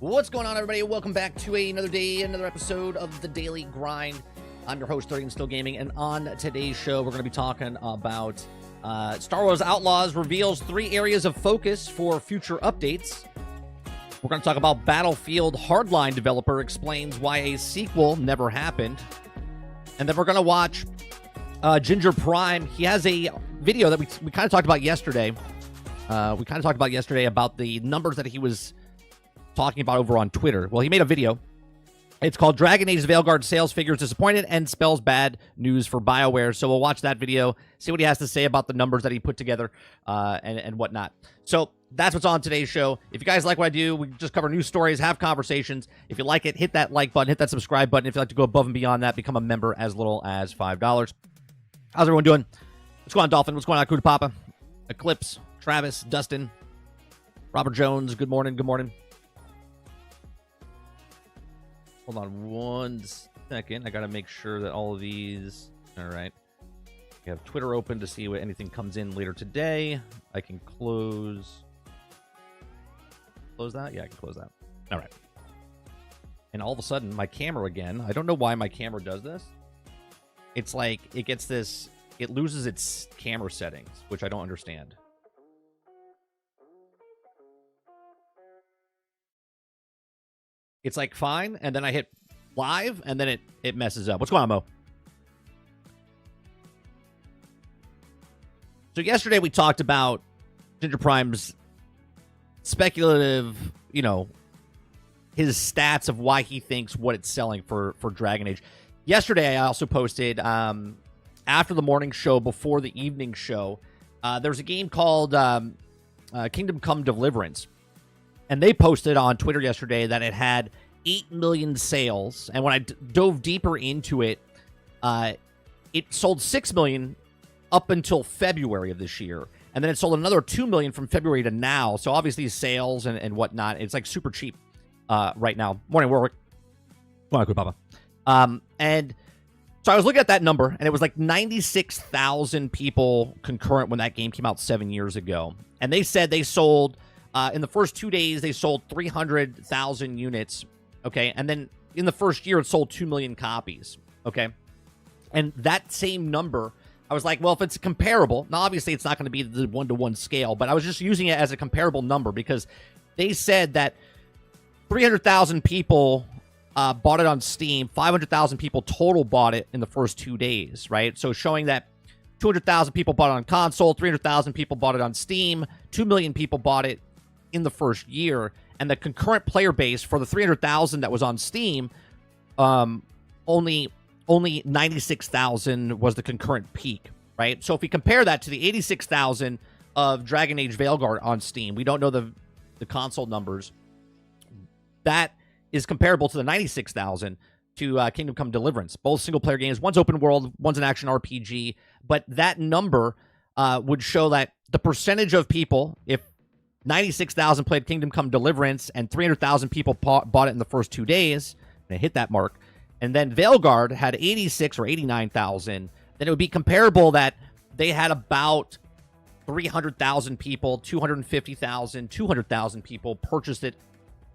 What's going on, everybody? Welcome back to another day, another episode of the Daily Grind. I'm your host, 30 and Still Gaming, and on today's show, we're going to be talking about Star Wars Outlaws reveals 3 areas of focus for future updates. We're going to talk about Battlefield Hardline developer explains why a sequel never happened. And then we're going to watch GingerPrime. He has a video that we kind of talked about yesterday. About the numbers that he was talking about over on Twitter. Well, he made a video. It's called Dragon Age Veilguard Sales Figures Disappointed and Spells Bad News for BioWare. So we'll watch that video, see what he has to say about the numbers that he put together and whatnot. So that's what's on today's show. If you guys like what I do, we just cover news stories, have conversations. If you like it, hit that like button, hit that subscribe button. If you'd like to go above and beyond that, become a member as little as $5. How's everyone doing? What's going on, Dolphin? What's going on, Kuda Papa? Eclipse, Travis, Dustin, Robert Jones, good morning, good morning. Hold on 1 second. I got to make sure that all of these... All right. We have Twitter open to see what anything comes in later today. I can close that? Yeah, I can close that. All right. And all of a sudden, my camera again. I don't know why my camera does this. It's like it gets this... It loses its camera settings, which I don't understand. It's like fine, and then I hit live, and then it messes up. What's going on, Mo? So yesterday we talked about GingerPrime's speculative, his stats of why he thinks what it's selling for Dragon Age. Yesterday I also posted, after the morning show, before the evening show, there's a game called Kingdom Come Deliverance. And they posted on Twitter yesterday that it had 8 million sales. And when I dove deeper into it, it sold 6 million up until February of this year. And then it sold another 2 million from February to now. So obviously sales and whatnot, it's like super cheap right now. Morning, Warwick. Morning, Papa. And so I was looking at that number, and it was like 96,000 people concurrent when that game came out 7 years ago. And they said they sold... in the first 2 days, they sold 300,000 units, okay? And then in the first year, it sold 2 million copies, okay? And that same number, I was like, well, if it's comparable, now obviously it's not going to be the one-to-one scale, but I was just using it as a comparable number because they said that 300,000 people bought it on Steam, 500,000 people total bought it in the first 2 days, right? So showing that 200,000 people bought it on console, 300,000 people bought it on Steam, 2 million people bought it in the first year, and the concurrent player base for the 300,000 that was on Steam, only 96,000 was the concurrent peak, right? So if we compare that to the 86,000 of Dragon Age Veilguard on Steam, we don't know the console numbers. That is comparable to the 96,000 to Kingdom Come Deliverance. Both single-player games. One's open world, one's an action RPG, but that number would show that the percentage of people, if 96,000 played Kingdom Come Deliverance and 300,000 people bought it in the first 2 days, and it hit that mark, and then Veilguard had 86 or 89,000, then it would be comparable that they had about 300,000 people, 250,000, 200,000 people purchased it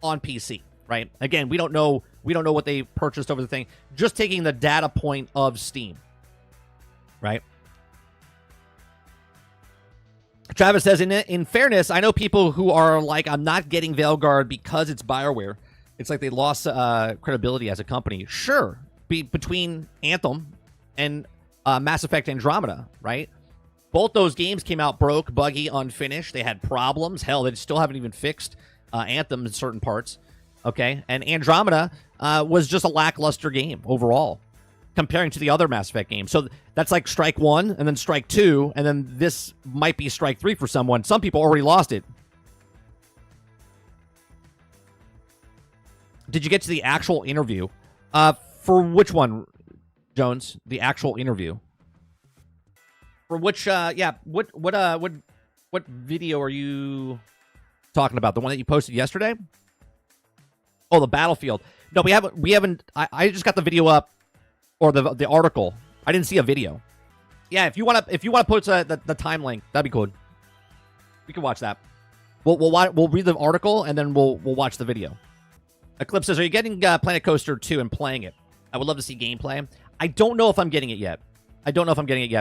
on PC, right? Again, we don't know what they purchased over the thing, just taking the data point of Steam, right? Travis says, in fairness, I know people who are like, I'm not getting Veilguard because it's BioWare. It's like they lost credibility as a company. Sure, between Anthem and Mass Effect Andromeda, right? Both those games came out broke, buggy, unfinished. They had problems. Hell, they still haven't even fixed Anthem in certain parts, okay? And Andromeda was just a lackluster game overall, comparing to the other Mass Effect games. So that's like strike 1, and then strike 2, and then this might be strike 3 for someone. Some people already lost it. Did you get to the actual interview? For which one, Jones? The actual interview. For which, what video are you talking about? The one that you posted yesterday? Oh, the Battlefield. No, we haven't, I just got the video up. Or the article. I didn't see a video. Yeah, if you want to put the time link, that'd be cool. We can watch that. We'll read the article and then we'll watch the video. Eclipse says, are you getting Planet Coaster 2 and playing it? I would love to see gameplay. I don't know if I'm getting it yet.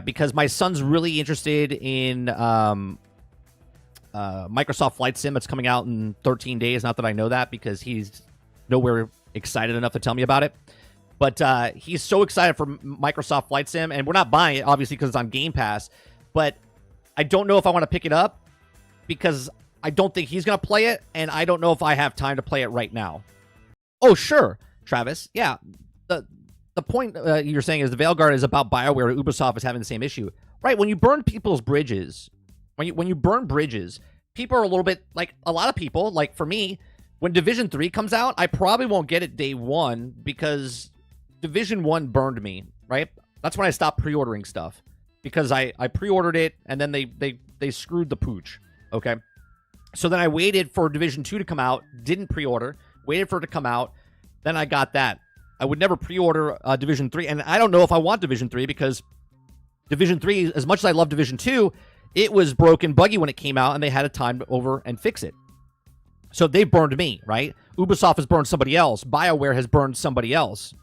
Because my son's really interested in Microsoft Flight Sim. It's coming out in 13 days. Not that I know that because he's nowhere excited enough to tell me about it. But he's so excited for Microsoft Flight Sim, and we're not buying it, obviously, because it's on Game Pass. But I don't know if I want to pick it up because I don't think he's going to play it, and I don't know if I have time to play it right now. Oh, sure, Travis. Yeah, the point you're saying is the Veilguard is about BioWare. Ubisoft is having the same issue. Right, when you burn people's bridges, when you burn bridges, people are a little bit, like a lot of people, like for me, when Division 3 comes out, I probably won't get it day one because Division 1 burned me, right? That's when I stopped pre-ordering stuff because I pre-ordered it and then they screwed the pooch, okay? So then I waited for Division 2 to come out, didn't pre-order, waited for it to come out, then I got that. I would never pre-order Division 3, and I don't know if I want Division 3 because Division 3, as much as I love Division 2, it was broken, buggy when it came out, and they had a time over and fix it. So they burned me, right? Ubisoft has burned somebody else. BioWare has burned somebody else.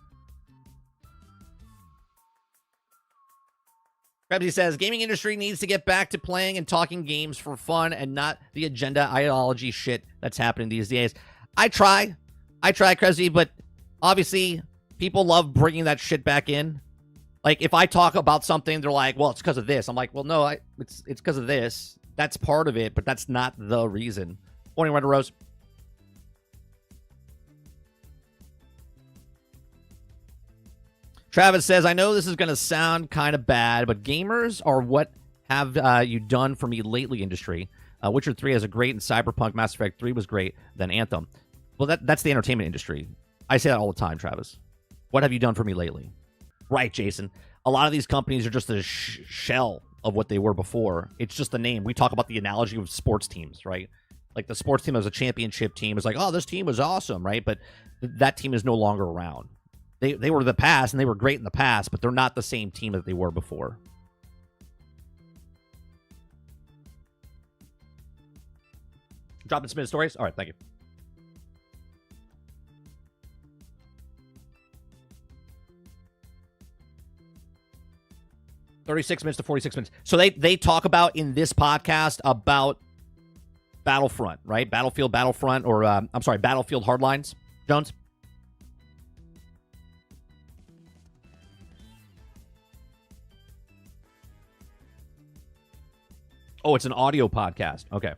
Krebsy says, gaming industry needs to get back to playing and talking games for fun and not the agenda ideology shit that's happening these days. I try, Krebsy, but obviously people love bringing that shit back in. Like, if I talk about something, they're like, well, it's because of this. I'm like, well, no, it's because of this. That's part of it, but that's not the reason. Morning, Red Rose. Travis says, I know this is going to sound kind of bad, but gamers are what have you done for me lately, industry. Witcher 3 has a great, and Cyberpunk Mass Effect 3 was great, then Anthem. Well, that's the entertainment industry. I say that all the time, Travis. What have you done for me lately? Right, Jason. A lot of these companies are just a shell of what they were before. It's just the name. We talk about the analogy of sports teams, right? Like the sports team as a championship team is like, oh, this team was awesome, right? But that team is no longer around. They were the past, and they were great in the past, but they're not the same team that they were before. Dropping some stories? All right, thank you. $36 to 46 minutes. So they talk about in this podcast about Battlefront, right? Battlefield Battlefront, or Battlefield Hardlines, Jones? Oh, it's an audio podcast. Okay.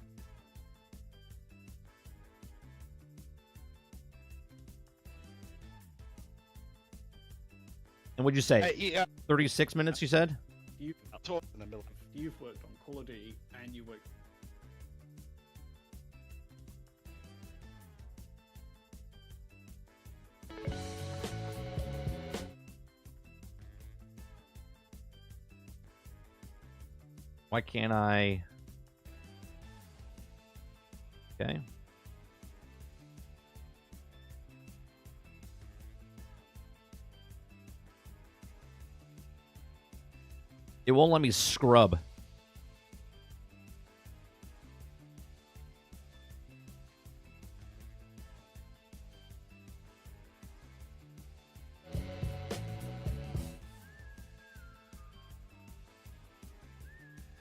And what'd you say? 36 minutes, you said? You've talked in the middle. You've worked on Call of Duty and you worked. Why can't I? Okay. It won't let me scrub.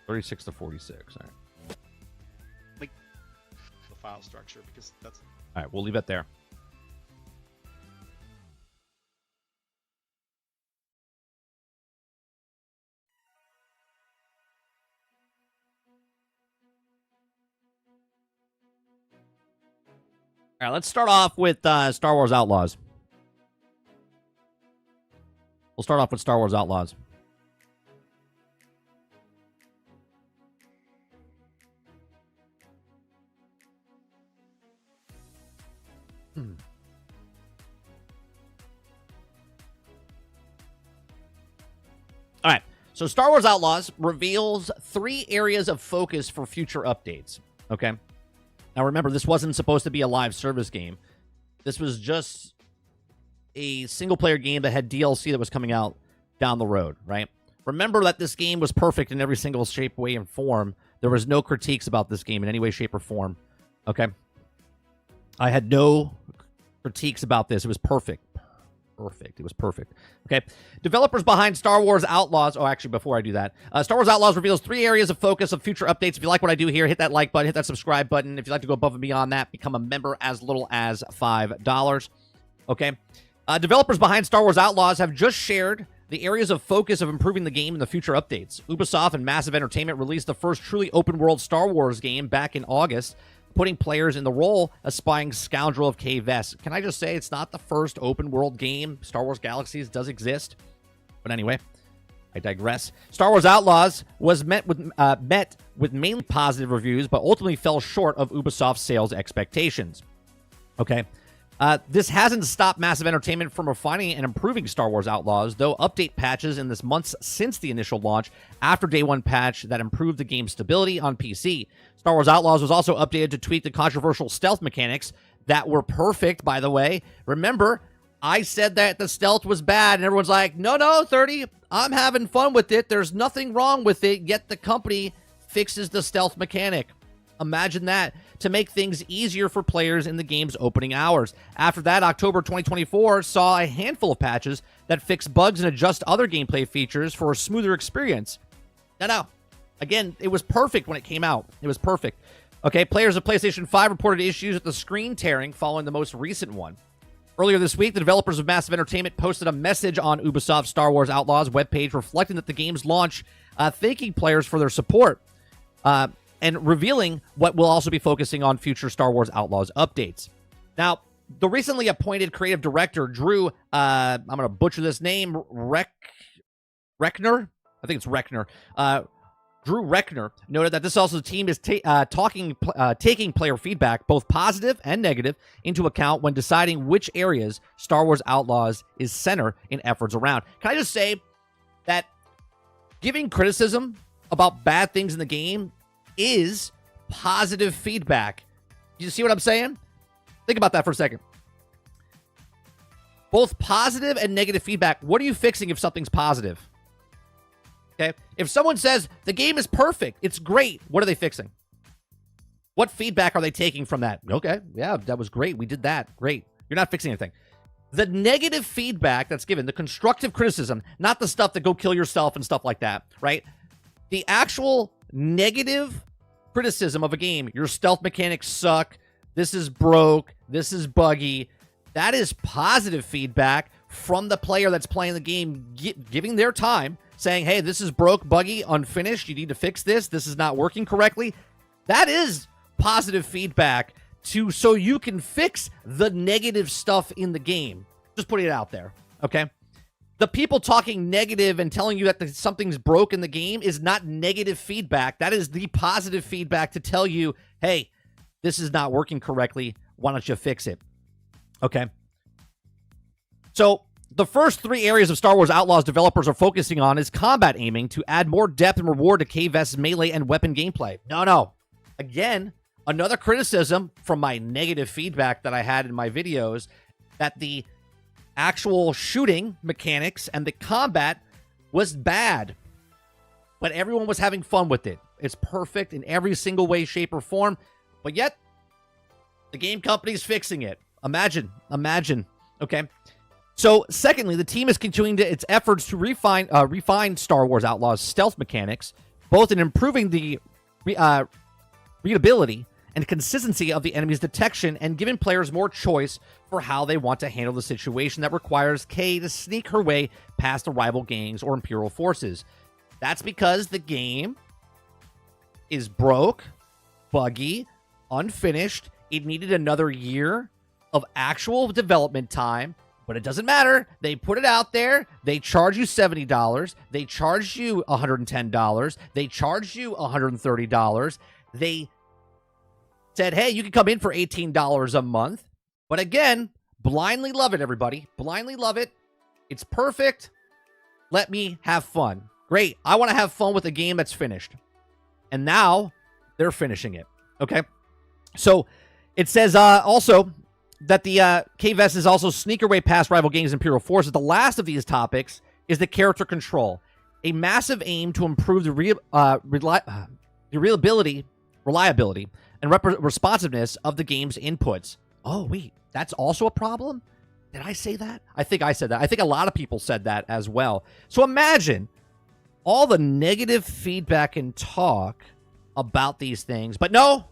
$36 to 46. All right. Like the file structure, because that's. All right, we'll leave it there. All right, let's start off with Star Wars Outlaws. We'll start off with Star Wars Outlaws. All right, so Star Wars Outlaws reveals 3 areas of focus for future updates. Okay. Now, remember, this wasn't supposed to be a live service game. This was just a single-player game that had DLC that was coming out down the road, right? Remember that this game was perfect in every single shape, way, and form. There was no critiques about this game in any way, shape, or form, okay? I had no critiques about this. It was perfect. Perfect. It was perfect. Okay. Developers behind Star Wars Outlaws. Oh, actually, before I do that, Star Wars Outlaws reveals 3 areas of focus of future updates. If you like what I do here, hit that like button, hit that subscribe button. If you'd like to go above and beyond that, become a member as little as $5. Okay. Developers behind Star Wars Outlaws have just shared the areas of focus of improving the game in the future updates. Ubisoft and Massive Entertainment released the first truly open-world Star Wars game back in August, putting players in the role of spying scoundrel of Kay Vess. Can I just say it's not the first open-world game? Star Wars Galaxies does exist. But anyway, I digress. Star Wars Outlaws was met with mainly positive reviews, but ultimately fell short of Ubisoft's sales expectations. Okay. This hasn't stopped Massive Entertainment from refining and improving Star Wars Outlaws, though update patches in this months since the initial launch after day one patch that improved the game's stability on PC. Star Wars Outlaws was also updated to tweak the controversial stealth mechanics that were perfect, by the way. Remember, I said that the stealth was bad, and everyone's like, no, 30, I'm having fun with it. There's nothing wrong with it, yet the company fixes the stealth mechanic. Imagine that, to make things easier for players in the game's opening hours. After that, October 2024 saw a handful of patches that fix bugs and adjust other gameplay features for a smoother experience. No. Again, it was perfect when it came out. It was perfect. Okay, players of PlayStation 5 reported issues with the screen tearing following the most recent one. Earlier this week, the developers of Massive Entertainment posted a message on Ubisoft's Star Wars Outlaws webpage reflecting that the game's launch, thanking players for their support. And revealing what will also be focusing on future Star Wars Outlaws updates. Now, the recently appointed creative director, Drew, I'm going to butcher this name, Reckner? I think it's Reckner. Drew Reckner noted that this also team is taking player feedback, both positive and negative, into account when deciding which areas Star Wars Outlaws is center in efforts around. Can I just say that giving criticism about bad things in the game is positive feedback. You see what I'm saying? Think about that for a second. Both positive and negative feedback. What are you fixing if something's positive? Okay. If someone says the game is perfect, it's great, what are they fixing? What feedback are they taking from that? Okay. Yeah, that was great. We did that. Great. You're not fixing anything. The negative feedback that's given, the constructive criticism, not the stuff that go kill yourself and stuff like that, right? The actual negative criticism of a game, your stealth mechanics suck, this is broke, this is buggy, that is positive feedback from the player that's playing the game, giving their time, saying, hey, this is broke, buggy, unfinished, you need to fix this, this is not working correctly. That is positive feedback so you can fix the negative stuff in the game. Just putting it out there, okay? The people talking negative and telling you that something's broke in the game is not negative feedback. That is the positive feedback to tell you, hey, this is not working correctly. Why don't you fix it? Okay. So the first 3 areas of Star Wars Outlaws developers are focusing on is combat aiming to add more depth and reward to Kay Vess's melee and weapon gameplay. No. Again, another criticism from my negative feedback that I had in my videos, that the actual shooting mechanics and the combat was bad, but everyone was having fun with it. It's perfect in every single way, shape, or form, but yet the game company's fixing it. Imagine. Okay. So, secondly, the team is continuing its efforts to refine Star Wars Outlaws stealth mechanics, both in improving the readability and consistency of the enemy's detection and giving players more choice for how they want to handle the situation that requires Kay to sneak her way past the rival gangs or Imperial forces. That's because the game is broke, buggy, unfinished. It needed another year of actual development time, but it doesn't matter. They put it out there. They charge you $70. They charge you $110. They charge you $130. They said, hey, you can come in for $18 a month. But again, blindly love it, everybody. Blindly love it. It's perfect. Let me have fun. Great. I want to have fun with a game that's finished. And now they're finishing it. Okay. So it says also that the Kay Vess is also sneak her way past rival gangs and Imperial forces. The last of these topics is the character control. A massive aim to improve the reliability and responsiveness of the game's inputs. Oh, wait. That's also a problem? Did I say that? I think I said that. I think a lot of people said that as well. So imagine all the negative feedback and talk about these things. But no.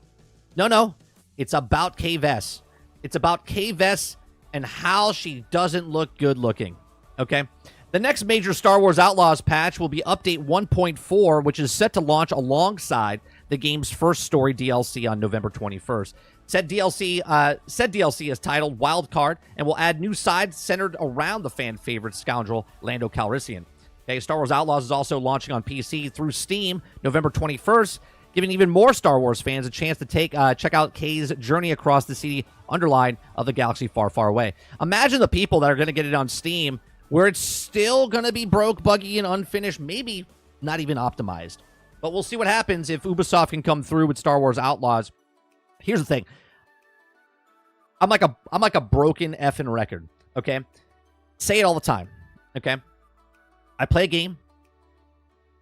It's about Kay Vess. It's about Kay Vess and how she doesn't look good looking. Okay? The next major Star Wars Outlaws patch will be Update 1.4, which is set to launch alongside the game's first story DLC on November 21st. Said DLC is titled Wildcard and will add new sides centered around the fan favorite scoundrel Lando Calrissian. Okay, Star Wars Outlaws is also launching on PC through Steam November 21st, giving even more Star Wars fans a chance to check out Kay's journey across the seedy underline of the galaxy far, far away. Imagine the people that are going to get it on Steam where it's still going to be broke, buggy, and unfinished, maybe not even optimized. But we'll see what happens if Ubisoft can come through with Star Wars Outlaws. Here's the thing. I'm like a broken effing record, okay? Say it all the time, okay? I play a game.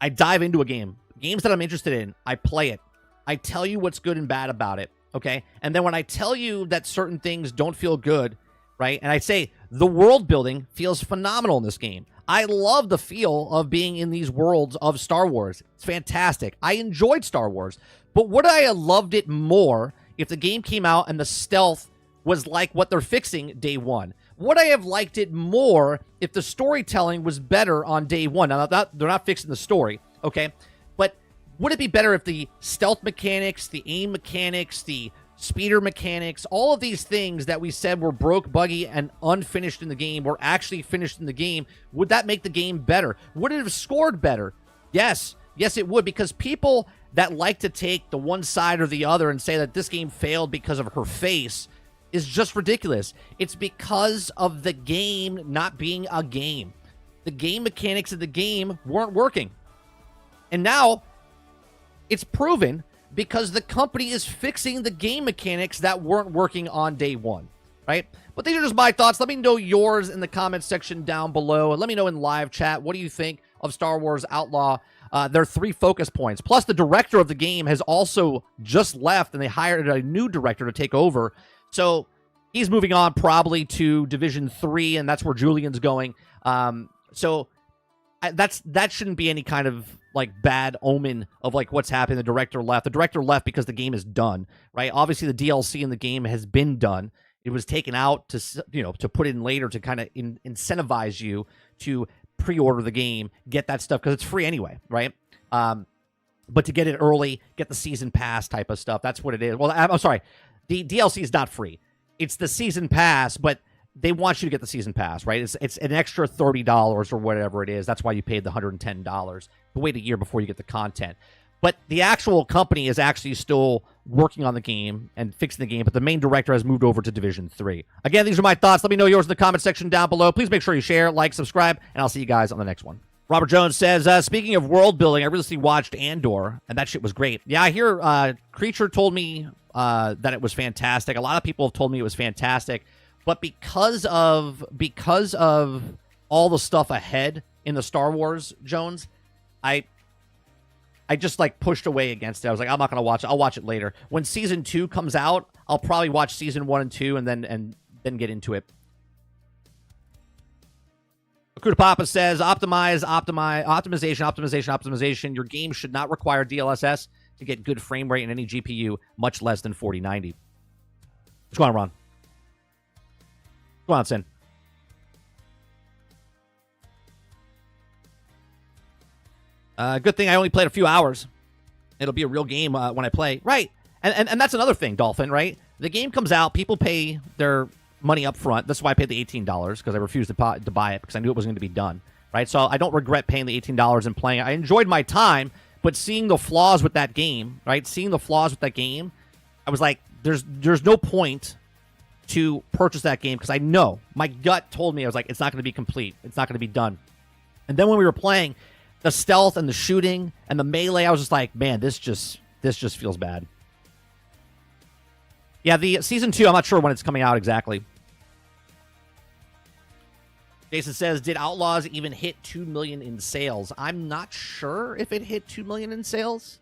I dive into a game. Games that I'm interested in, I play it. I tell you what's good and bad about it, okay? And then when I tell you that certain things don't feel good, right? And I say, the world building feels phenomenal in this game. I love the feel of being in these worlds of Star Wars. It's fantastic. I enjoyed Star Wars. But would I have loved it more if the game came out and the stealth was like what they're fixing day one? Would I have liked it more if the storytelling was better on day one? Now, they're not fixing the story, okay? But would it be better if the stealth mechanics, the aim mechanics, the speeder mechanics, all of these things that we said were broke, buggy, and unfinished in the game were actually finished in the game? Would that make the game better? Would it have scored better? Yes, it would, because people that like to take the one side or the other and say that this game failed because of her face is just ridiculous. It's because of the game not being a game. The game mechanics of the game weren't working. And now it's proven because the company is fixing the game mechanics that weren't working on day one, right? But these are just my thoughts. Let me know yours in the comments section down below. And let me know in live chat, what do you think of Star Wars Outlaw? There are 3 focus points. Plus, the director of the game has also just left, and they hired a new director to take over. So he's moving on probably to Division 3, and that's where Julian's going. So that shouldn't be any kind of like bad omen of like what's happened. The director left. The director left because the game is done, right? Obviously, the DLC in the game has been done. It was taken out to put in later to kind of incentivize you to pre-order the game, get that stuff because it's free anyway, right? But to get it early, get the season pass type of stuff. That's what it is. Well, I'm sorry, the DLC is not free. It's the season pass, but they want you to get the season pass, right? It's an extra $30 or whatever it is. That's why you paid the $110 to wait a year before you get the content. But the actual company is actually still working on the game and fixing the game, but the main director has moved over to Division 3. Again, these are my thoughts. Let me know yours in the comment section down below. Please make sure you share, like, subscribe, and I'll see you guys on the next one. Robert Jones says, speaking of world building, I recently watched Andor, and that shit was great. Yeah, I hear Creature told me that it was fantastic. A lot of people have told me it was fantastic. But because of all the stuff ahead in the Star Wars, Jones, I just like pushed away against it. I was like, I'm not gonna watch it. I'll watch it later. When season 2 comes out, I'll probably watch season 1 and 2 and then get into it. Akuta Papa says, optimization. Your game should not require DLSS to get good frame rate in any GPU, much less than 4090. What's going on, Ron? Go on, Sin. Good thing I only played a few hours. It'll be a real game when I play. Right. And that's another thing, Dolphin, right? The game comes out, people pay their money up front. That's why I paid the $18, because I refused to buy it because I knew it was going to be done. Right? So I don't regret paying the $18 and playing it. I enjoyed my time, but seeing the flaws with that game, right? Seeing the flaws with that game, I was like, there's no point to purchase that game because I know, my gut told me, I was like, it's not going to be complete. It's not going to be done. And then when we were playing, the stealth and the shooting and the melee, I was just like, man, this just feels bad. Yeah, the season 2, I'm not sure when it's coming out exactly. Jason says, did Outlaws even hit 2 million in sales? I'm not sure if it hit 2 million in sales.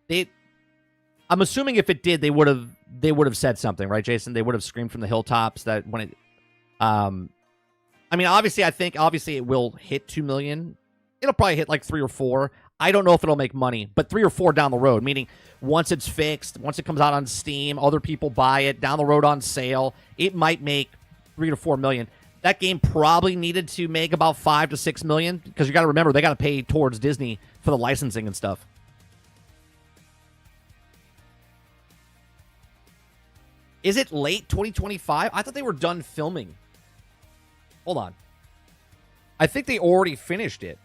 I'm assuming if it did, they would have they would have said something, right, Jason? They would have screamed from the hilltops that when it, I mean, obviously it will hit 2 million. It'll probably hit like 3 or 4. I don't know if it'll make money, but 3 or 4 down the road, meaning once it's fixed, once it comes out on Steam, other people buy it down the road on sale, it might make 3 to 4 million. That game probably needed to make about 5 to 6 million because you got to remember they got to pay towards Disney for the licensing and stuff. Is it late 2025? I thought they were done filming. Hold on. I think they already finished it.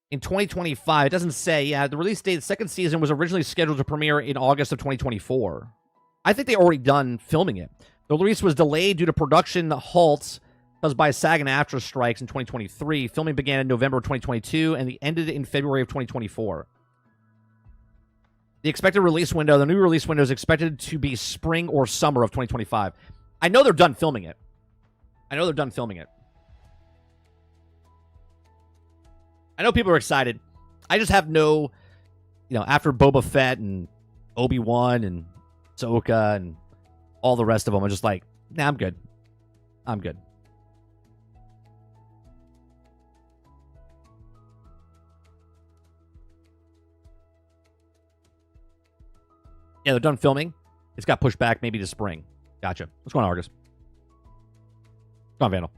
In 2025, it doesn't say. Yeah, the release date of the second season was originally scheduled to premiere in August of 2024. I think they already done filming it. The release was delayed due to production halts caused by SAG and AFTRA strikes in 2023. Filming began in November of 2022 and it ended in February of 2024. The expected release window, the new release window is expected to be spring or summer of 2025. I know they're done filming it. I know people are excited. I just have no, after Boba Fett and Obi-Wan and Ahsoka and all the rest of them, I'm just like, nah, I'm good. Yeah, they're done filming. It's got pushed back maybe to spring. Gotcha. What's going on, Argus? Come on, Vandal.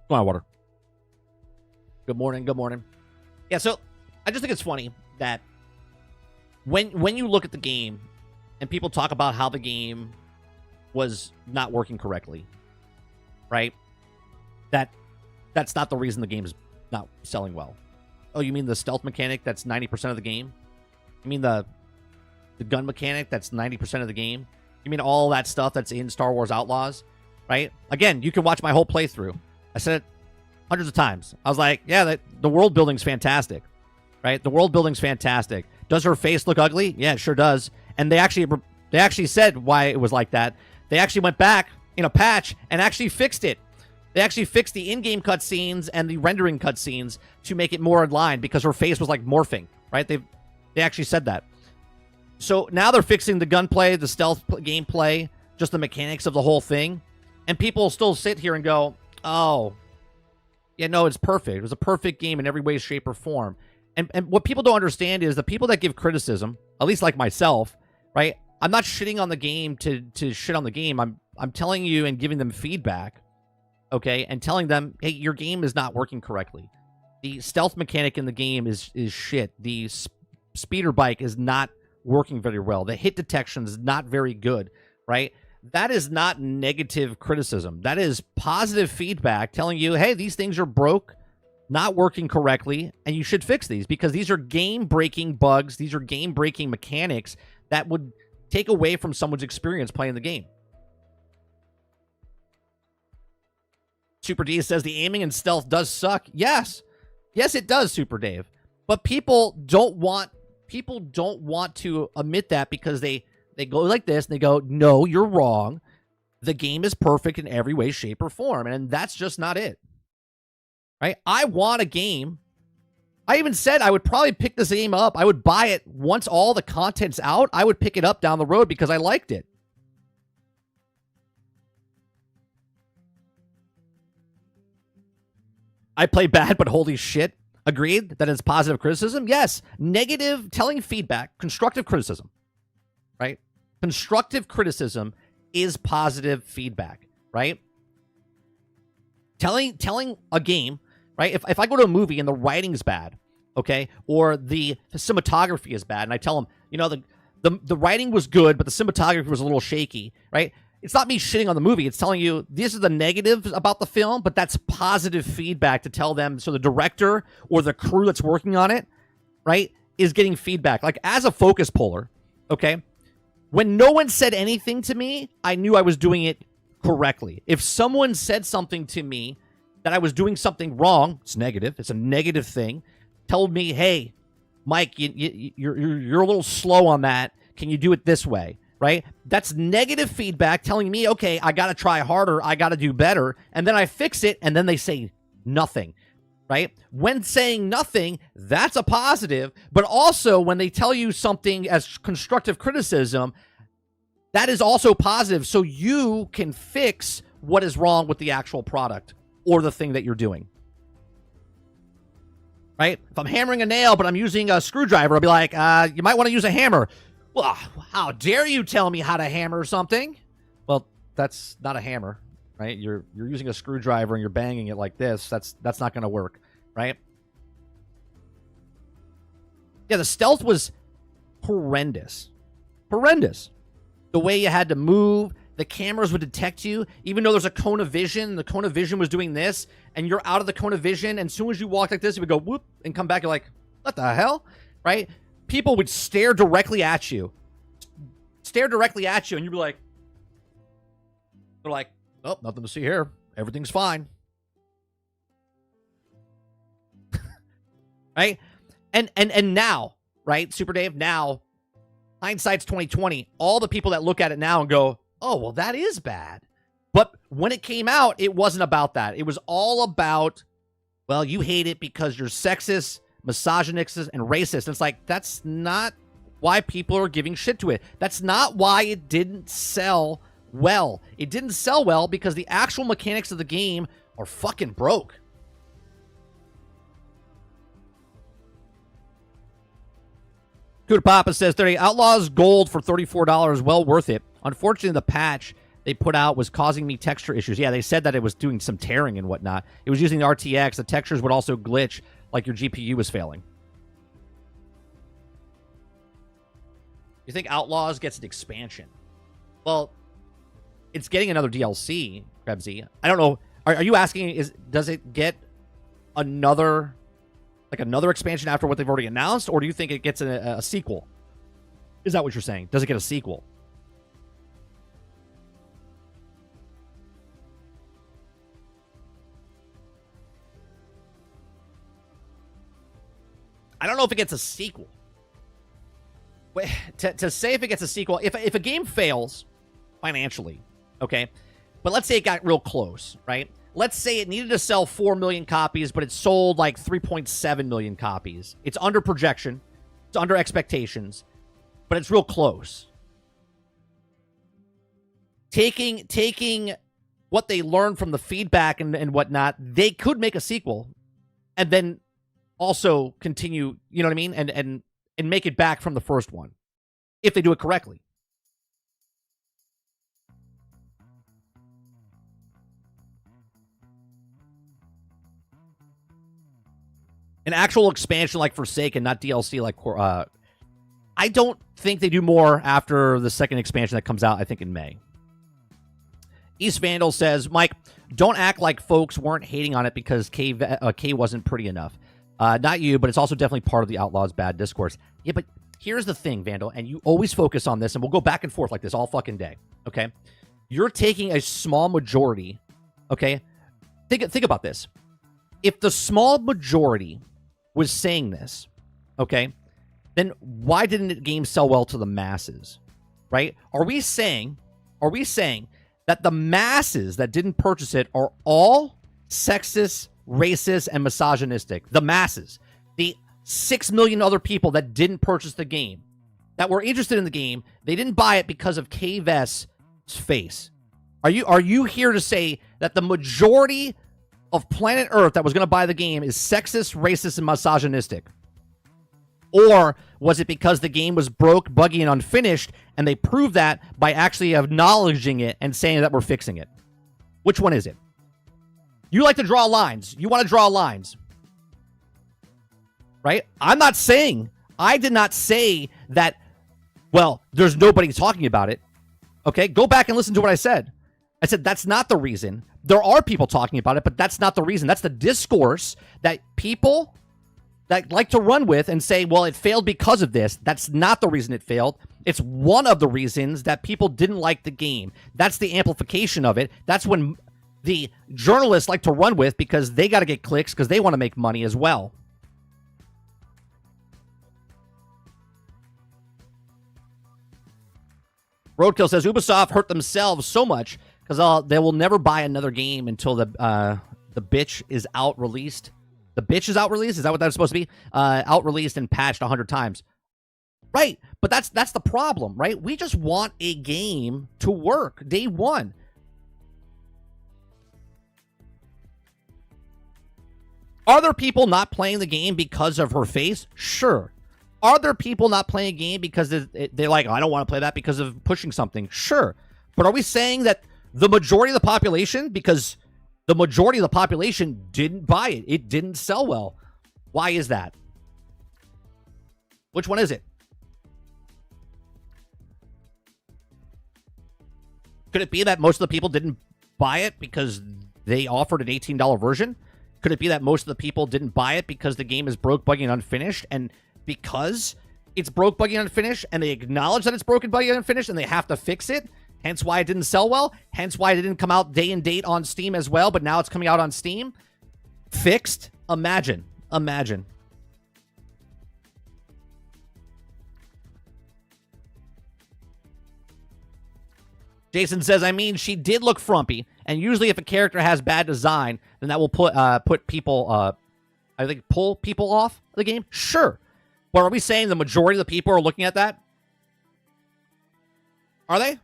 Come on, Water. Good morning. Yeah, so I just think it's funny that when you look at the game and people talk about how the game was not working correctly, right? That's not the reason the game is not selling well. Oh, you mean the stealth mechanic that's 90% of the game? You mean the gun mechanic that's 90% of the game? You mean all that stuff that's in Star Wars Outlaws, right? Again, you can watch my whole playthrough. I said it hundreds of times. I was like, yeah, the world building's fantastic, right? The world building's fantastic. Does her face look ugly? Yeah, it sure does. And they actually said why it was like that. They actually went back in a patch and actually fixed it. They actually fixed the in-game cutscenes and the rendering cutscenes to make it more in line because her face was like morphing, right? They actually said that. So now they're fixing the gunplay, the stealth gameplay, just the mechanics of the whole thing. And people still sit here and go, oh, yeah, no, it's perfect. It was a perfect game in every way, shape, or form. And what people don't understand is the people that give criticism, at least like myself, right? I'm not shitting on the game to shit on the game. I'm telling you and giving them feedback, okay? And telling them, hey, your game is not working correctly. The stealth mechanic in the game is shit. The speeder bike is not working very well. The hit detection is not very good, right? That is not negative criticism. That is positive feedback telling you, hey, these things are broke, not working correctly, and you should fix these because these are game-breaking bugs. These are game-breaking mechanics that would take away from someone's experience playing the game. Super D says the aiming and stealth does suck. Yes, it does, Super Dave. But people don't want to admit that because they go like this and they go, no, you're wrong. The game is perfect in every way, shape, or form. And that's just not it. Right? I want a game. I even said I would probably pick this game up. I would buy it once all the content's out. I would pick it up down the road because I liked it. I play bad, but holy shit. Agreed that it's positive criticism? Yes. Negative, telling feedback, constructive criticism. Right? Constructive criticism is positive feedback, right? Telling a game, right? If I go to a movie and the writing's bad, okay, or the cinematography is bad, and I tell them, the writing was good, but the cinematography was a little shaky, right? It's not me shitting on the movie. It's telling you these are the negatives about the film, but that's positive feedback to tell them. So the director or the crew that's working on it, right, is getting feedback. Like as a focus puller, okay, when no one said anything to me, I knew I was doing it correctly. If someone said something to me that I was doing something wrong, it's negative. It's a negative thing. Told me, hey, Mike, you're a little slow on that. Can you do it this way? right? That's negative feedback telling me, okay, I got to try harder. I got to do better. And then I fix it. And then they say nothing, right? When saying nothing, that's a positive. But also when they tell you something as constructive criticism, that is also positive. So you can fix what is wrong with the actual product or the thing that you're doing. Right? If I'm hammering a nail, but I'm using a screwdriver, I'll be like, you might want to use a hammer. Well, how dare you tell me how to hammer something? Well, that's not a hammer, right? You're using a screwdriver and you're banging it like this. That's not going to work, right? Yeah, the stealth was horrendous. Horrendous. The way you had to move, the cameras would detect you, even though there's a cone of vision. The cone of vision was doing this, and you're out of the cone of vision, and as soon as you walk like this, it would go whoop and come back. You're like, what the hell? Right? People would stare directly at you. Stare directly at you, and you'd be like, they're like, oh, nothing to see here. Everything's fine. Right? And now, right, Super Dave, now, hindsight's 2020. All the people that look at it now and go, oh, well, that is bad. But when it came out, it wasn't about that. It was all about, well, you hate it because you're sexist, misogynistic, and racist. And it's like, that's not why people are giving shit to it. That's not why it didn't sell well. It didn't sell well because the actual mechanics of the game are fucking broke. Kuda Papa says 30 Outlaws Gold for $34, well worth it. Unfortunately, the patch they put out was causing me texture issues. Yeah, they said that it was doing some tearing and whatnot. It was using the RTX. The textures would also glitch like your GPU was failing. You think Outlaws gets an expansion? Well, it's getting another DLC, Krebsy. I don't know. Are you asking, does it get another expansion after what they've already announced, or do you think it gets a sequel? Is that what you're saying? Does it get a sequel? I don't know if it gets a sequel. To say if it gets a sequel, if a game fails financially, okay, but let's say it got real close, right? Let's say it needed to sell 4 million copies, but it sold like 3.7 million copies. It's under projection. It's under expectations, but it's real close. Taking what they learned from the feedback and whatnot, they could make a sequel and then also continue, you know what I mean? And make it back from the first one if they do it correctly. An actual expansion like Forsaken, not DLC like... I don't think they do more after the second expansion that comes out, I think, in May. East Vandal says, Mike, don't act like folks weren't hating on it because K wasn't pretty enough. Not you, but it's also definitely part of the Outlaws' bad discourse. Yeah, but here's the thing, Vandal, and you always focus on this, and we'll go back and forth like this all fucking day, okay? You're taking a small majority, okay? Think about this. If the small majority was saying this, okay, then why didn't the game sell well to the masses, right? Are we saying that the masses that didn't purchase it are all sexist, racist, and misogynistic? The masses. The 6 million other people that didn't purchase the game, that were interested in the game, they didn't buy it because of K-Vest's face. Are you here to say that the majority of planet Earth that was going to buy the game is sexist, racist, and misogynistic? Or was it because the game was broke, buggy, and unfinished, and they proved that by actually acknowledging it and saying that we're fixing it? Which one is it? You like to draw lines. You want to draw lines. Right? I did not say that, well, there's nobody talking about it. Okay? Go back and listen to what I said. I said that's not the reason. There are people talking about it, but that's not the reason. That's the discourse that people that like to run with and say, well, it failed because of this. That's not the reason it failed. It's one of the reasons that people didn't like the game. That's the amplification of it. That's when the journalists like to run with, because they got to get clicks because they want to make money as well. Roadkill says Ubisoft hurt themselves so much because they will never buy another game until the bitch is out released. The bitch is out released? Is that what that's supposed to be? Out released and patched 100 times. Right, but that's the problem, right? We just want a game to work day one. Are there people not playing the game because of her face? Sure. Are there people not playing a game because they're like, oh, I don't want to play that because of pushing something? Sure. But are we saying that the majority of the population, because the majority of the population didn't buy it, it didn't sell well? Why is that? Which one is it? Could it be that most of the people didn't buy it because they offered an $18 version? Could it be that most of the people didn't buy it because the game is broke, buggy, and unfinished? And because it's broke, buggy, and unfinished, and they acknowledge that it's broken, buggy, and unfinished, and they have to fix it? Hence why it didn't sell well? Hence why it didn't come out day and date on Steam as well, but now it's coming out on Steam? Fixed? Imagine. Imagine. Jason says, I mean, she did look frumpy, and usually if a character has bad design, then that will put people, I think, pull people off the game. Sure. But are we saying the majority of the people are looking at that? Are they?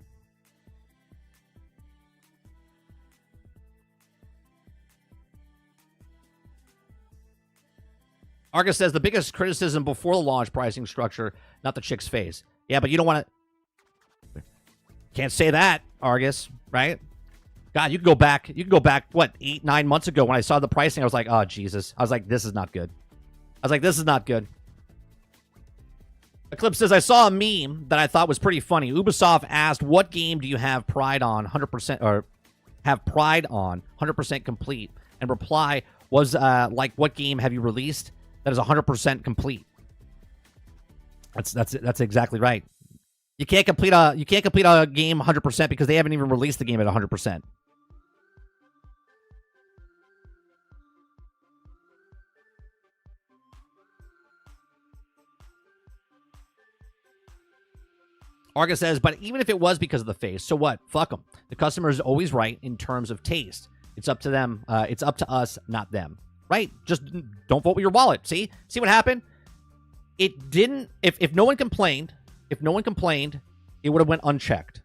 Argus says, the biggest criticism before the launch pricing structure, not the chick's face. Yeah, but you don't want to... Can't say that, Argus, right? God, you can go back, what, 8-9 months ago when I saw the pricing, I was like, oh, Jesus. I was like, this is not good. Eclipse says, I saw a meme that I thought was pretty funny. Ubisoft asked, what game do you have pride on 100%, or have pride on 100% complete? And reply was, like, what game have you released that is 100% complete? That's exactly right. You can't complete a game 100% because they haven't even released the game at 100%. Argus says, but even if it was because of the face, so what? Fuck them. The customer is always right in terms of taste. It's up to them. It's up to us, not them. Right? Just don't vote with your wallet. See what happened? It didn't. If no one complained. If no one complained, it would have went unchecked.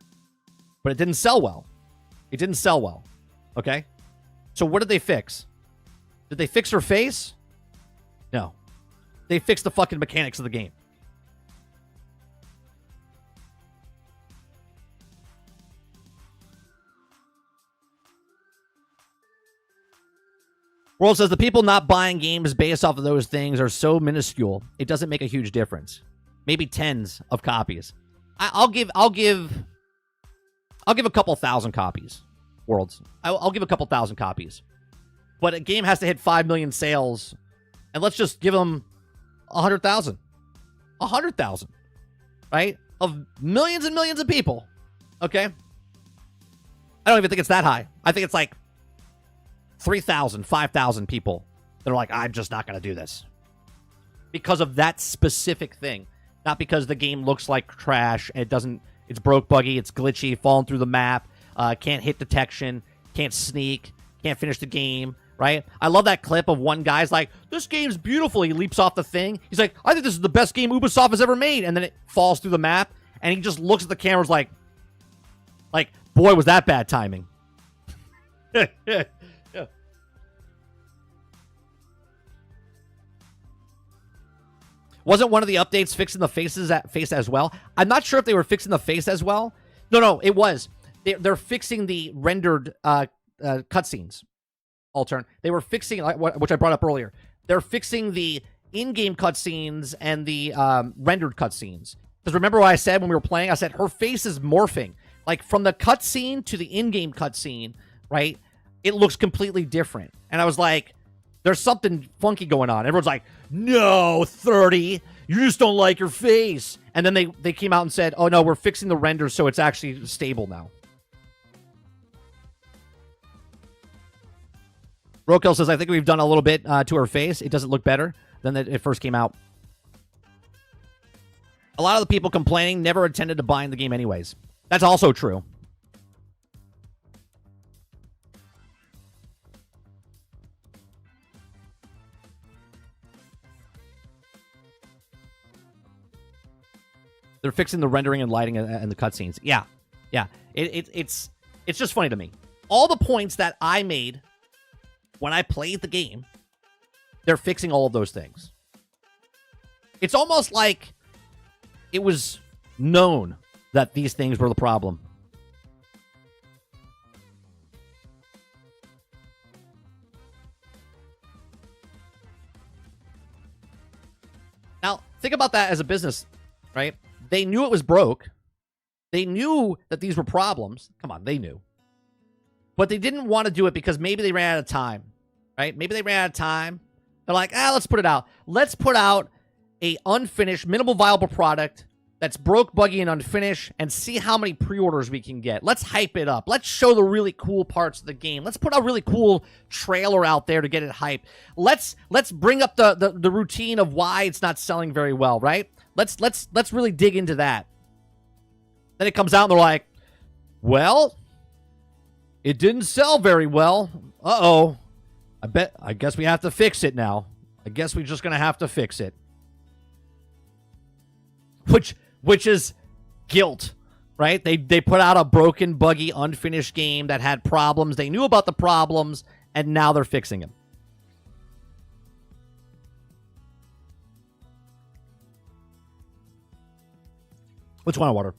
But it didn't sell well. Okay? So what did they fix? Did they fix her face? No. They fixed the fucking mechanics of the game. World says the people not buying games based off of those things are so minuscule, it doesn't make a huge difference. Maybe tens of copies. I'll give a couple thousand copies. Worlds. I'll give a couple thousand copies. But a game has to hit 5 million sales, and let's just give them 100,000. 100,000. Right? Of millions and millions of people. Okay? I don't even think it's that high. I think it's like 3,000, 5,000 people that are like, I'm just not going to do this. Because of that specific thing. Not because the game looks like trash. It's broke, buggy, it's glitchy, falling through the map, can't hit detection, can't sneak, can't finish the game, right? I love that clip of one guy's like, this game's beautiful. He leaps off the thing. He's like, I think this is the best game Ubisoft has ever made. And then it falls through the map, and he just looks at the cameras like, boy, was that bad timing. Yeah. Wasn't one of the updates fixing the face as well? I'm not sure if they were fixing the face as well. No, it was. They're fixing the rendered cutscenes. They were fixing, which I brought up earlier. They're fixing the in-game cutscenes and the rendered cutscenes. Because remember what I said when we were playing? I said her face is morphing. Like from the cutscene to the in-game cutscene, right? It looks completely different. And I was like, there's something funky going on. Everyone's like, no, 30, you just don't like your face. And then they came out and said, oh, no, we're fixing the render so it's actually stable now. Rokel says, I think we've done a little bit to her face. It doesn't look better than it first came out. A lot of the people complaining never intended to buying the game anyways. That's also true. They're fixing the rendering and lighting and the cutscenes. Yeah. It's just funny to me. All the points that I made when I played the game, they're fixing all of those things. It's almost like it was known that these things were the problem. Now, think about that as a business, right? They knew it was broke. They knew that these were problems. Come on, they knew. But they didn't want to do it because maybe they ran out of time, right? Maybe they ran out of time. They're like, let's put it out. Let's put out a unfinished, minimal viable product that's broke, buggy, and unfinished and see how many pre-orders we can get. Let's hype it up. Let's show the really cool parts of the game. Let's put a really cool trailer out there to get it hyped. Let's bring up the routine of why it's not selling very well, right? Let's really dig into that. Then it comes out and they're like, well, it didn't sell very well. Uh-oh. I guess we have to fix it now. I guess we're just going to have to fix it. Which is guilt, right? They put out a broken, buggy, unfinished game that had problems. They knew about the problems, and now they're fixing them. Which one, water?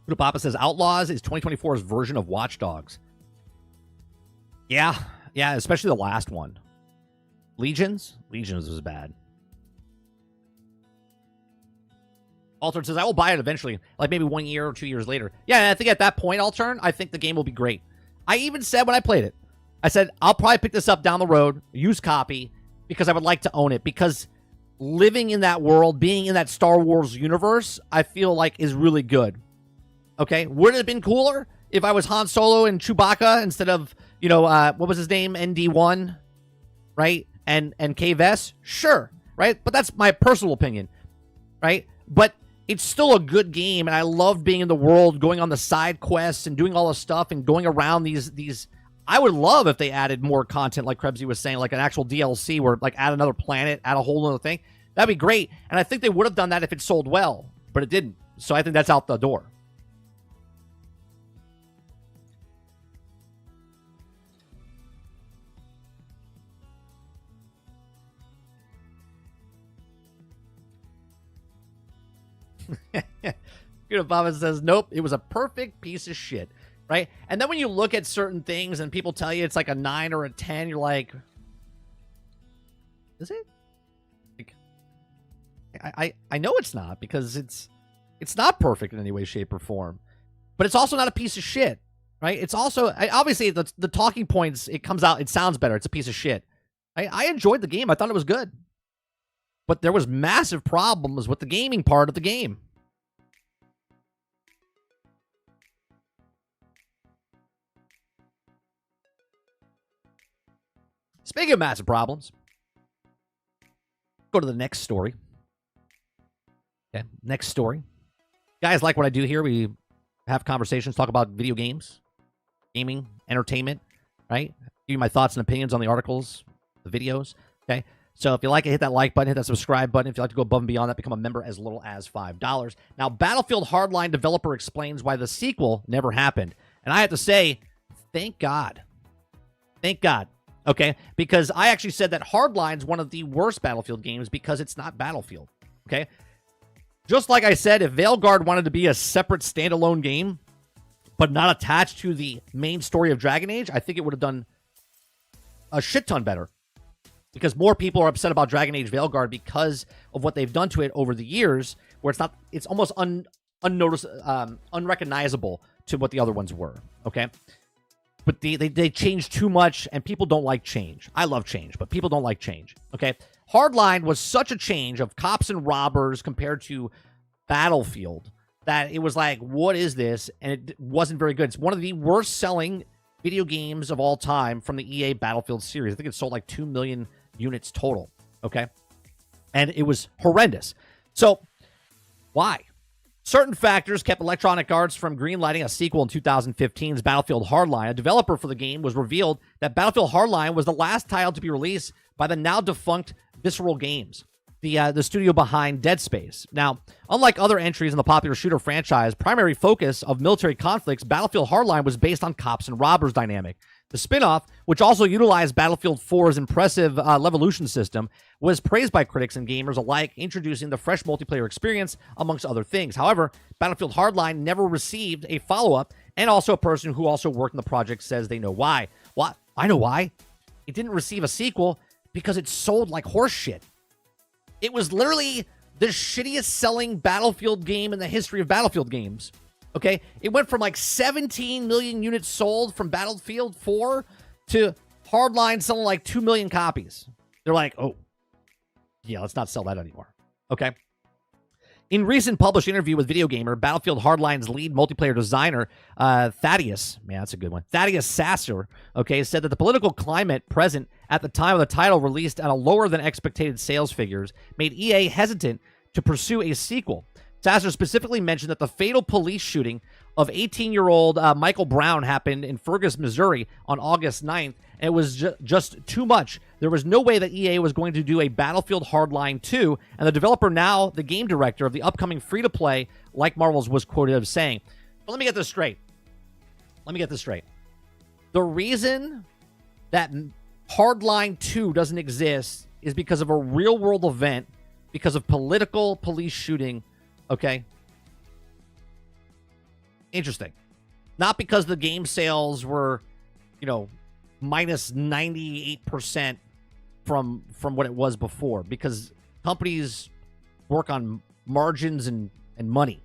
Buddha Papa says Outlaws is 2024's version of Watch Dogs. Yeah, especially the last one. Legions was bad. Altern says, I will buy it eventually, like maybe 1 year or 2 years later. Yeah, and I think at that point, Altern, I think the game will be great. I even said when I played it, I said, I'll probably pick this up down the road, use copy, because I would like to own it. Because living in that world, being in that Star Wars universe, I feel like is really good. Okay? Would it have been cooler if I was Han Solo and Chewbacca instead of, what was his name? ND1, right? And KVS? Sure, right? But that's my personal opinion, right? But it's still a good game, and I love being in the world, going on the side quests and doing all the stuff and going around these. I would love if they added more content, like Krebsy was saying, like an actual DLC where, like, add another planet, add a whole other thing. That'd be great, and I think they would have done that if it sold well, but it didn't. So I think that's out the door. Baba says, nope, it was a perfect piece of shit, right? And then when you look at certain things and people tell you it's like a 9 or a 10, you're like, is it? Like, I know it's not, because it's not perfect in any way, shape, or form. But it's also not a piece of shit, right? It's also, obviously, the talking points, it comes out, it sounds better. It's a piece of shit. I enjoyed the game. I thought it was good. But there was massive problems with the gaming part of the game. Speaking of massive problems, go to the next story. Okay, next story. Guys like what I do here. We have conversations, talk about video games, gaming, entertainment, right? Give you my thoughts and opinions on the articles, the videos, okay? So if you like it, hit that like button, hit that subscribe button. If you'd like to go above and beyond that, become a member as little as $5. Now, Battlefield Hardline developer explains why the sequel never happened. And I have to say, thank God. Thank God. Okay? Because I actually said that Hardline's one of the worst Battlefield games because it's not Battlefield. Okay? Just like I said, if Veilguard wanted to be a separate standalone game, but not attached to the main story of Dragon Age, I think it would have done a shit ton better. Because more people are upset about Dragon Age Veilguard because of what they've done to it over the years, where it's almost unrecognizable to what the other ones were. Okay, but they changed too much, and people don't like change. I love change, but people don't like change. Okay, Hardline was such a change of cops and robbers compared to Battlefield that it was like, what is this? And it wasn't very good. It's one of the worst selling video games of all time from the EA Battlefield series. I think it sold like 2 million units total, okay? And it was horrendous. So Why? Certain factors kept Electronic Arts from greenlighting a sequel in 2015's Battlefield Hardline. A developer for the game was revealed that Battlefield Hardline was the last title to be released by the now defunct Visceral Games, the studio behind Dead Space. Now, unlike other entries in the popular shooter franchise, primary focus of military conflicts, Battlefield Hardline was based on cops and robbers dynamic. The spin-off, which also utilized Battlefield 4's impressive Levolution system, was praised by critics and gamers alike, introducing the fresh multiplayer experience, amongst other things. However, Battlefield Hardline never received a follow-up, and also a person who also worked in the project says they know why. What? I know why. It didn't receive a sequel because it sold like horse shit. It was literally the shittiest selling Battlefield game in the history of Battlefield games. Okay, it went from like 17 million units sold from Battlefield 4 to Hardline selling like 2 million copies. They're like, oh, yeah, let's not sell that anymore. Okay. In recent published interview with Video Gamer, Battlefield Hardline's lead multiplayer designer, Thaddeus, man, that's a good one, Thaddeus Sasser, okay, said that the political climate present at the time of the title released at a lower than expected sales figures made EA hesitant to pursue a sequel. Sasser specifically mentioned that the fatal police shooting of 18-year-old Michael Brown happened in Fergus, Missouri on August 9th, and it was just too much. There was no way that EA was going to do a Battlefield Hardline 2, and the developer, now the game director of the upcoming free-to-play, like Marvel's, was quoted as saying, but let me get this straight. The reason that Hardline 2 doesn't exist is because of a real-world event, because of political police shooting. Okay. Interesting. Not because the game sales were, minus 98% from what it was before, because companies work on margins and money.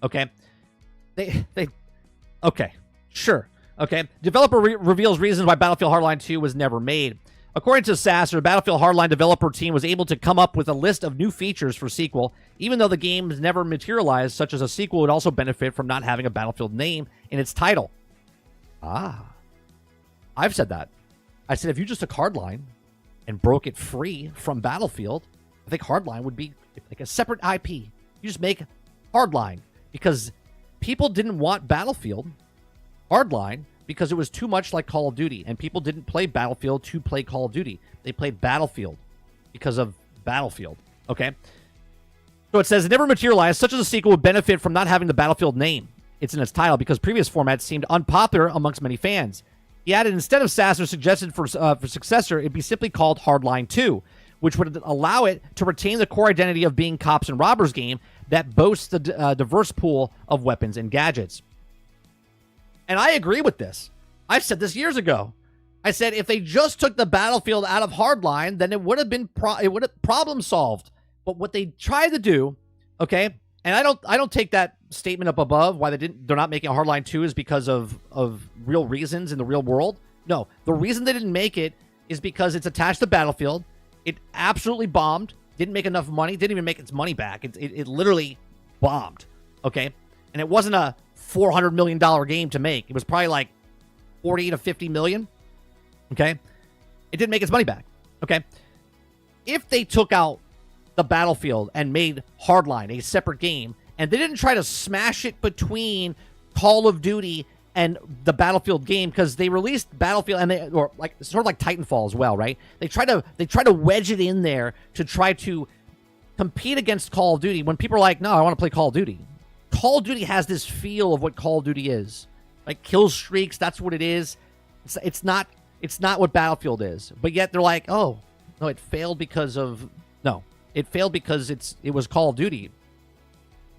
Okay. They okay. Sure. Okay. Developer reveals reasons why Battlefield Hardline 2 was never made. According to Sasser, the Battlefield Hardline developer team was able to come up with a list of new features for sequel, even though the games never materialized, such as a sequel would also benefit from not having a Battlefield name in its title. I've said that. I said if you just took Hardline and broke it free from Battlefield, I think Hardline would be like a separate IP. You just make Hardline because people didn't want Battlefield Hardline because it was too much like Call of Duty, and people didn't play Battlefield to play Call of Duty. They played Battlefield because of Battlefield, okay? So it says, it never materialized. Such as a sequel would benefit from not having the Battlefield name. It's in its title because previous formats seemed unpopular amongst many fans. He added, instead of Sasser suggested for successor, it'd be simply called Hardline 2, which would allow it to retain the core identity of being cops and robbers game that boasts a diverse pool of weapons and gadgets. And I agree with this. I've said this years ago. I said if they just took the Battlefield out of Hardline, then it would have been problem solved. But what they tried to do, okay, and I don't take that statement up above why they're not making a Hardline 2 is because of real reasons in the real world. No, the reason they didn't make it is because it's attached to Battlefield. It absolutely bombed. Didn't make enough money. Didn't even make its money back. It literally bombed. Okay, and it wasn't a $400 million game to make. It was probably like 40 to 50 million. Okay. It didn't make its money back. Okay. If they took out the Battlefield and made Hardline a separate game, and they didn't try to smash it between Call of Duty and the Battlefield game, because they released Battlefield or like sort of like Titanfall as well, right? They try to wedge it in there to try to compete against Call of Duty when people are like, no, I want to play Call of Duty. Call of Duty has this feel of what Call of Duty is. Like kill streaks, that's what it is. It's not what Battlefield is. But yet they're like, oh, no, it failed because it was Call of Duty.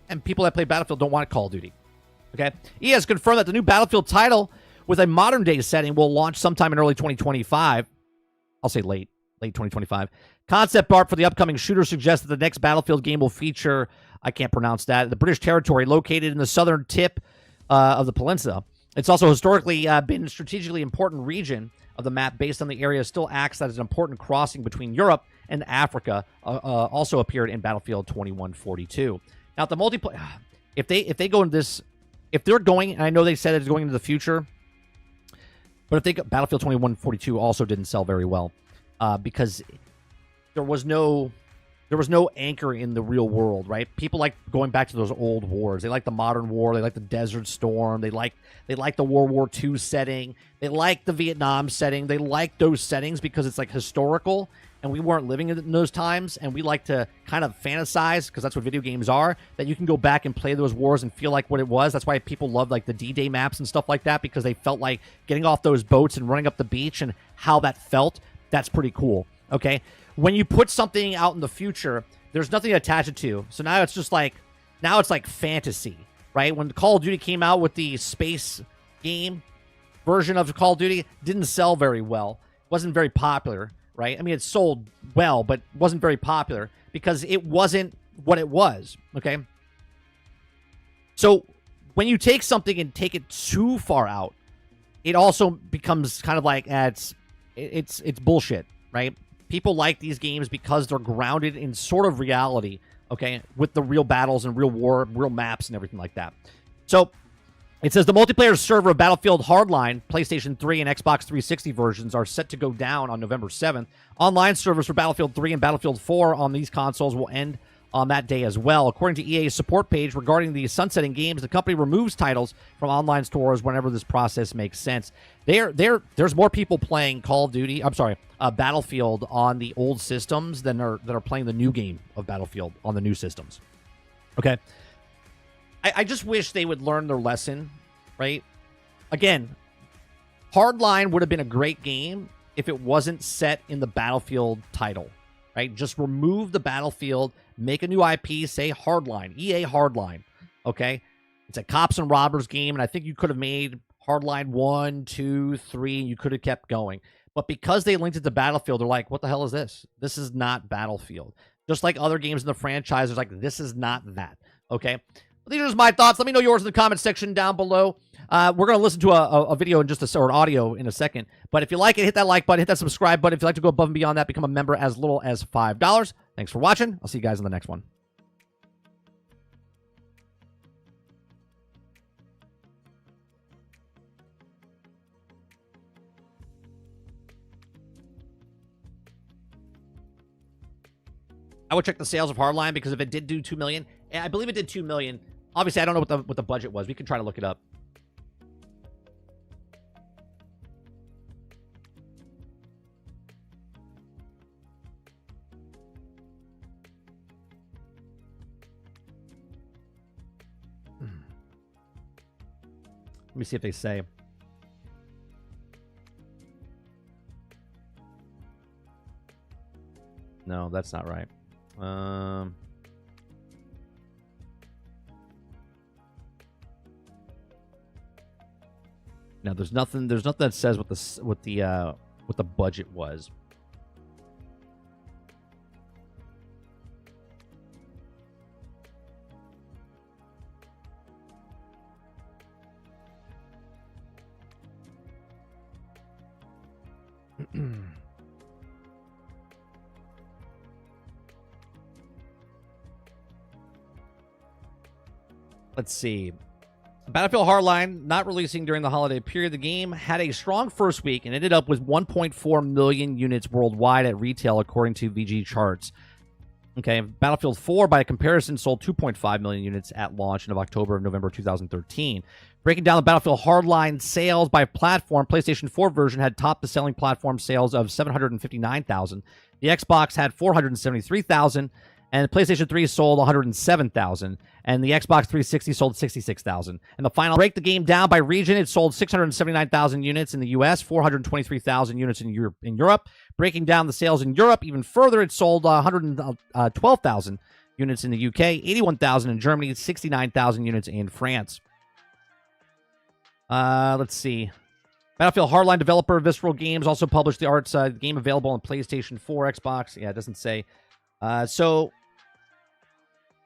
And people that play Battlefield don't want Call of Duty. Okay? EA has confirmed that the new Battlefield title with a modern day setting will launch sometime in early 2025. I'll say late 2025. Concept art for the upcoming shooter suggests that the next Battlefield game will feature, I can't pronounce that, the British territory located in the southern tip of the peninsula. It's also historically been a strategically important region of the map based on the area still acts as an important crossing between Europe and Africa, also appeared in Battlefield 2142. Now, the multiplayer, if they go into this, if they're going, and I know they said it's going into the future, but if they go, Battlefield 2142 also didn't sell very well because there was no there was no anchor in the real world, right? People like going back to those old wars. They like the modern war. They like the Desert Storm. They like the World War II setting. They like the Vietnam setting. They like those settings because it's like historical, and we weren't living in those times, and we like to kind of fantasize, because that's what video games are, that you can go back and play those wars and feel like what it was. That's why people love like the D-Day maps and stuff like that, because they felt like getting off those boats and running up the beach and how that felt. That's pretty cool, okay? When you put something out in the future, there's nothing to attach it to. So now it's just like, now it's like fantasy, right? When Call of Duty came out with the space game version of Call of Duty, didn't sell very well. Wasn't very popular, right? I mean, it sold well, but wasn't very popular because it wasn't what it was, okay? So when you take something and take it too far out, it also becomes kind of like, it's bullshit, right? People like these games because they're grounded in sort of reality, okay, with the real battles and real war, real maps and everything like that. So it says the multiplayer server of Battlefield Hardline, PlayStation 3 and Xbox 360 versions are set to go down on November 7th. Online servers for Battlefield 3 and Battlefield 4 on these consoles will end on that day as well. According to EA's support page regarding the sunsetting games, the company removes titles from online stores whenever this process makes sense. There's more people playing Call of Duty, Battlefield on the old systems than are playing the new game of Battlefield on the new systems. Okay. I just wish they would learn their lesson, right? Again, Hardline would have been a great game if it wasn't set in the Battlefield title, right? Just remove the Battlefield, make a new IP, say Hardline, EA Hardline, okay? It's a cops and robbers game, and I think you could have made Hardline 1, 2, 3, and you could have kept going. But because they linked it to Battlefield, they're like, what the hell is this? This is not Battlefield. Just like other games in the franchise, it's like, this is not that, okay? Well, these are just my thoughts. Let me know yours in the comment section down below. We're going to listen to a video in just or an audio in a second. But if you like it, hit that like button, hit that subscribe button. If you'd like to go above and beyond that, become a member as little as $5. Thanks for watching. I'll see you guys in the next one. I would check the sales of Hardline, because if it did do 2 million, I believe it did 2 million. Obviously, I don't know what the budget was. We can try to look it up. Let me see if they say. No, that's not right. No, there's nothing that says what the budget was. Let's see. Battlefield Hardline, not releasing during the holiday period. The game had a strong first week and ended up with 1.4 million units worldwide at retail, according to VG charts. Okay, Battlefield 4, by comparison, sold 2.5 million units at launch in October of November 2013. Breaking down the Battlefield Hardline sales by platform, PlayStation 4 version had topped the selling platform sales of 759,000. The Xbox had 473,000. And PlayStation 3 sold 107,000, and the Xbox 360 sold 66,000. And the final, break the game down by region, it sold 679,000 units in the U.S., 423,000 units in Europe. Breaking down the sales in Europe even further, it sold 112,000 units in the U.K., 81,000 in Germany, 69,000 units in France. Let's see. Battlefield Hardline developer Visceral Games also published the arts game available on PlayStation 4, Xbox. Yeah, it doesn't say. So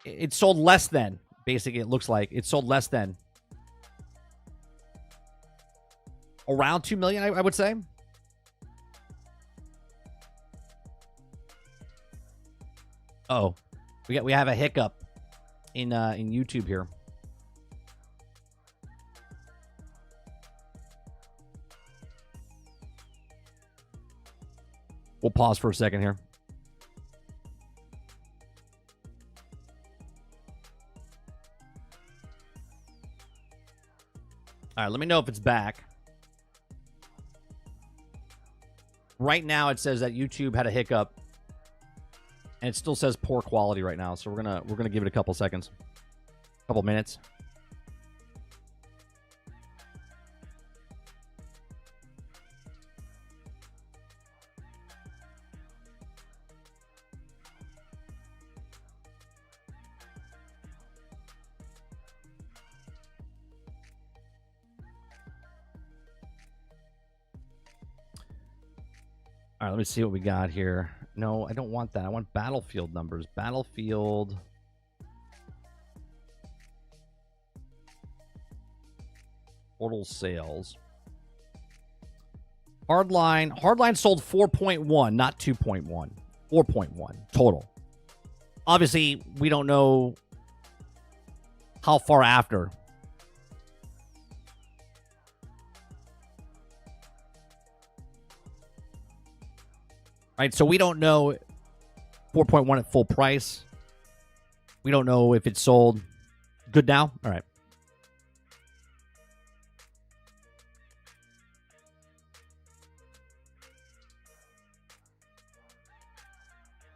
it sold less than, basically, it looks like. It sold less than. Around 2 million, I would say. Oh, we have a hiccup in YouTube here. We'll pause for a second here. All right, let me know if it's back. Right now, it says that YouTube had a hiccup, and it still says poor quality right now. So we're gonna give it a couple seconds, couple minutes. All right, let me see what we got here. No, I don't want that. I want Battlefield numbers. Battlefield. Total sales. Hardline. Hardline sold 4.1, not 2.1. 4.1 total. Obviously, we don't know how far after. Right, so we don't know 4.1 at full price. We don't know if it's sold. Good now? All right.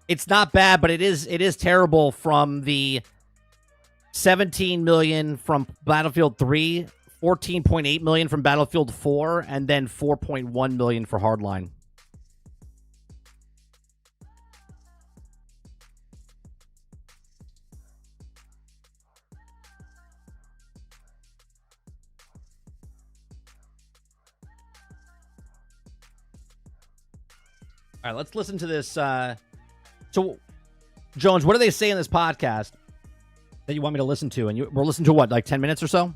It's not bad, but it is terrible from the 17 million from Battlefield 3, 14.8 million from Battlefield 4, and then 4.1 million for Hardline. All right, let's listen to this. So, Jones, what do they say in this podcast that you want me to listen to? And we're listening to what, like 10 minutes or so?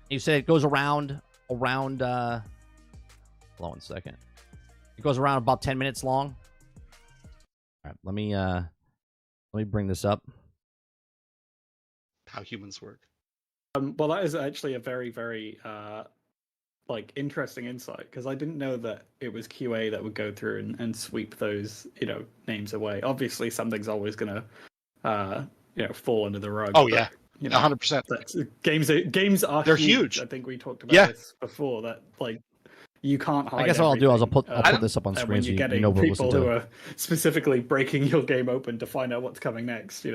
You said it goes around. Hold on 1 second. It goes around about 10 minutes long. All right, let me bring this up. How humans work. Well, that is actually a very, very interesting insight, because I didn't know that it was QA that would go through and sweep those names away. Obviously, something's always gonna fall under the rug. Oh yeah, 100%. Games are they're huge. I think we talked about this before. That you can't hide. I guess what I'll do is I'll put this up on screen so you know people who are specifically breaking your game open to find out what's coming next.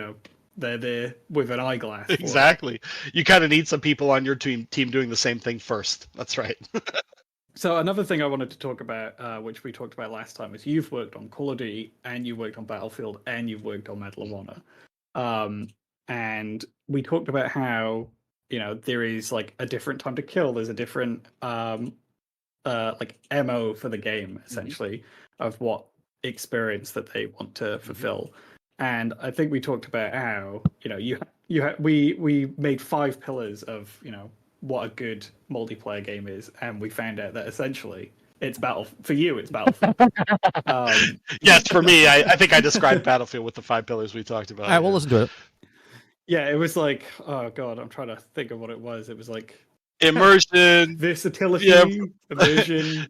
They're there with an eyeglass. Exactly. You kind of need some people on your team doing the same thing first. That's right. So another thing I wanted to talk about, which we talked about last time, is you've worked on Call of Duty, and you've worked on Battlefield, and you've worked on Medal of Honor. And we talked about how there is a different time to kill. There's a different MO for the game, essentially, of what experience that they want to fulfill. And I think we talked about how we made 5 pillars of what a good multiplayer game is, and we found out that essentially it's for you it's Battlefield. Yes, for me, I think I described Battlefield with the 5 pillars we talked about. All right, we'll listen to it. Yeah, it was oh god, I'm trying to think of what it was. It was immersion, versatility, immersion,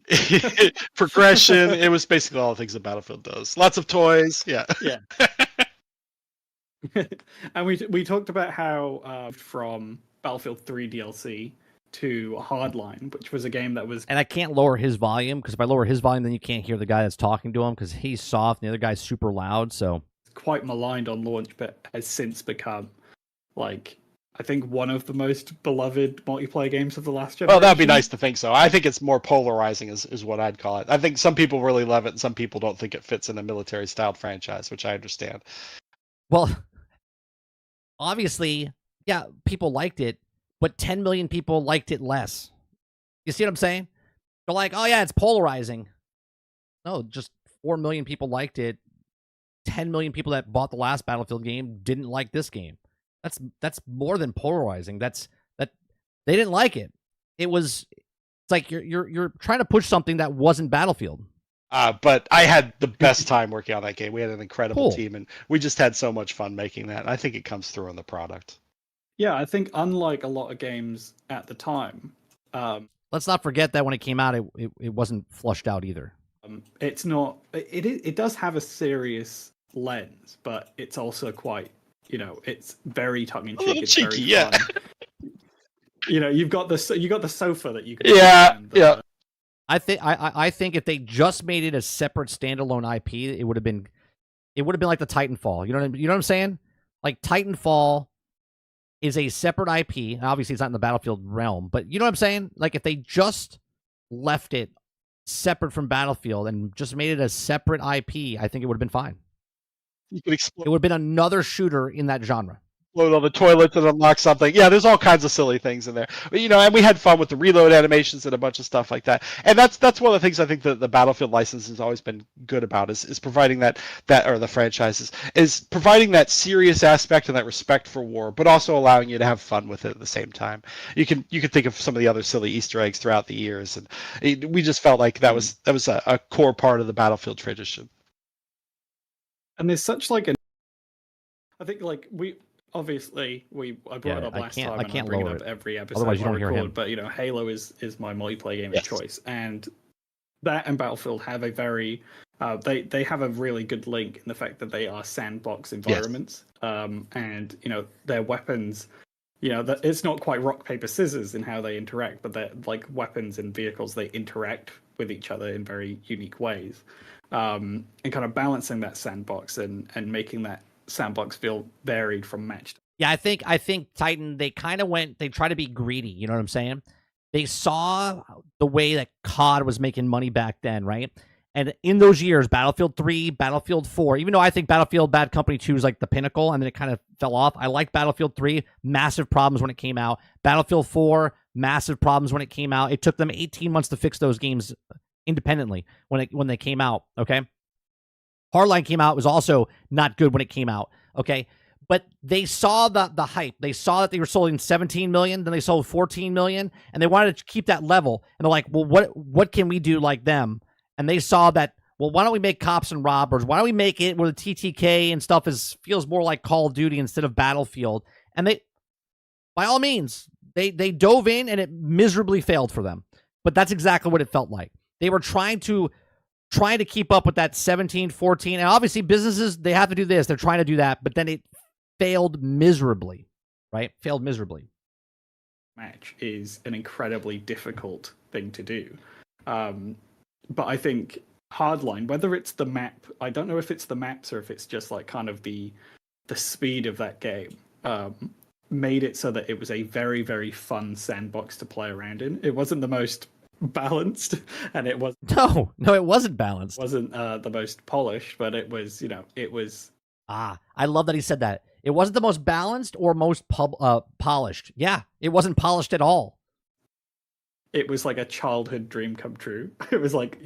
progression. It was basically all the things that Battlefield does. Lots of toys. Yeah. And we talked about how from Battlefield 3 DLC to Hardline, which was a game that was... And I can't lower his volume, because if I lower his volume, then you can't hear the guy that's talking to him, because he's soft and the other guy's super loud, so... Quite maligned on launch, but has since become, I think, one of the most beloved multiplayer games of the last generation. Well, that'd be nice to think so. I think it's more polarizing is what I'd call it. I think some people really love it, and some people don't think it fits in a military-styled franchise, which I understand. Well, obviously, yeah, people liked it, but 10 million people liked it less. You see what I'm saying? They're like, oh yeah, it's polarizing. No, just 4 million people liked it. 10 million people that bought the last Battlefield game didn't like this game. That's more than polarizing. That they didn't like it. It's like you're trying to push something that wasn't Battlefield. But I had the best time working on that game. We had an incredible team, and we just had so much fun making that. I think it comes through in the product. Yeah, I think unlike a lot of games at the time, let's not forget that when it came out, it wasn't flushed out either. It's not. It does have a serious lens, but it's also quite it's very tongue in A little cheek. It's cheeky, very yeah. fun. You've got the sofa that you can. Yeah. I think if they just made it a separate standalone IP, it would have been like the Titanfall. You know what I'm saying? Like Titanfall is a separate IP, and obviously it's not in the Battlefield realm, but you know what I'm saying? Like if they just left it separate from Battlefield and just made it a separate IP, I think it would have been fine. You could explode It would have been another shooter in that genre. on the toilets and unlock something. Yeah, there's all kinds of silly things in there. But, and we had fun with the reload animations and a bunch of stuff like that. And that's one of the things I think that the Battlefield license has always been good about is providing that or the franchises is providing that serious aspect and that respect for war, but also allowing you to have fun with it at the same time. You can think of some of the other silly Easter eggs throughout the years, and we just felt like that was a core part of the Battlefield tradition. And there's such I think obviously, I brought it up last time, and I bring it up every episode. Otherwise, you don't hear him. But Halo is my multiplayer game Yes. of choice, and that and Battlefield have a very they have a really good link in the fact that they are sandbox environments, and their weapons. That it's not quite rock paper scissors in how they interact, but they're like weapons and vehicles. They interact with each other in very unique ways, and kind of balancing that sandbox and making that sandbox feel varied from match. Yeah, I think Titan, they kind of they tried to be greedy, you know what I'm saying? They saw the way that COD was making money back then, right? And in those years, Battlefield 3, Battlefield 4, even though I think Battlefield Bad Company 2 is like the pinnacle, and then it kind of fell off. I like Battlefield 3, massive problems when it came out. Battlefield 4, massive problems when it came out. It took them 18 months to fix those games independently when they came out, okay? Hardline came out, was also not good when it came out, okay? But they saw the hype. They saw that they were selling 17 million, then they sold 14 million, and they wanted to keep that level. And they're like, well, what can we do like them? And they saw that, well, why don't we make Cops and Robbers? Why don't we make it where the TTK and stuff feels more like Call of Duty instead of Battlefield? And they, by all means, they dove in, and it miserably failed for them. But that's exactly what it felt like. They were trying to keep up with that 17, 14. And obviously businesses, they have to do this. They're trying to do that. But then it failed miserably, right? Failed miserably. Match is an incredibly difficult thing to do. But I think Hardline, whether it's the map, I don't know if it's the maps or if it's just like kind of the speed of that game, made it so that it was a very, very fun sandbox to play around in. It wasn't the most balanced, and it was no, it wasn't balanced. Wasn't the most polished, but it was, it was. I love that he said that. It wasn't the most balanced or most polished. Yeah, it wasn't polished at all. It was like a childhood dream come true. It was like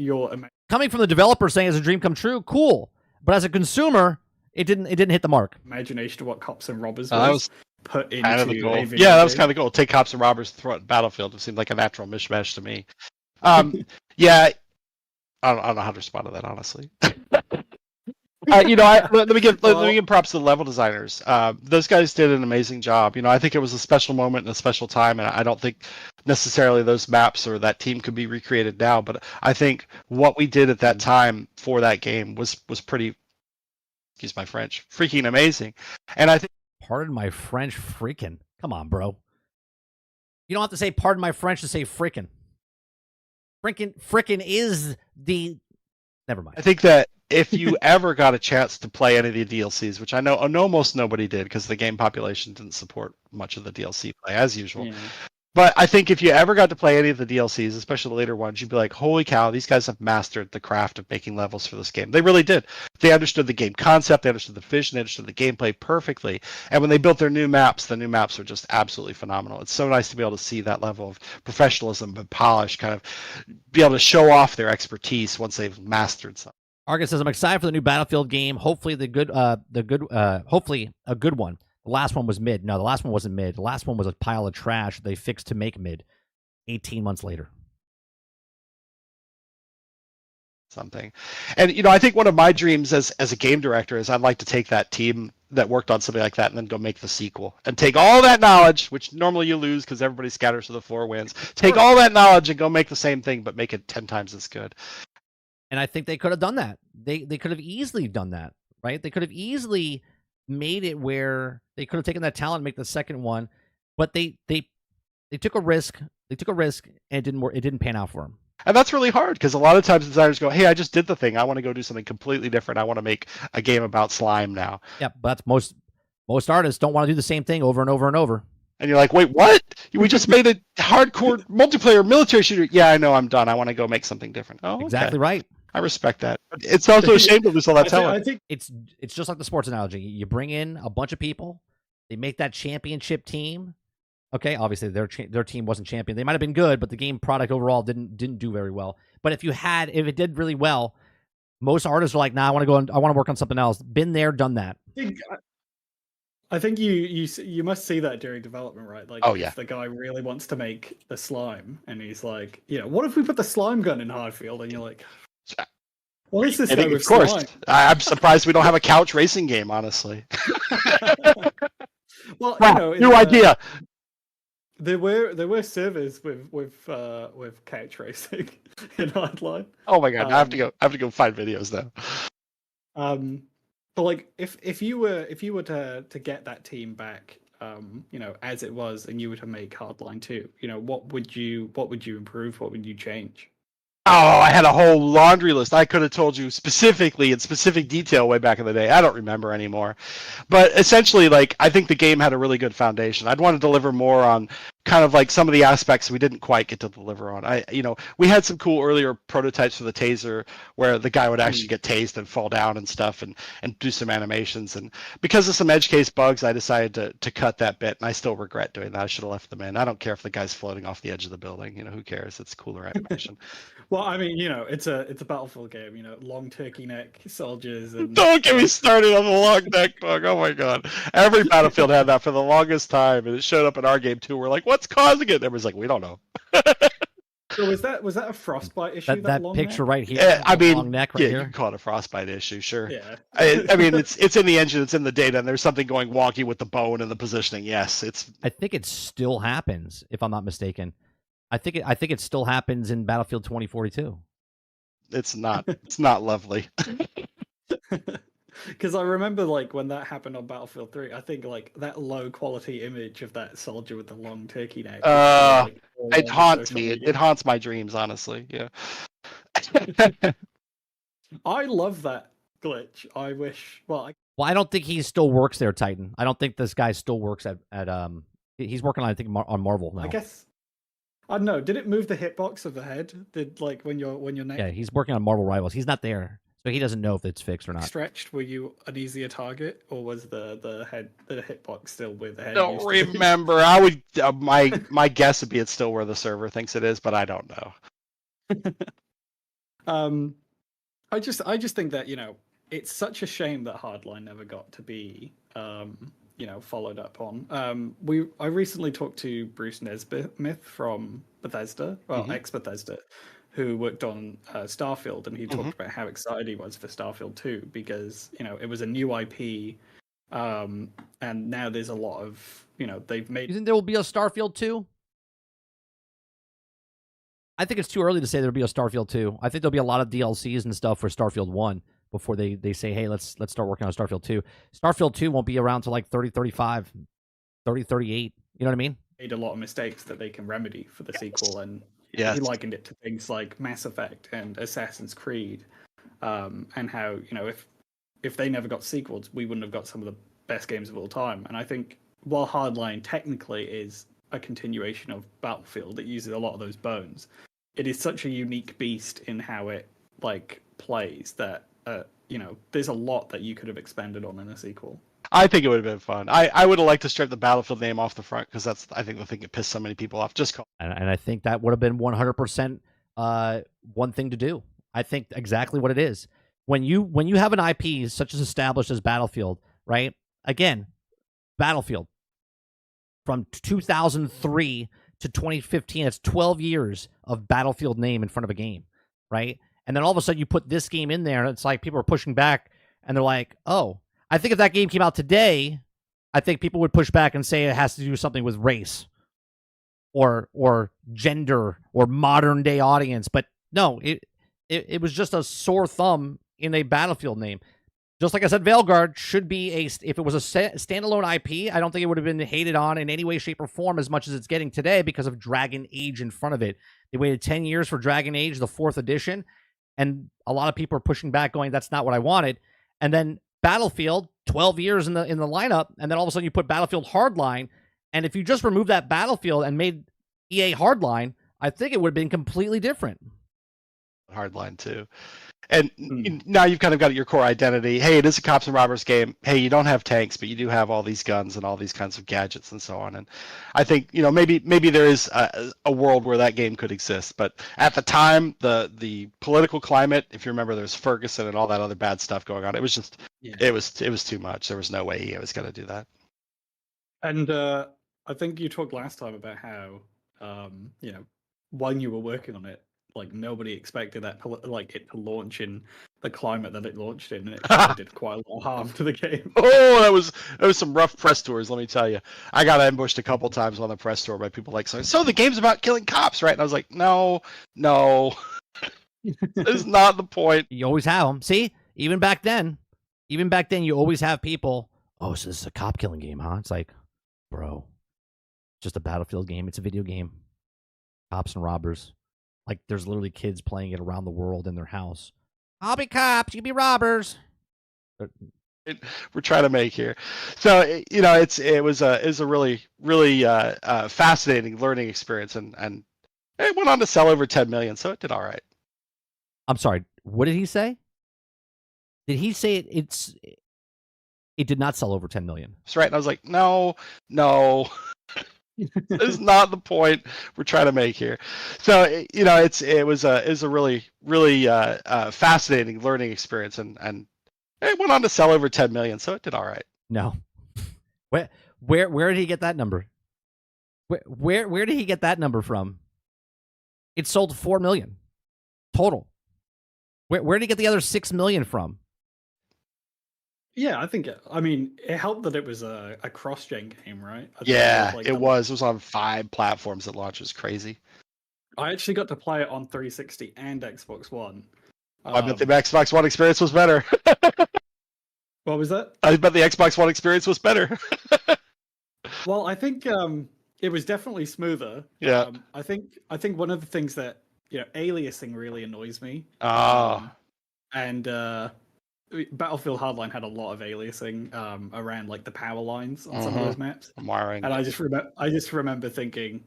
coming from the developer saying it's a dream come true, cool. But as a consumer, it didn't hit the mark. Imagination of what Cops and Robbers was put into kind of the goal. a video Yeah, that was game. kind of cool. Take Cops and Robbers, throw it in Battlefield. It seemed like a natural mishmash to me. Yeah, I don't know how to respond to that, honestly. Let me give props to the level designers. Those guys did an amazing job. I think it was a special moment and a special time, and I don't think necessarily those maps or that team could be recreated now. But I think what we did at that time for that game was pretty, excuse my French, freaking amazing. And I think, pardon my French, freaking. Come on, bro. You don't have to say pardon my French to say freaking. Frickin' is the. Never mind. I think that if you ever got a chance to play any of the DLCs, which I know almost nobody did because the game population didn't support much of the DLC play as usual. Yeah. But I think if you ever got to play any of the DLCs, especially the later ones, you'd be like, holy cow, these guys have mastered the craft of making levels for this game. They really did. They understood the game concept, they understood the vision, they understood the gameplay perfectly. And when they built their new maps, the new maps were just absolutely phenomenal. It's so nice to be able to see that level of professionalism and polish, kind of be able to show off their expertise once they've mastered something. Argus says, I'm excited for the new Battlefield game. Hopefully hopefully a good one. The last one was mid. No, the last one wasn't mid. The last one was a pile of trash they fixed to make mid 18 months later. Something. And, I think one of my dreams as a game director is I'd like to take that team that worked on something like that and then go make the sequel and take all that knowledge, which normally you lose because everybody scatters to the four winds. Take all that knowledge and go make the same thing, but make it 10 times as good. And I think they could have done that. They could have easily done that, right? They could have easily made it where they could have taken that talent and make the second one, but they took a risk. They took a risk and it didn't work. It didn't pan out for them. And that's really hard because a lot of times designers go, "Hey, I just did the thing. I want to go do something completely different. I want to make a game about slime now." Yeah, but that's most artists don't want to do the same thing over and over and over. And you're like, "Wait, what? We just made a hardcore multiplayer military shooter." Yeah, I know. I'm done. I want to go make something different. Oh, okay. Exactly right. I respect that. It's also a shame to lose all that talent. I think It's just like the sports analogy. You bring in a bunch of people, they make that championship team. Okay, obviously their team wasn't champion. They might have been good, but the game product overall didn't do very well. But if it did really well, most artists are like, "Nah, I want to work on something else." Been there, done that. I think you must see that during development, right? Like, Oh, yeah. if the guy really wants to make the slime, and he's like, what if we put the slime gun in Hardfield? And you're like, what is this I think, guy with of course. slime? I'm surprised we don't have a couch racing game, honestly. Well, Wow, new idea. There were servers with couch racing in Hardline. Oh my god, I have to go find videos though. But like, if you were to get that team back, as it was, and you were to make Hardline 2, what would you improve? What would you change? Oh, I had a whole laundry list. I could have told you specifically in specific detail way back in the day. I don't remember anymore. But essentially, like, I think the game had a really good foundation. I'd want to deliver more on kind of like some of the aspects we didn't quite get to deliver on. We had some cool earlier prototypes for the taser where the guy would actually get tased and fall down and stuff and do some animations. And because of some edge case bugs, I decided to cut that bit, and I still regret doing that. I should have left them in. I don't care if the guy's floating off the edge of the building. Who cares? It's cooler animation. Well, I mean, it's a Battlefield game. Long turkey neck soldiers. And... Don't get me started on the long neck bug. Oh my god! Every Battlefield had that for the longest time, and it showed up in our game too. We're like, "What's causing it?" And everyone's like, "We don't know." So was that a frostbite issue? That long picture neck? right here. I mean, long neck right yeah, here. you can call it a frostbite issue, sure. Yeah. I mean, it's in the engine, it's in the data, and there's something going wonky with the bone and the positioning. Yes, I think it still happens, if I'm not mistaken. I think it still happens in Battlefield 2042. It's not lovely. Because I remember, like, when that happened on Battlefield 3, I think, like, that low quality image of that soldier with the long turkey neck. It haunts me. It haunts my dreams, honestly. Yeah. I love that glitch. I wish. Well, I don't think he still works there, Titan. I don't think this guy still works at he's working on, I think, on Marvel now. I guess. I don't know. Did it move the hitbox of the head? Did, like, when your neck? Yeah, he's working on Marvel Rivals. He's not there, so he doesn't know if it's fixed or not. Stretched? Were you an easier target, or was the hitbox still where the head? Don't remember. I would my guess would be it's still where the server thinks it is, but I don't know. I just think that it's such a shame that Hardline never got to be followed up on. I recently talked to Bruce Nesmith from Bethesda, ex-Bethesda, who worked on Starfield, and he talked about how excited he was for Starfield 2 because it was a new IP, and now there's a lot of they've made. You think there will be a Starfield 2? I think it's too early to say there'll be a Starfield 2. I think there'll be a lot of DLCs and stuff for Starfield 1 before they say, hey, let's start working on Starfield 2. Starfield 2 won't be around till like 3035, 3038. You know what I mean? Made a lot of mistakes that they can remedy for the sequel, and yes. He likened it to things like Mass Effect and Assassin's Creed, and how if they never got sequels, we wouldn't have got some of the best games of all time. And I think while Hardline technically is a continuation of Battlefield, it uses a lot of those bones. It is such a unique beast in how it plays that there's a lot that you could have expanded on in a sequel. I think it would have been fun. I would have liked to strip the Battlefield name off the front because that's, I think, the thing that pissed so many people off. And I think that would have been 100% one thing to do. I think exactly what it is. When you have an IP such as established as Battlefield, right? Again, Battlefield from 2003 to 2015, it's 12 years of Battlefield name in front of a game, right? And then all of a sudden you put this game in there, and it's like people are pushing back, and they're like, oh, I think if that game came out today, I think people would push back and say it has to do something with race or gender or modern day audience. But no, it was just a sore thumb in a Battlefield name. Just like I said, Veilguard should be if it was a standalone IP, I don't think it would have been hated on in any way, shape, or form as much as it's getting today because of Dragon Age in front of it. They waited 10 years for Dragon Age, the 4th edition, and a lot of people are pushing back going, that's not what I wanted. And then Battlefield, 12 years in the lineup, and then all of a sudden you put Battlefield Hardline, and if you just remove that Battlefield and made EA Hardline, I think it would have been completely different. Hardline too. And now you've kind of got your core identity. Hey, it is a cops and robbers game. Hey, you don't have tanks, but you do have all these guns and all these kinds of gadgets and so on. And I think, maybe there is a world where that game could exist. But at the time, the political climate, if you remember, there's Ferguson and all that other bad stuff going on. It was just, it was too much. There was no way EA was going to do that. And I think you talked last time about how, when you were working on it, like nobody expected that it to launch in the climate that it launched in, and it did quite a lot of harm to the game. Oh, that was some rough press tours, let me tell you. I got ambushed a couple times on the press tour by people like, so the game's about killing cops, right? And I was like, no, that's not the point. You always have them. See, even back then, you always have people. Oh, so this is a cop killing game, huh? It's like, bro, just a Battlefield game. It's a video game. Cops and robbers. Like, there's literally kids playing it around the world in their house. I'll be cops, you be robbers. We're trying to make here. So, it was a really, really fascinating learning experience, and it went on to sell over 10 million, so it did all right. I'm sorry, what did he say? Did he say it did not sell over 10 million? That's right. And I was like, no. That's not the point we're trying to make here. So, it was a really, really fascinating learning experience, and it went on to sell over 10 million, so it did all right. No. Where did he get that number? Where did he get that number from? It sold 4 million total. Where did he get the other 6 million from? Yeah, I think it helped that it was a cross-gen game, right? It was. It was on 5 platforms at launch. It was crazy. I actually got to play it on 360 and Xbox One. I bet the Xbox One experience was better. What was that? I bet the Xbox One experience was better. Well, I think it was definitely smoother. Yeah. I think one of the things that aliasing really annoys me. And Battlefield Hardline had a lot of aliasing around like the power lines on some of those maps. Wiring. And I just remember thinking,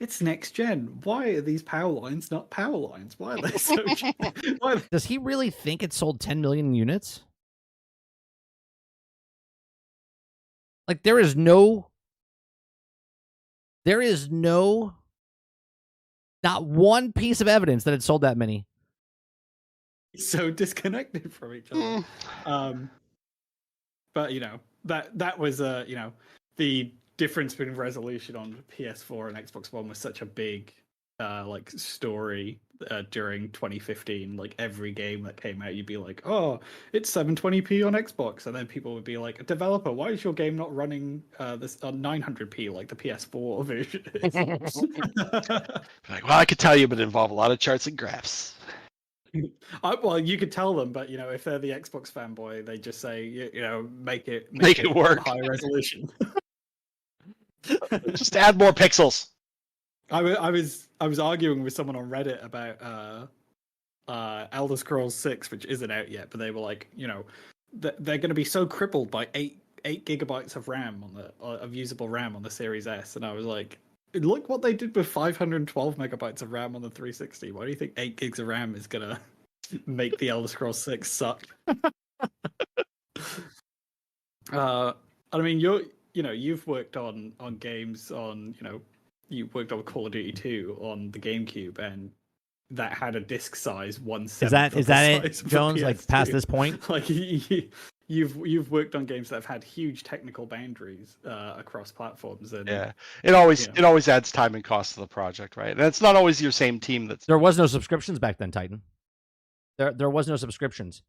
it's next gen. Why are these power lines not power lines? Why are they so cheap? Does he really think it sold 10 million units? Like, there is no not one piece of evidence that it sold that many. So disconnected from each other. But that was the difference between resolution on PS4 and Xbox One was such a big story during 2015. Like, every game that came out, you'd be like, oh, it's 720p on Xbox, and then people would be like, developer, why is your game not running this on 900p like the PS4 version is? Like, well, I could tell you, but it involved a lot of charts and graphs. Well, you could tell them, but if they're the Xbox fanboy, they just say, make it work, high resolution. Just add more pixels. I was arguing with someone on Reddit about Elder Scrolls 6, which isn't out yet, but they were like, they're going to be so crippled by 8 gigabytes of RAM of usable RAM on the Series S, and I was like, look what they did with 512 megabytes of RAM on the 360. Why do you think 8 gigs of RAM is gonna make the Elder Scrolls 6 suck? You've worked on games on, you worked on Call of Duty 2 on the GameCube, and that had a disc size 1/7. Is that it, Jones? Like, past this point? Like, you've worked on games that have had huge technical boundaries across platforms, and it always adds time and cost to the project, right? And it's not always your same team that's. There was no subscriptions back then, Titan. There was no subscriptions.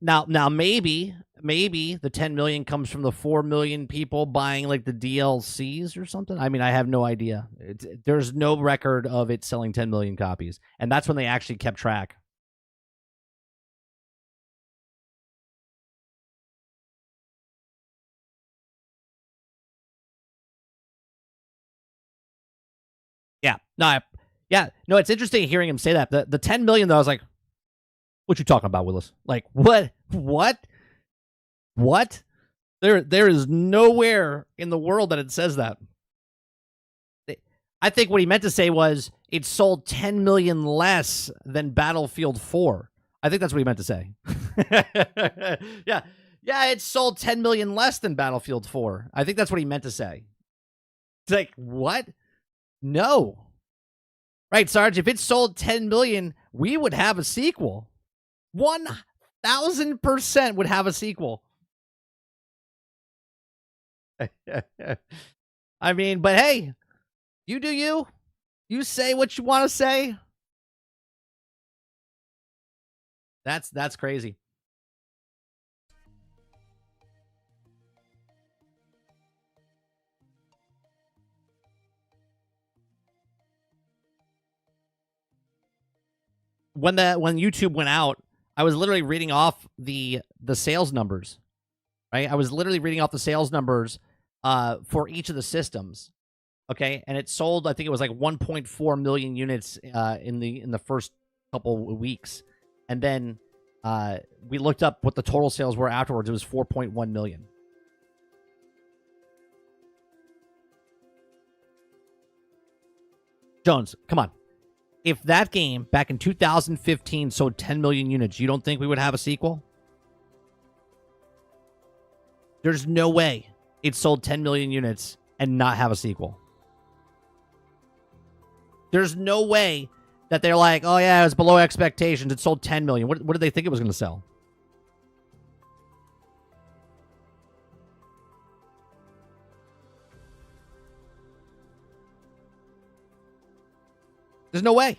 Now maybe the 10 million comes from the 4 million people buying like the DLCs or something. I mean, I have no idea. There's no record of it selling 10 million copies, and that's when they actually kept track. Yeah. No, it's interesting hearing him say that. The 10 million though, I was like, what you talking about, Willis? Like, what? There is nowhere in the world that it says that. I think what he meant to say was it sold 10 million less than Battlefield 4. I think that's what he meant to say. Yeah, it sold 10 million less than Battlefield 4. I think that's what he meant to say. It's like, what? No. Right, Sarge, if it sold 10 million, we would have a sequel. 1,000% would have a sequel. I mean, but hey, you do you. You say what you want to say. That's crazy. When YouTube went out, I was literally reading off the sales numbers. Right? I was literally reading off the sales numbers for each of the systems. Okay, and it sold, I think it was like 1.4 million units in the first couple weeks, and then we looked up what the total sales were afterwards. It was 4.1 million. Jones, come on. If that game back in 2015 sold 10 million units, you don't think we would have a sequel? There's no way it sold 10 million units and not have a sequel. There's no way that they're like, oh yeah, it was below expectations. It sold 10 million. What did they think it was going to sell? There's no way.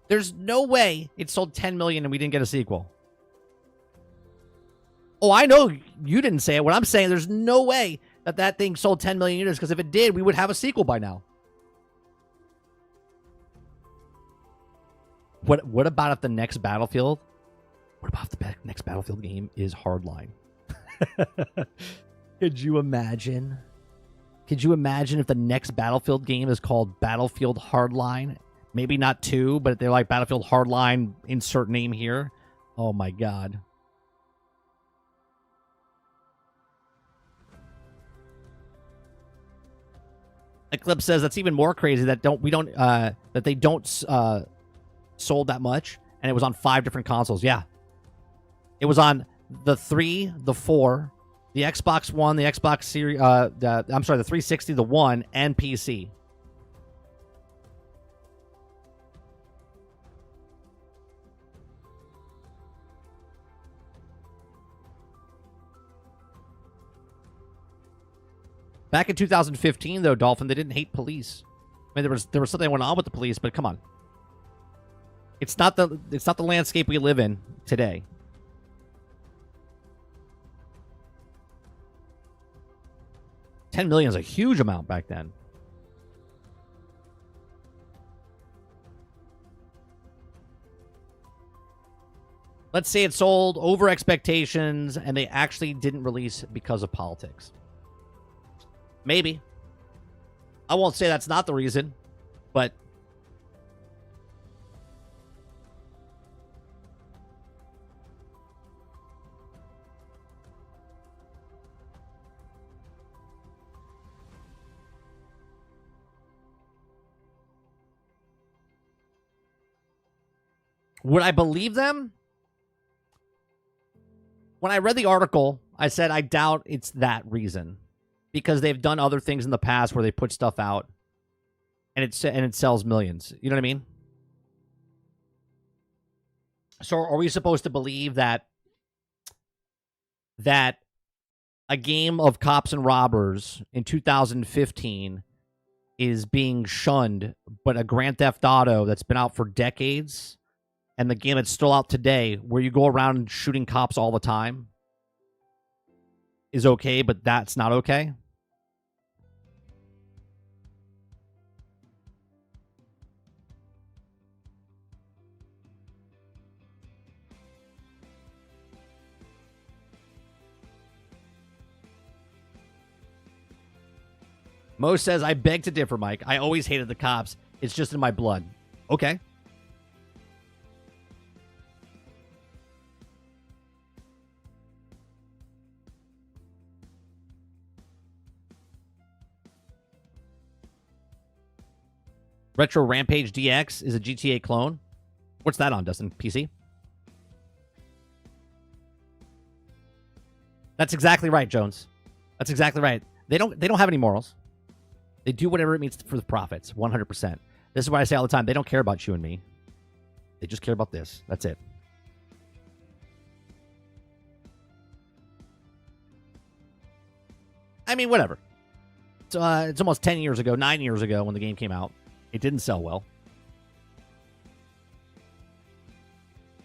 There's no way it sold 10 million and we didn't get a sequel. Oh, I know you didn't say it. What I'm saying, there's no way that thing sold 10 million units, because if it did, we would have a sequel by now. What about if the next Battlefield? What about if the next Battlefield game is Hardline? Could you imagine? Could you imagine if the next Battlefield game is called Battlefield Hardline? Maybe not 2, but they're like Battlefield Hardline, insert name here. Oh my god. Eclipse says that's even more crazy that they don't sold that much, and it was on 5 different consoles. Yeah, it was on the 3, the 4, the Xbox One, the Xbox Series. The 360, the One, and PC. Back in 2015, though, Dolphin, they didn't hate police. I mean, there was something that went on with the police, but come on, it's not the landscape we live in today. $10 million is a huge amount back then. Let's say it sold over expectations and they actually didn't release because of politics. Maybe. I won't say that's not the reason, but would I believe them? When I read the article, I said I doubt it's that reason, because they've done other things in the past where they put stuff out and it sells millions. You know what I mean? So are we supposed to believe that a game of cops and robbers in 2015 is being shunned, but a Grand Theft Auto that's been out for decades and the game that's still out today, where you go around shooting cops all the time, is okay, but that's not okay? Mo says, I beg to differ, Mike. I always hated the cops. It's just in my blood. Okay. Retro Rampage DX is a GTA clone. What's that on, Dustin? PC? That's exactly right, Jones. That's exactly right. They don't have any morals. They do whatever it means for the profits, 100%. This is what I say all the time. They don't care about you and me. They just care about this. That's it. I mean, whatever. So, it's almost 10 years ago, 9 years ago when the game came out. It didn't sell well.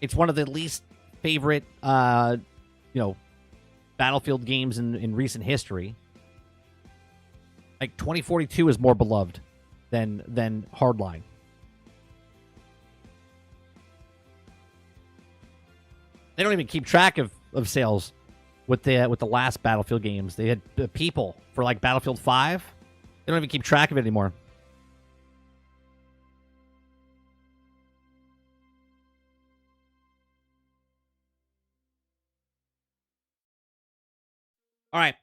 It's one of the least favorite, Battlefield games in recent history. Like 2042 is more beloved than Hardline. They don't even keep track of sales with the last Battlefield games. They had people for like Battlefield 5. They don't even keep track of it anymore. All right.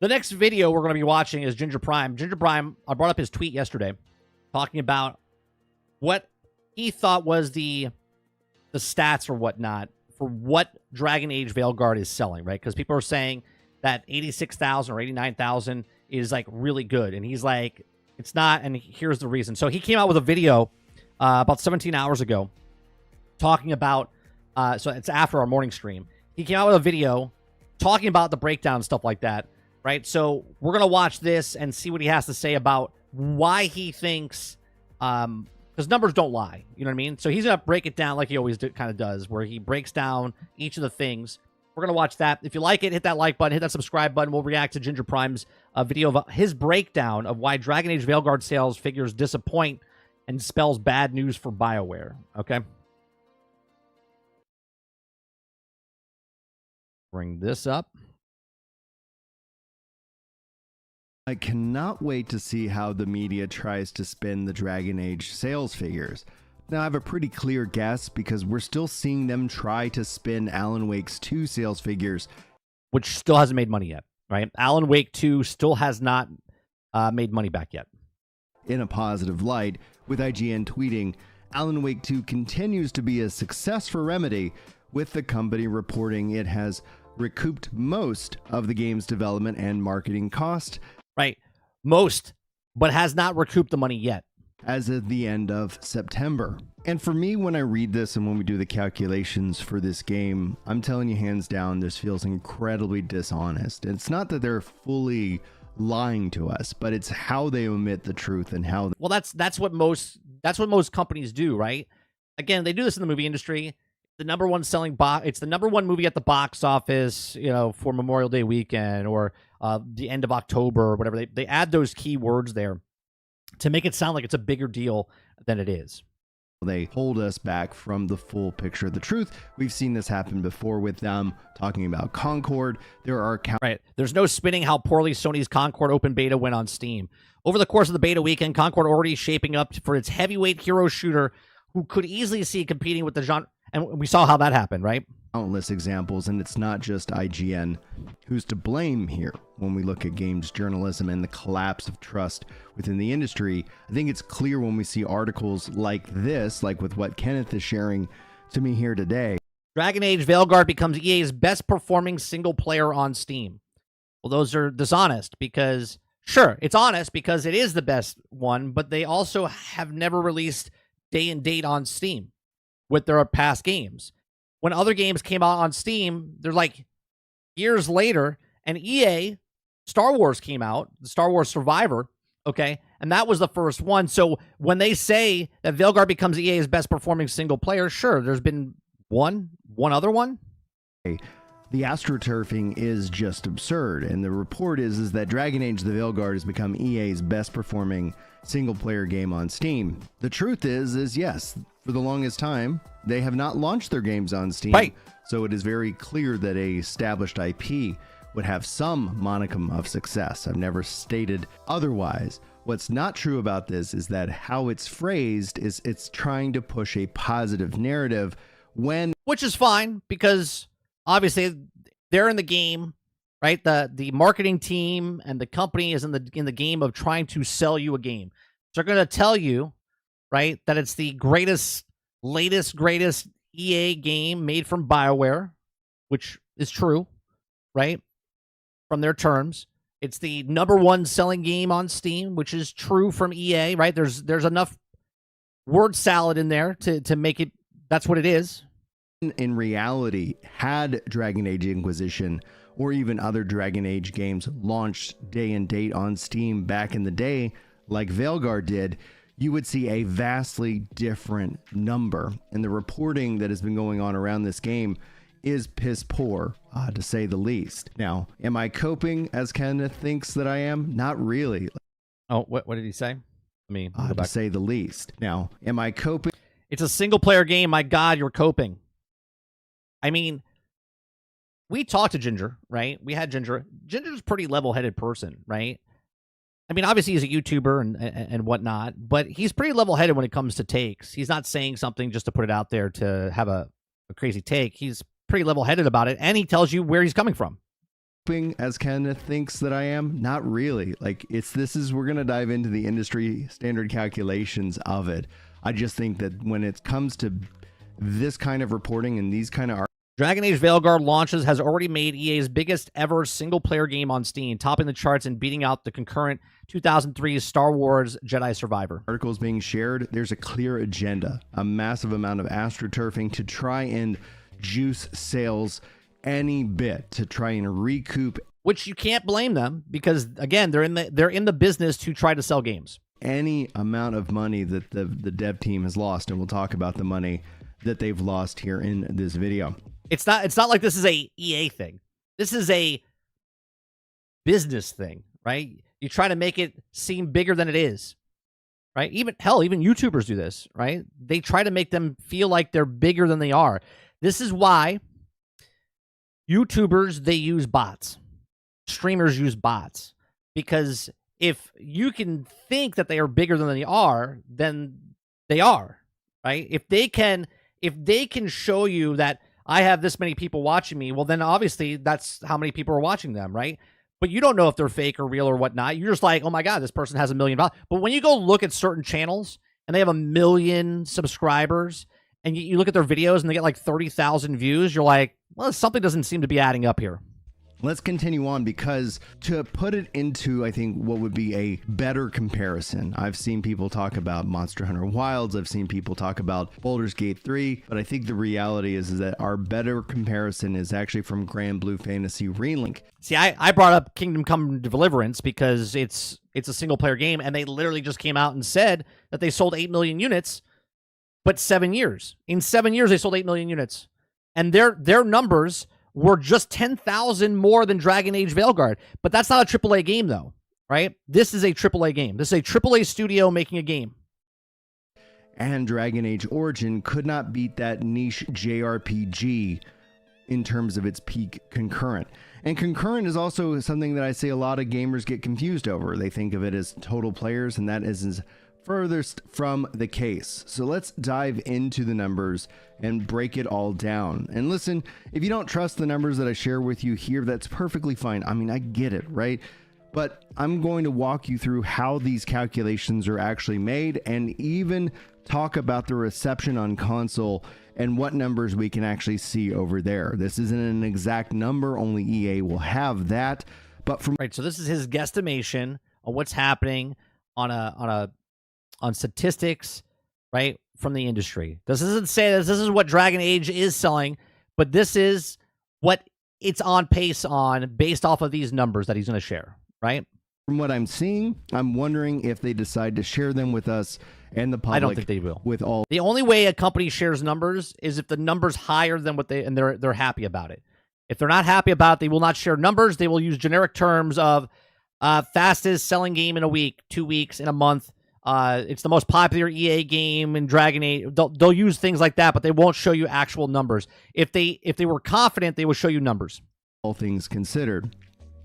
The next video we're going to be watching is Ginger Prime. Ginger Prime, I brought up his tweet yesterday talking about what he thought was the stats or whatnot for what Dragon Age Veilguard is selling, right? Because people are saying that 86,000 or 89,000 is like really good. And he's like, it's not. And here's the reason. So he came out with a video about 17 hours ago talking about, so it's after our morning stream. He came out with a video talking about the breakdown and stuff like that, right? So we're going to watch this and see what he has to say about why he thinks, because numbers don't lie, you know what I mean? So he's going to break it down like he always kind of does, where he breaks down each of the things. We're going to watch that. If you like it, hit that like button, hit that subscribe button. We'll react to Ginger Prime's video of his breakdown of why Dragon Age Veilguard sales figures disappoint and spells bad news for BioWare, okay? Bring this up. I cannot wait to see how the media tries to spin the Dragon Age sales figures. Now, I have a pretty clear guess because we're still seeing them try to spin Alan Wake's 2 sales figures, which still hasn't made money yet, right? Alan Wake 2 still has not made money back yet. In a positive light, with IGN tweeting, Alan Wake 2 continues to be a success for Remedy, with the company reporting it has recouped most of the game's development and marketing cost. Right. Most, but has not recouped the money yet. As of the end of September. And for me, when I read this and when we do the calculations for this game, I'm telling you hands down, this feels incredibly dishonest. It's not that they're fully lying to us, but it's how they omit the truth and how. Well, that's what most companies do, right? Again, they do this in the movie industry. The number one selling it's the number one movie at the box office, for Memorial Day weekend or the end of October or whatever. They add those key words there to make it sound like it's a bigger deal than it is. They hold us back from the full picture of the truth. We've seen this happen before with them talking about Concord. There are right. There's no spinning how poorly Sony's Concord open beta went on Steam. Over the course of the beta weekend, Concord already shaping up for its heavyweight hero shooter who could easily see competing with the genre. And we saw how that happened, right? Countless examples, and it's not just IGN who's to blame here. When we look at games journalism and the collapse of trust within the industry, I think it's clear when we see articles like this, like with what Kenneth is sharing to me here today. Dragon Age Veilguard becomes EA's best performing single player on Steam. Well, those are dishonest because, sure, it's honest because it is the best one, but they also have never released day and date on Steam with their past games. When other games came out on Steam, they're like years later, and EA, Star Wars came out, the Star Wars Survivor, okay? And that was the first one. So when they say that Veilguard becomes EA's best performing single player, sure, there's been one other one. The astroturfing is just absurd, and the report is that Dragon Age The Veilguard has become EA's best performing single player game on Steam. The truth is yes, for the longest time, they have not launched their games on Steam. Right. So it is very clear that a established IP would have some monicum of success. I've never stated otherwise. What's not true about this is that how it's phrased is it's trying to push a positive narrative when, which is fine because obviously they're in the game, right? The marketing team and the company is in the game of trying to sell you a game. So they're going to tell you, right, that it's the greatest, greatest EA game made from BioWare, which is true, right? From their terms. It's the #1 selling game on Steam, which is true from EA, right? There's enough word salad in there to make it, that's what it is. In reality, had Dragon Age Inquisition or even other Dragon Age games launched day and date on Steam back in the day, like Veilguard did, you would see a vastly different number. And the reporting that has been going on around this game is piss poor, to say the least. Now, am I coping as Kenneth thinks that I am? Not really. Oh, what did he say? I mean, to say the least. Now, am I coping? It's a single-player game. My God, you're coping. I mean, we talked to Ginger, right? We had Ginger. Ginger's a pretty level-headed person, right? I mean, obviously he's a YouTuber and whatnot, but he's pretty level-headed when it comes to takes. He's not saying something just to put it out there to have a crazy take. He's pretty level-headed about it, and he tells you where he's coming from. As Kenneth thinks that I am? Not really. Like, we're going to dive into the industry standard calculations of it. I just think that when it comes to this kind of reporting and these kind of Dragon Age Veilguard launches has already made EA's biggest ever single-player game on Steam, topping the charts and beating out the concurrent 2003 Star Wars Jedi Survivor. Articles being shared, there's a clear agenda, a massive amount of astroturfing to try and juice sales any bit, to try and recoup, which you can't blame them because again they're in the business to try to sell games. Any amount of money that the dev team has lost, and we'll talk about the money that they've lost here in this video. It's not like this is a EA thing. This is a business thing, right? You try to make it seem bigger than it is, right? Even YouTubers do this, right? They try to make them feel like they're bigger than they are. This is why YouTubers, they use bots. Streamers use bots. Because if you can think that they are bigger than they are, then they are, right? If they can show you that I have this many people watching me, well, then obviously that's how many people are watching them, right? But you don't know if they're fake or real or whatnot. You're just like, oh my God, this person has 1 million followers. But when you go look at certain channels and they have 1 million subscribers and you look at their videos and they get like 30,000 views, you're like, well, something doesn't seem to be adding up here. Let's continue on, because to put it into, I think, what would be a better comparison, I've seen people talk about Monster Hunter Wilds, I've seen people talk about Baldur's Gate 3, but I think the reality is that our better comparison is actually from Grand Blue Fantasy Relink. See, I brought up Kingdom Come Deliverance because it's a single-player game, and they literally just came out and said that they sold 8 million units, but 7 years. In 7 years, they sold 8 million units. And their numbers were just 10,000 more than Dragon Age Veilguard. But that's not a AAA game, though, right? This is a AAA game. This is a AAA studio making a game. And Dragon Age Origin could not beat that niche JRPG in terms of its peak concurrent. And concurrent is also something that I see a lot of gamers get confused over. They think of it as total players, and that is furthest from the case. So let's dive into the numbers and break it all down. And listen, if you don't trust the numbers that I share with you here, that's perfectly fine. I mean, I get it, right? But I'm going to walk you through how these calculations are actually made and even talk about the reception on console and what numbers we can actually see over there. This isn't an exact number, only EA will have that. But from right, so this is his guesstimation on what's happening on statistics, right, from the industry. This doesn't say this is what Dragon Age is selling, but this is what it's on pace on based off of these numbers that he's going to share, right? From what I'm seeing, I'm wondering if they decide to share them with us and the public. I don't think they will. With all, the only way a company shares numbers is if the number's higher than what they're happy about it. If they're not happy about it, they will not share numbers. They will use generic terms of fastest selling game in a week, 2 weeks, in a month. It's the most popular EA game in Dragon Age. They'll use things like that, but they won't show you actual numbers. If they were confident, they will show you numbers. All things considered.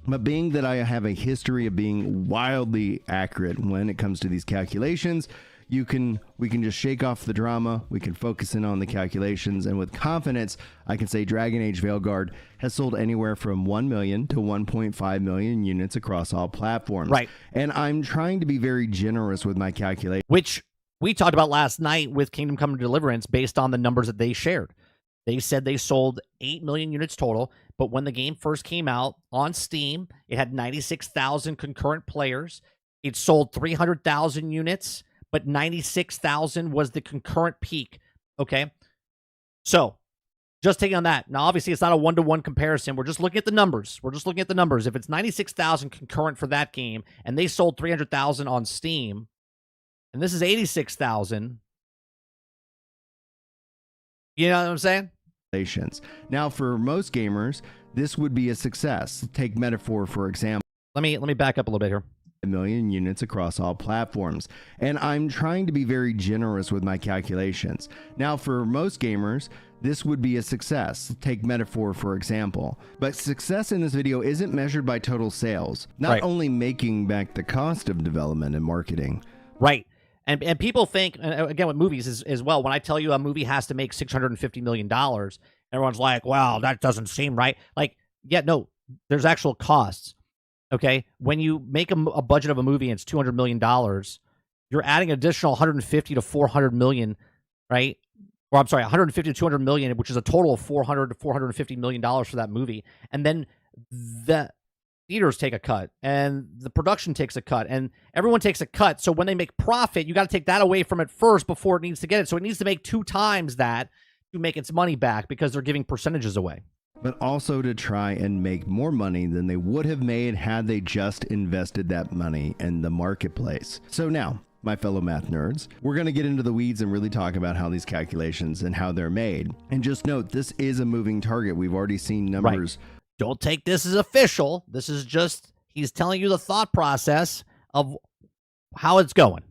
But being that I have a history of being wildly accurate when it comes to these calculations, we can just shake off the drama. We can focus in on the calculations, and with confidence, I can say Dragon Age Veilguard has sold anywhere from 1 million to 1.5 million units across all platforms. Right. And I'm trying to be very generous with my calculation, which we talked about last night with Kingdom Come Deliverance based on the numbers that they shared. They said they sold 8 million units total, but when the game first came out on Steam, it had 96,000 concurrent players. It sold 300,000 units, but 96,000 was the concurrent peak. Okay. So just taking on that. Now, obviously, it's not a one-to-one comparison. We're just looking at the numbers. If it's 96,000 concurrent for that game and they sold 300,000 on Steam, and this is 86,000, you know what I'm saying? Now, for most gamers, this would be a success. Take Metaphor, for example. Let me back up a little bit here. A million units across all platforms. And I'm trying to be very generous with my calculations. Now, for most gamers, this would be a success. Take Metaphor, for example. But success in this video isn't measured by total sales, not only making back the cost of development and marketing. Right. And people think, and again, with movies as well, when I tell you a movie has to make $650 million, everyone's like, wow, that doesn't seem right. Like, yeah, no, there's actual costs. Okay. When you make a budget of a movie and it's $200 million, you're adding an additional 150 to 400 million, right? Or I'm sorry, 150 to 200 million, which is a total of 400 to 450 million dollars for that movie. And then the theaters take a cut and the production takes a cut and everyone takes a cut. So when they make profit, you got to take that away from it first before it needs to get it. So it needs to make 2 times that to make its money back because they're giving percentages away. But also to try and make more money than they would have made had they just invested that money in the marketplace. So now, my fellow math nerds, we're going to get into the weeds and really talk about how these calculations and how they're made. And just note, this is a moving target. We've already seen numbers. Right. Don't take this as official. This is just, he's telling you the thought process of how it's going.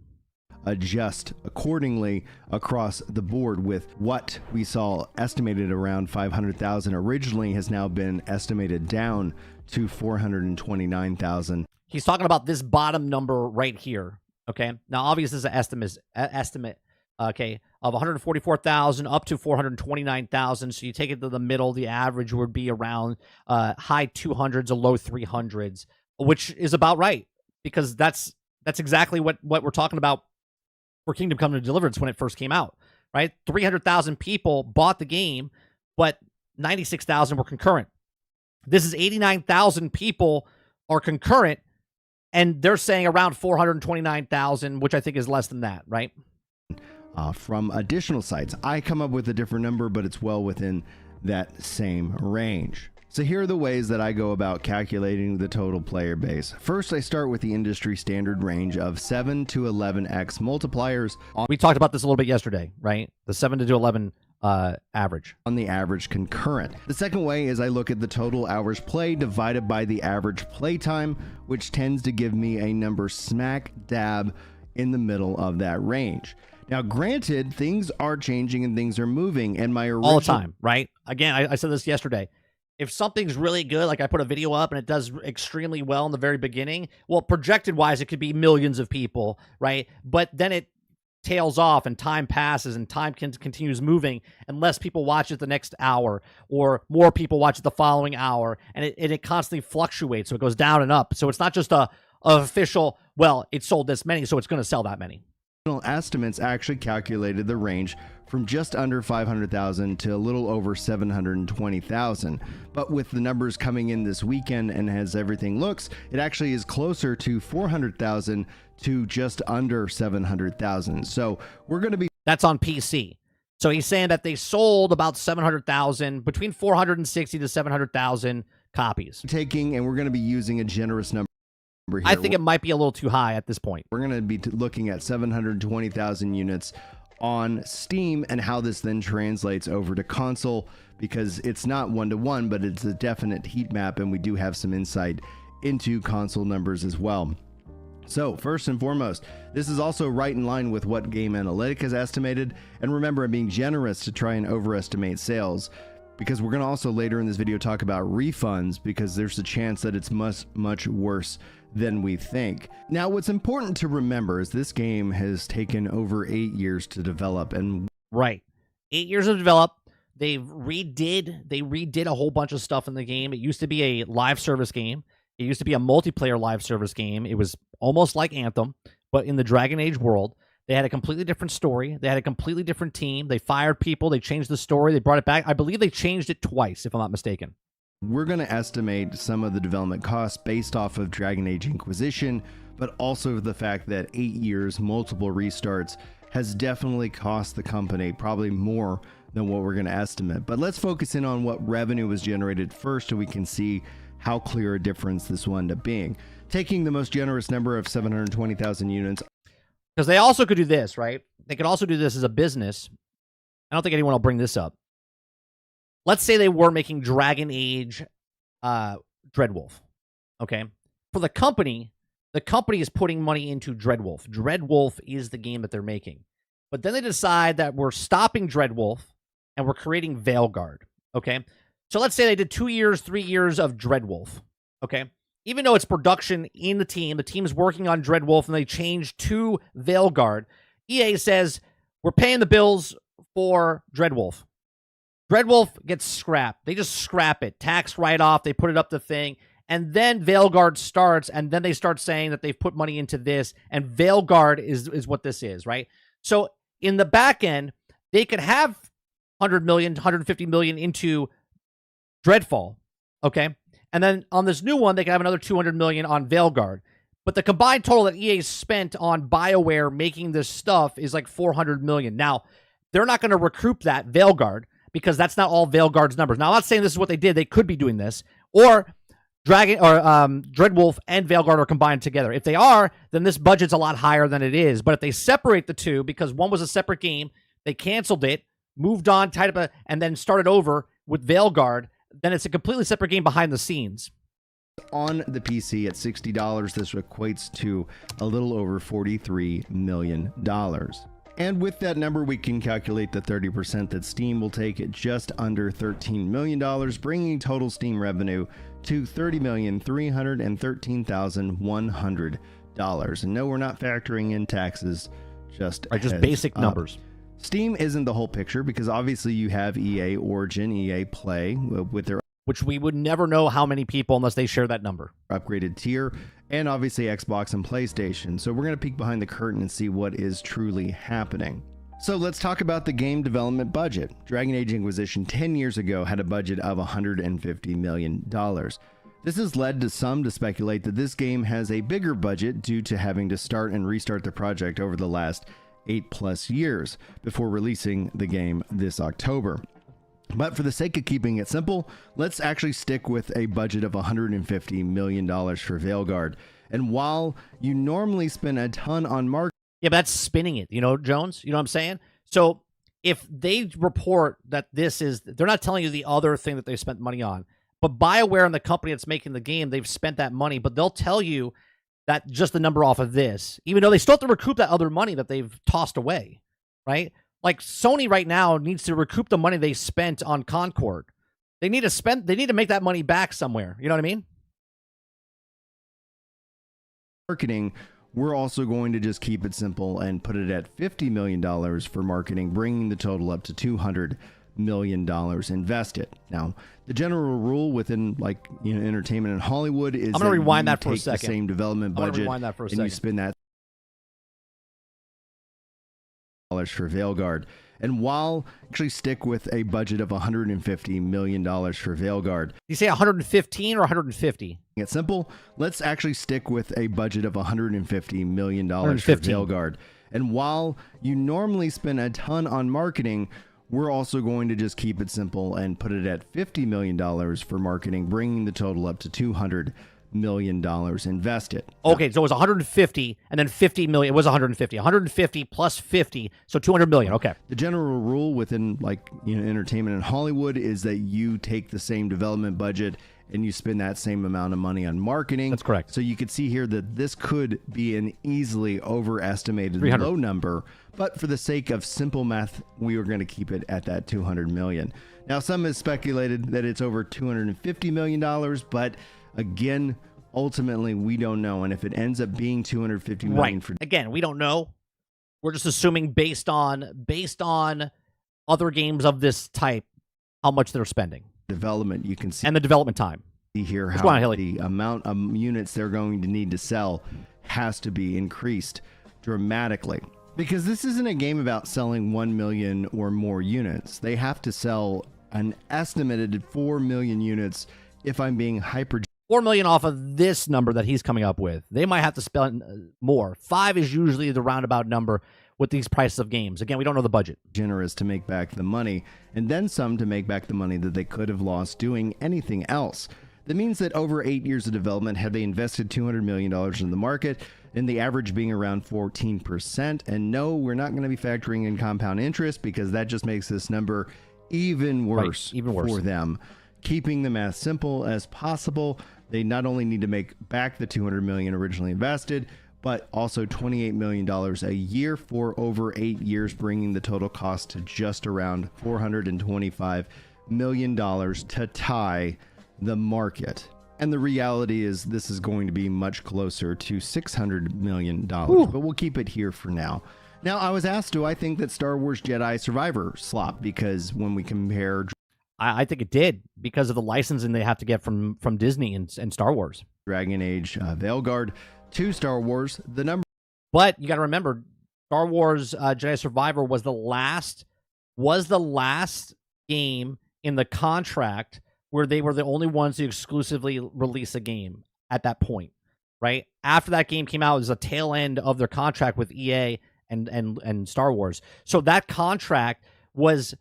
Adjust accordingly across the board with what we saw estimated around 500,000 originally has now been estimated down to 429,000. He's talking about this bottom number right here. Okay. Now, obviously, this is an estimate, okay, of 144,000 up to 429,000. So you take it to the middle, the average would be around high 200s or low 300s, which is about right because that's exactly what we're talking about for Kingdom Come Deliverance when it first came out, right? 300,000 people bought the game, but 96,000 were concurrent. This is 89,000 people are concurrent, and they're saying around 429,000, which I think is less than that, right? From additional sites. I come up with a different number, but it's well within that same range. So here are the ways that I go about calculating the total player base. First, I start with the industry standard range of 7 to 11x multipliers. We talked about this a little bit yesterday, right? The 7 to 11 average. On the average concurrent. The second way is I look at the total hours played divided by the average play time, which tends to give me a number smack dab in the middle of that range. Now, granted, things are changing and things are moving, and my original... all the time, right? Again, I said this yesterday. If something's really good, like I put a video up and it does extremely well in the very beginning, well, projected-wise, it could be millions of people, right? But then it tails off and time passes and time continues moving and less people watch it the next hour or more people watch it the following hour, and it constantly fluctuates, so it goes down and up. So it's not just a official, well, it sold this many, so it's going to sell that many. Estimates actually calculated the range from just under 500,000 to a little over 720,000. But with the numbers coming in this weekend and as everything looks, it actually is closer to 400,000 to just under 700,000. So we're going to be... That's on PC. So he's saying that they sold about 700,000, between 460 to 700,000 copies. And we're going to be using a generous number. Here. I think it might be a little too high at this point. We're going to be looking at 720,000 units on Steam and how this then translates over to console, because it's not one-to-one, but it's a definite heat map, and we do have some insight into console numbers as well. So first and foremost, this is also right in line with what Game Analytic has estimated, and remember, I'm being generous to try and overestimate sales. because we're going to also later in this video talk about refunds, because there's a chance that it's much worse than we think. Now, what's important to remember is this game has taken over 8 years to develop. And right, 8 years to develop. They redid a whole bunch of stuff in the game. It used to be a live service game. It used to be a multiplayer live service game. It was almost like Anthem, but in the Dragon Age world. They had a completely different story. They had a completely different team. They fired people. They changed the story. They brought it back. I believe they changed it twice, if I'm not mistaken. We're going to estimate some of the development costs based off of Dragon Age Inquisition, but also the fact that 8 years, multiple restarts, has definitely cost the company probably more than what we're going to estimate. But let's focus in on what revenue was generated first, so we can see how clear a difference this will end up being. Taking the most generous number of 720,000 units. Because they also could do this, right? They could also do this as a business. I don't think anyone will bring this up. Let's say they were making Dragon Age Dreadwolf, okay? For the company is putting money into Dreadwolf. Dreadwolf is the game that they're making. But then they decide that we're stopping Dreadwolf and we're creating Veilguard, okay? So let's say they did 2 years, 3 years of Dreadwolf, okay? Even though it's production in the team's working on Dreadwolf, and they changed to Veilguard, EA says, we're paying the bills for Dreadwolf. Dreadwolf gets scrapped. They just scrap it. Tax write-off. They put it up the thing. And then Veilguard starts, and then they start saying that they've put money into this, and Veilguard is what this is, right? So in the back end, they could have 100 million, 150 million into Dreadfall, okay? And then on this new one, they can have another 200 million on Veilguard. But the combined total that EA spent on BioWare making this stuff is like 400 million. Now, they're not going to recoup that Veilguard, because that's not all Veilguard's numbers. Now, I'm not saying this is what they did. They could be doing this. Or Dreadwolf and Veilguard are combined together. If they are, then this budget's a lot higher than it is. But if they separate the two, because one was a separate game, they canceled it, moved on, tied up, and then started over with Veilguard, then it's a completely separate game behind the scenes. On the PC at $60, this equates to a little over $43 million. And with that number, we can calculate the 30% that Steam will take at just under $13 million, bringing total Steam revenue to $30,313,100. And no, we're not factoring in taxes, just basic numbers. Steam isn't the whole picture, because obviously you have EA Origin, EA Play with their, which we would never know how many people unless they share that number, upgraded tier, and obviously Xbox and PlayStation. So we're going to peek behind the curtain and see what is truly happening. So let's talk about the game development budget. Dragon Age Inquisition 10 years ago had a budget of $150 million. This has led to some to speculate that this game has a bigger budget due to having to start and restart the project over the last 8+ years before releasing the game this October. But for the sake of keeping it simple, let's actually stick with a budget of $150 million for Veilguard. And while you normally spend a ton on marketing... Yeah, but that's spinning it, Jones? You know what I'm saying? So if they report that this is... They're not telling you the other thing that they spent money on. But BioWare and the company that's making the game, they've spent that money. But they'll tell you that just the number off of this, even though they still have to recoup that other money that they've tossed away, right? Like Sony right now needs to recoup the money they spent on Concord. They need to make that money back somewhere. You know what I mean? Marketing, we're also going to just keep it simple and put it at $50 million for marketing, bringing the total up to $200 million invested. Now, the general rule within entertainment and Hollywood is I'm going to rewind that for a take second. The same development budget, rewind that for a and second. you spend that for Veilguard. And while actually stick with a budget of $150 million for Veilguard. You say 115 or 150? It's simple. Let's actually stick with a budget of $150 million for Veilguard. And while you normally spend a ton on marketing, we're also going to just keep it simple and put it at $50 million for marketing, bringing the total up to $200 million invested. Okay, so it was 150 and then 50 million. It was 150. 150 plus 50, so 200 million. Okay. The general rule within entertainment and Hollywood is that you take the same development budget and you spend that same amount of money on marketing. That's correct. So you could see here that this could be an easily overestimated low number, but for the sake of simple math, we are going to keep it at that 200 million. Now, some has speculated that it's over $250 million, but again, ultimately, we don't know. And if it ends up being 250 million for again, we don't know. We're just assuming based on other games of this type, how much they're spending. Development, you can see, and the development time. Here how the amount of units they're going to need to sell has to be increased dramatically, because this isn't a game about selling 1 million or more units. They have to sell an estimated 4 million units, if I'm being hyper. 4 million off of this number that he's coming up with. They might have to spend more. 5 is usually the roundabout number with these prices of games. Again, we don't know the budget. Generous to make back the money, and then some to make back the money that they could have lost doing anything else. That means that over 8 years of development, had they invested $200 million in the market, and the average being around 14%. And no, we're not going to be factoring in compound interest, because that just makes this number even worse, for them. Keeping them as simple as possible, they not only need to make back the $200 million originally invested, but also $28 million a year for over 8 years, bringing the total cost to just around $425 million to tie the market. And the reality is this is going to be much closer to $600 million, but we'll keep it here for now. Now, I was asked, do I think that Star Wars Jedi Survivor slopped? Because when we compare, I think it did, because of the licensing they have to get from Disney and Star Wars. Dragon Age Veilguard to Star Wars, the number. But you got to remember, Star Wars Jedi Survivor was the last game in the contract where they were the only ones to exclusively release a game at that point, right? After that game came out, it was a tail end of their contract with EA and Star Wars. So that contract was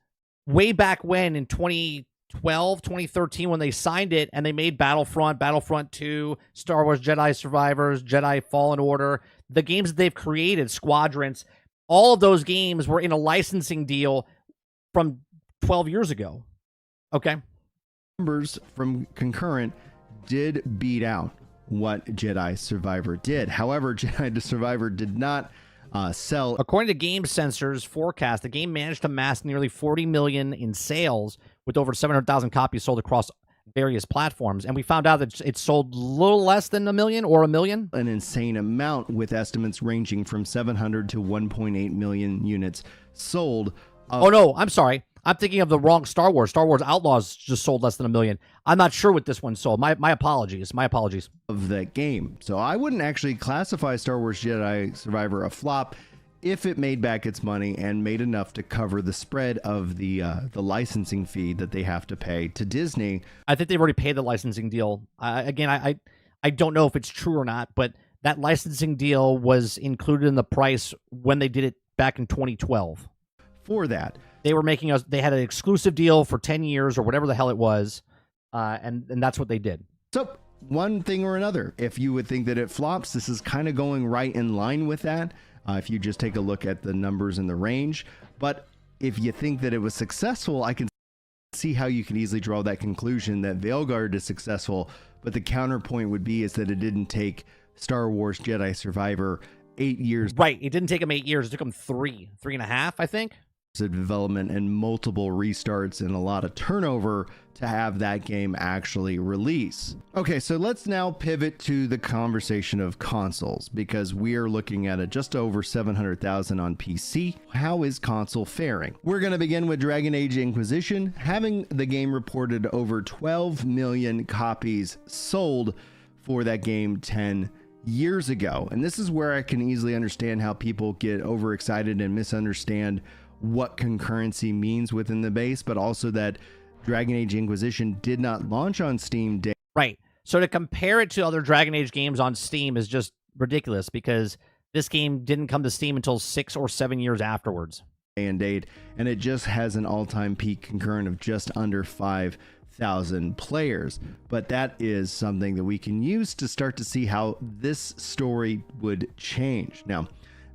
way back when, in 2012, 2013, when they signed it, and they made Battlefront 2, Star Wars Jedi Survivors, Jedi Fallen Order, the games that they've created, Squadrons, all of those games were in a licensing deal from 12 years ago. Okay? Numbers from Concurrent did beat out what Jedi Survivor did. However, Jedi Survivor did not sell. According to Game Sensor's forecast, the game managed to amass nearly 40 million in sales, with over 700,000 copies sold across various platforms. And we found out that it sold a little less than 1 million or 1 million. An insane amount, with estimates ranging from 700 to 1.8 million units sold. Oh, no, I'm sorry. I'm thinking of the wrong Star Wars. Star Wars Outlaws just sold less than 1 million. I'm not sure what this one sold. My apologies. My apologies. Of that game. So I wouldn't actually classify Star Wars Jedi Survivor a flop if it made back its money and made enough to cover the spread of the licensing fee that they have to pay to Disney. I think they've already paid the licensing deal. I don't know if it's true or not, but that licensing deal was included in the price when they did it back in 2012. For that, they had an exclusive deal for 10 years or whatever the hell it was, and that's what they did. So one thing or another, if you would think that it flops, this is kind of going right in line with that. If you just take a look at the numbers in the range. But if you think that it was successful, I can see how you can easily draw that conclusion that Veilguard is successful. But the counterpoint would be is that it didn't take Star Wars Jedi Survivor 8 years. Right. It didn't take them 8 years. It took them 3.5, I think. Of development and multiple restarts and a lot of turnover to have that game actually release. Okay, so let's now pivot to the conversation of consoles, because we are looking at just over 700,000 on PC. How is console faring? We're going to begin with Dragon Age Inquisition, having the game reported over 12 million copies sold for that game 10 years ago. And this is where I can easily understand how people get overexcited and misunderstand what concurrency means within the base, but also that Dragon Age Inquisition did not launch on Steam day. Right. So to compare it to other Dragon Age games on Steam is just ridiculous, because this game didn't come to Steam until 6 or 7 years afterwards. And date, and it just has an all-time peak concurrent of just under 5,000 players. But that is something that we can use to start to see how this story would change. Now,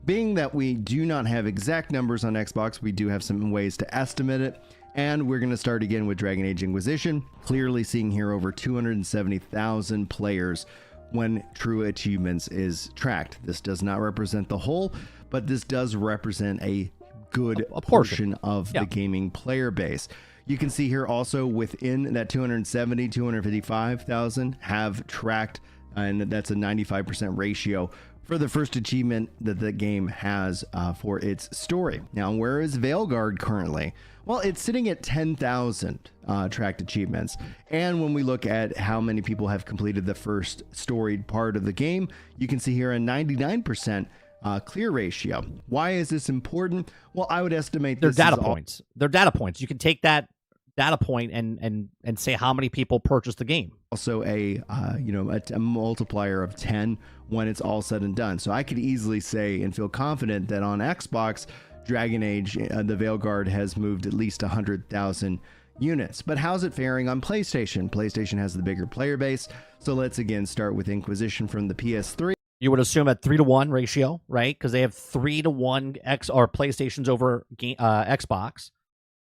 being that we do not have exact numbers on Xbox, we do have some ways to estimate it. And we're going to start again with Dragon Age Inquisition, clearly seeing here over 270,000 players when true achievements is tracked. This does not represent the whole, but this does represent a good a portion of Yeah. the gaming player base. You can see here also within that 270, 255,000 have tracked, and that's a 95% ratio for the first achievement that the game has for its story. Now, where is Veilguard currently? Well, it's sitting at 10,000 tracked achievements. And when we look at how many people have completed the first storied part of the game, you can see here a 99% clear ratio. Why is this important? Well, I would estimate They're this data is all points. They're data points. You can take that data point and say how many people purchased the game. also a multiplier of 10 when it's all said and done. So I could easily say and feel confident that on Xbox, Dragon Age, the Veilguard has moved at least 100,000 units. But how's it faring on PlayStation? PlayStation has the bigger player base. So let's again start with Inquisition from the PS3. You would assume at 3-to-1 ratio, right? Because they have 3-to-1 PlayStations over Xbox.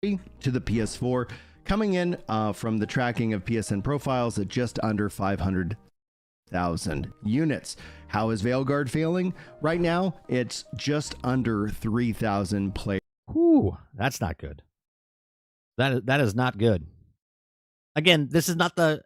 To the PS4, coming in from the tracking of PSN profiles at just under 500,000 units. How is Veilguard failing? Right now, it's just under 3,000 players. Whew, that's not good. That is not good. Again, this is not the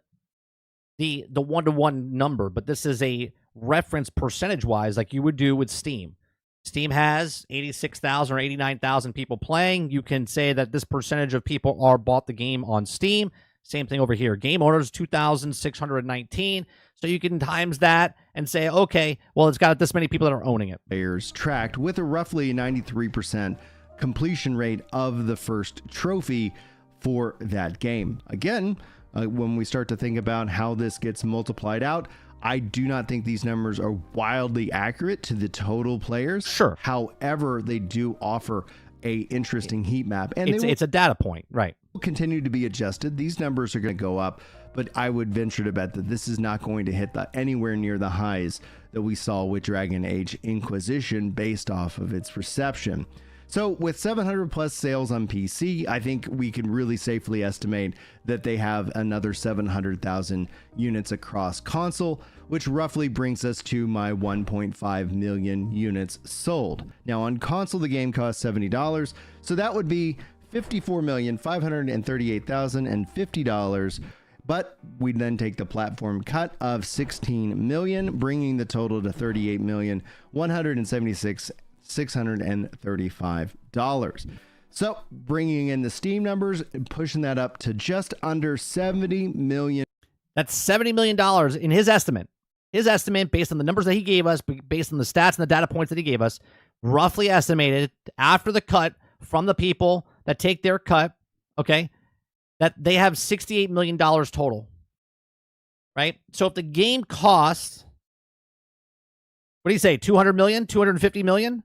1-to-1 number, but this is a reference percentage-wise like you would do with Steam. Steam has 86,000 or 89,000 people playing. You can say that this percentage of people are bought the game on Steam. Same thing over here. Game owners, 2,619. So you can times that and say, okay, well, it's got this many people that are owning it. Players tracked with a roughly 93% completion rate of the first trophy for that game. Again, when we start to think about how this gets multiplied out, I do not think these numbers are wildly accurate to the total players. Sure. However, they do offer a interesting heat map, and It's a data point, right? will continue to be adjusted. These numbers are going to go up, but I would venture to bet that this is not going to hit anywhere near the highs that we saw with Dragon Age Inquisition based off of its reception. So with 700 plus sales on PC, I think we can really safely estimate that they have another 700,000 units across console, which roughly brings us to my 1.5 million units sold. Now on console, the game costs $70, so that would be $54,538,050. But we then take the platform cut of 16 million, bringing the total to $38,176,635. So bringing in the Steam numbers and pushing that up to just under 70 million. That's $70 million in his estimate. His estimate, based on the numbers that he gave us, based on the stats and the data points that he gave us, roughly estimated after the cut from the people that take their cut, okay, that they have $68 million total, right? So if the game costs, what do you say, 200 million, 250 million?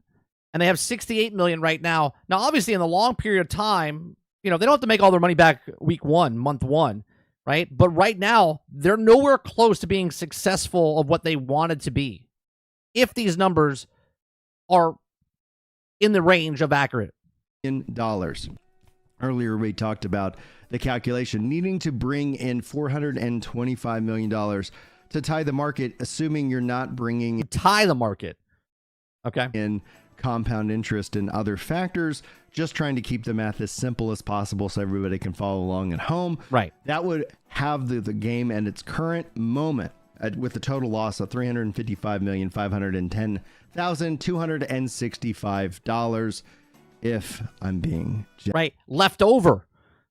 And they have 68 million right now. Now, obviously, in the long period of time, they don't have to make all their money back week one, month one, right? But right now, they're nowhere close to being successful of what they wanted to be if these numbers are in the range of accurate. Dollars. Earlier, we talked about the calculation needing to bring in $425 million to tie the market, assuming you're not bringing Tie the market. Okay. in compound interest and other factors, just trying to keep the math as simple as possible so everybody can follow along at home. Right. That would have the game at its current moment with a total loss of $355,510,265 if I'm being right, left over,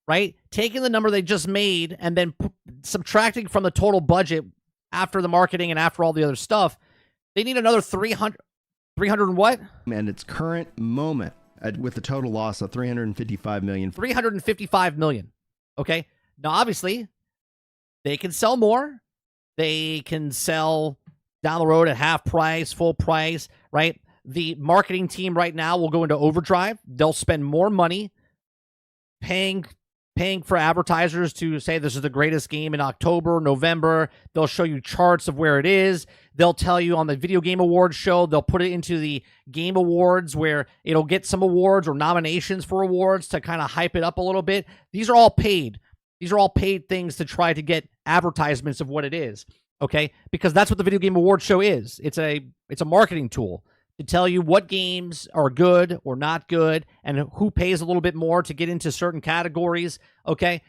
right? Taking the number they just made and then subtracting from the total budget after the marketing and after all the other stuff, they need another 300 and what? And its current moment with a total loss of $355 million. Okay. Now, obviously, they can sell more. They can sell down the road at half price, full price, right? The marketing team right now will go into overdrive. They'll spend more money paying for advertisers to say this is the greatest game in October, November. They'll show you charts of where it is. They'll tell you on the Video Game Awards show, they'll put it into the Game Awards where it'll get some awards or nominations for awards to kind of hype it up a little bit. These are all paid. These are all paid things to try to get advertisements of what it is, okay? Because that's what the Video Game Awards show is. It's a marketing tool to tell you what games are good or not good and who pays a little bit more to get into certain categories, okay?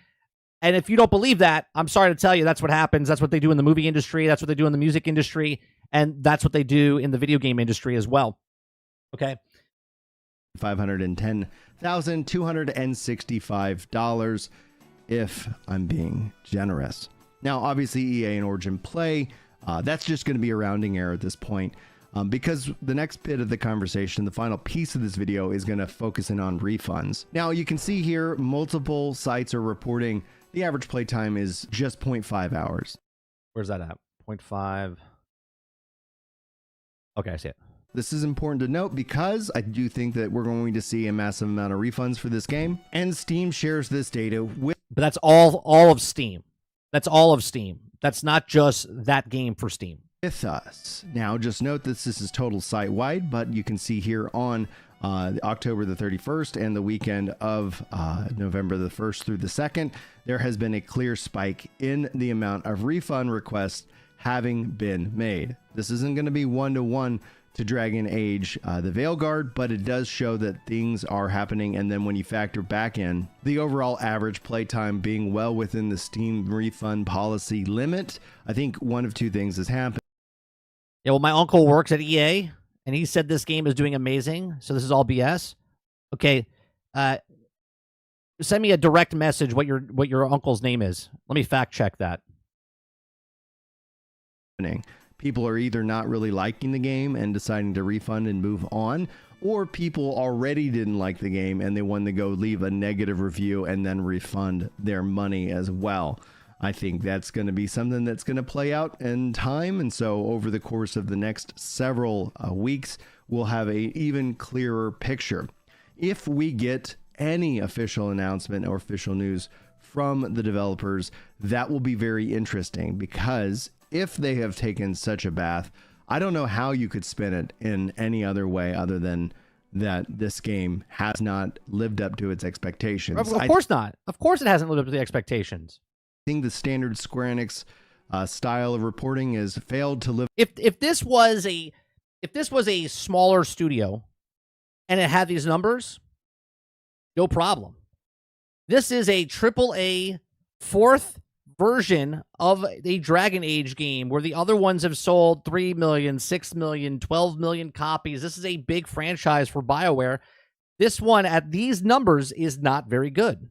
And if you don't believe that, I'm sorry to tell you, that's what happens. That's what they do in the movie industry. That's what they do in the music industry. And that's what they do in the video game industry as well. Okay. $510,265 if I'm being generous. Now, obviously, EA and Origin Play, that's just going to be a rounding error at this point. Because the next bit of the conversation, the final piece of this video, is going to focus in on refunds. Now, you can see here multiple sites are reporting the average playtime is just 0.5 hours. Where's that at? 0.5. Okay, I see it. This is important to note because I do think that we're going to see a massive amount of refunds for this game, and Steam shares this data with... But that's all of Steam. That's all of Steam. That's not just that game for Steam. With us. Now, just note that this is total site-wide, but you can see here on October the 31st and the weekend of November the 1st through the 2nd, there has been a clear spike in the amount of refund requests having been made. This isn't going to be one-to-one to Dragon Age the Veilguard, but it does show that things are happening. And then when you factor back in the overall average playtime being well within the Steam refund policy limit, I think one of two things has happened. Yeah, well, my uncle works at EA, and he said this game is doing amazing, so this is all BS. Okay, send me a direct message what your uncle's name is. Let me fact check that. People are either not really liking the game and deciding to refund and move on, or people already didn't like the game and they wanted to go leave a negative review and then refund their money as well. I think that's going to be something that's going to play out in time, and so over the course of the next several weeks, we'll have a even clearer picture. If we get any official announcement or official news from the developers, that will be very interesting, because if they have taken such a bath, I don't know how you could spin it in any other way other than that this game has not lived up to its expectations. Of course not. Of course it hasn't lived up to the expectations. I think the standard Square Enix style of reporting has failed to live. If this was a smaller studio and it had these numbers, no problem. This is a AAA fourth version of a Dragon Age game where the other ones have sold 3 million, 6 million, 12 million copies. This is a big franchise for BioWare. This one at these numbers is not very good.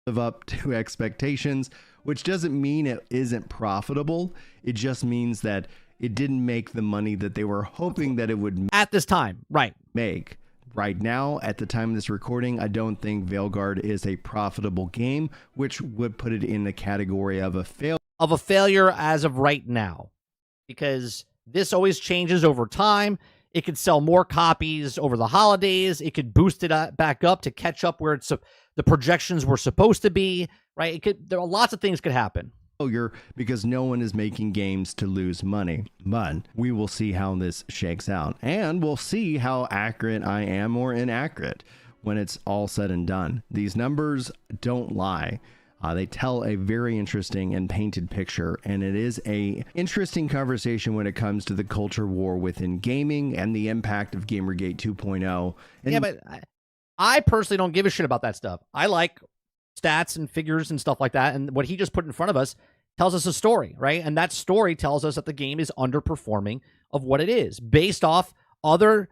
Live up to expectations, which doesn't mean it isn't profitable. It just means that it didn't make the money that they were hoping that it would at this time, right? Make. Right now, at the time of this recording, I don't think Veilguard is a profitable game, which would put it in the category of a failure. Of a failure as of right now, because this always changes over time. It could sell more copies over the holidays. It could boost it back up to catch up where it's the projections were supposed to be, right? There are lots of things could happen. Because no one is making games to lose money. But we will see how this shakes out, and we'll see how accurate I am or inaccurate when it's all said and done. These numbers don't lie. They tell a very interesting and painted picture, and it is a interesting conversation when it comes to the culture war within gaming and the impact of Gamergate 2.0. Yeah, but I personally don't give a shit about that stuff. I like stats and figures and stuff like that, and what he just put in front of us tells us a story, right? And that story tells us that the game is underperforming of what it is based off other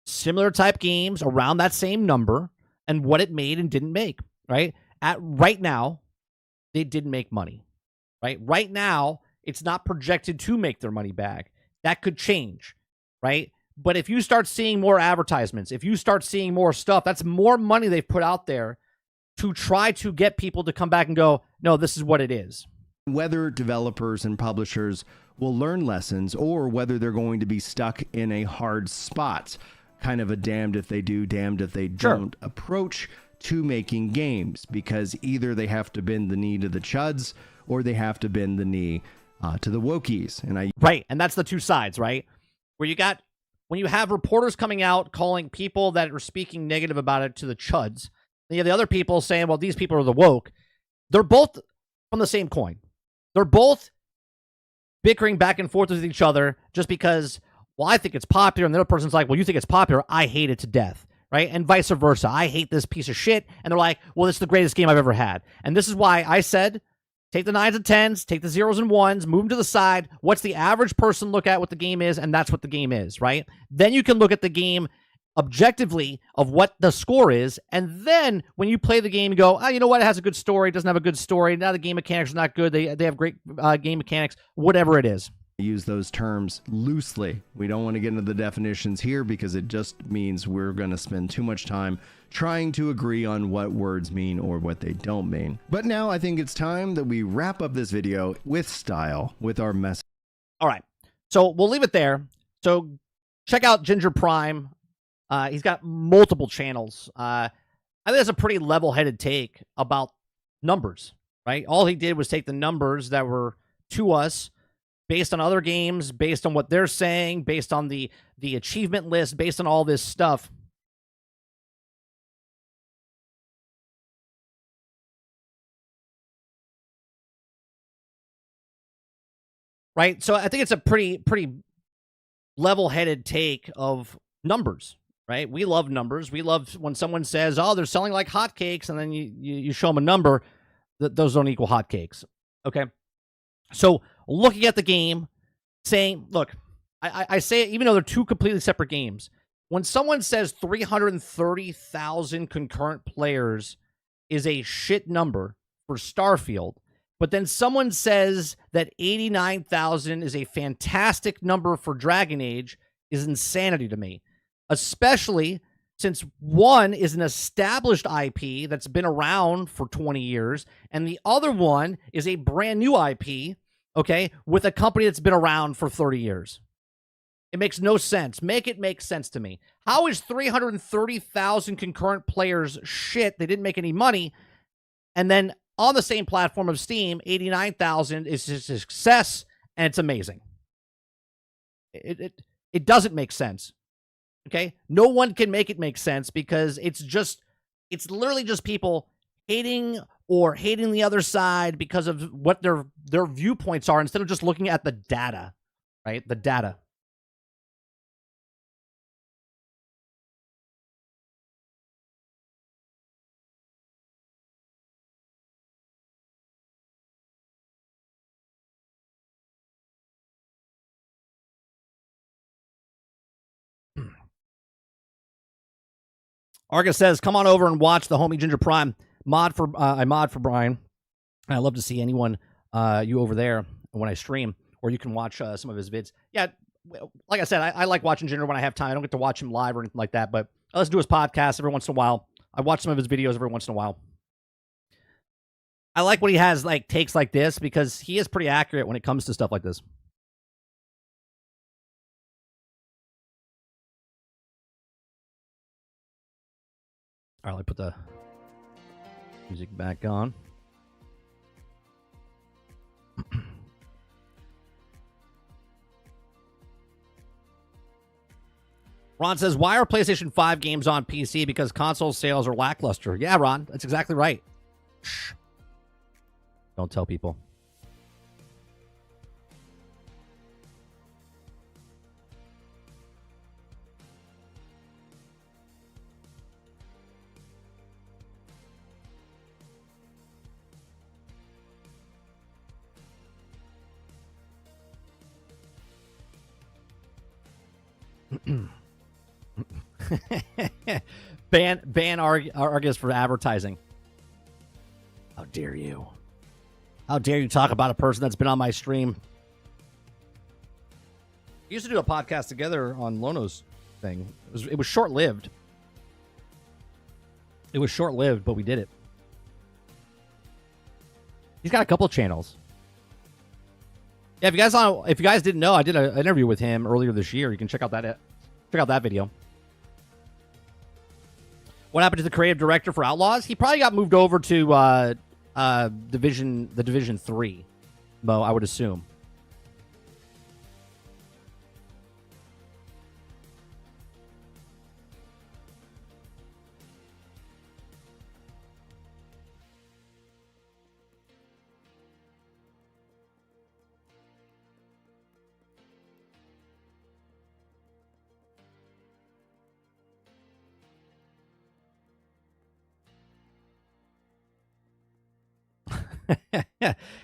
similar type games around that same number and what it made and didn't make, right? Right now, they didn't make money, right? Right now, it's not projected to make their money back. That could change, right? But if you start seeing more advertisements, if you start seeing more stuff, that's more money they've put out there to try to get people to come back and go, no, this is what it is. Whether developers and publishers will learn lessons or whether they're going to be stuck in a hard spot, kind of a damned if they do, damned if they don't approach to making games, because either they have to bend the knee to the chuds or they have to bend the knee to the wokies. Right, and that's the two sides, right? When you have reporters coming out calling people that are speaking negative about it to the chuds, and you have the other people saying, well, these people are the woke. They're both on the same coin. They're both bickering back and forth with each other just because well, I think it's popular, and the other person's like, well, you think it's popular, I hate it to death, right? And vice versa. I hate this piece of shit, and they're like, well, it's the greatest game I've ever had. And this is why I said, take the 9s and 10s, take the 0s and 1s, move them to the side. What's the average person look at what the game is, and that's what the game is, right? Then you can look at the game objectively of what the score is, and then when you play the game, you go, oh, you know what? It has a good story. It doesn't have a good story. Now the game mechanics are not good. They have great game mechanics, whatever it is. Use those terms loosely. We don't want to get into the definitions here because it just means we're going to spend too much time trying to agree on what words mean or what they don't mean. But now I think it's time that we wrap up this video with style, with our message. All right. So we'll leave it there. So check out Ginger Prime. He's got multiple channels. I think that's a pretty level-headed take about numbers, right? All he did was take the numbers that were to us based on other games, based on what they're saying, based on the achievement list, based on all this stuff. Right? So I think it's a pretty level-headed take of numbers, right? We love numbers. We love when someone says, oh, they're selling like hotcakes, and then you show them a number. Those don't equal hotcakes, okay? So looking at the game, saying, look, I say it even though they're two completely separate games. When someone says 330,000 concurrent players is a shit number for Starfield, but then someone says that 89,000 is a fantastic number for Dragon Age, is insanity to me. Especially since one is an established IP that's been around for 20 years, and the other one is a brand new IP, okay, with a company that's been around for 30 years. It makes no sense. Make it make sense to me. How is 330,000 concurrent players shit? They didn't make any money. And then on the same platform of Steam, 89,000 is a success, and it's amazing. It doesn't make sense. Okay? No one can make it make sense because it's literally just people hating the other side because of what their viewpoints are instead of just looking at the data, right? The data. Argus says, come on over and watch the homie Ginger Prime I mod for Brian. And I love to see anyone you over there when I stream, or you can watch some of his vids. Yeah, like I said, I like watching Ginger when I have time. I don't get to watch him live or anything like that, but I listen to his podcast every once in a while. I watch some of his videos every once in a while. I like when he has like takes like this because he is pretty accurate when it comes to stuff like this. All right, let me put the music back on. Ron says, why are PlayStation 5 games on PC? Because console sales are lackluster. Yeah, Ron, that's exactly right. Shh. Don't tell people. ban Argus for advertising. How dare you? How dare you talk about a person that's been on my stream? We used to do a podcast together on Lono's thing. It was short-lived. It was short-lived, but we did it. He's got a couple of channels. Yeah, if you guys didn't know, I did an interview with him earlier this year. You can check out that video. What happened to the creative director for Outlaws? He probably got moved over to Division 3, Mo, I would assume.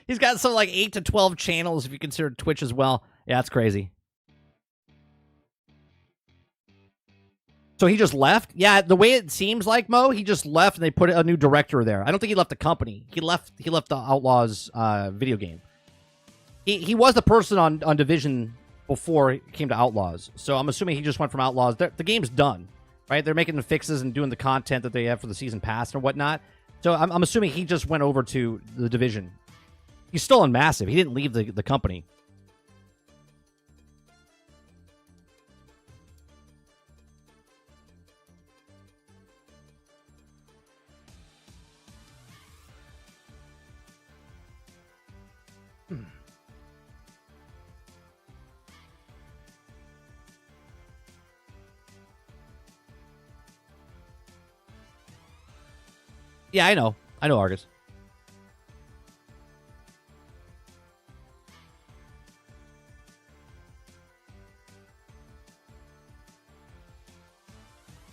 He's got some like 8 to 12 channels if you consider Twitch as well. Yeah, that's crazy. So he just left? Yeah, the way it seems like, Mo, he just left and they put a new director there. I don't think he left the company. He left the Outlaws video game. He was the person on Division before he came to Outlaws. So I'm assuming he just went from Outlaws. The game's done, right? They're making the fixes and doing the content that they have for the season pass and whatnot. So I'm assuming he just went over to the Division. He's still on Massive. He didn't leave the company. Yeah, I know, Argus.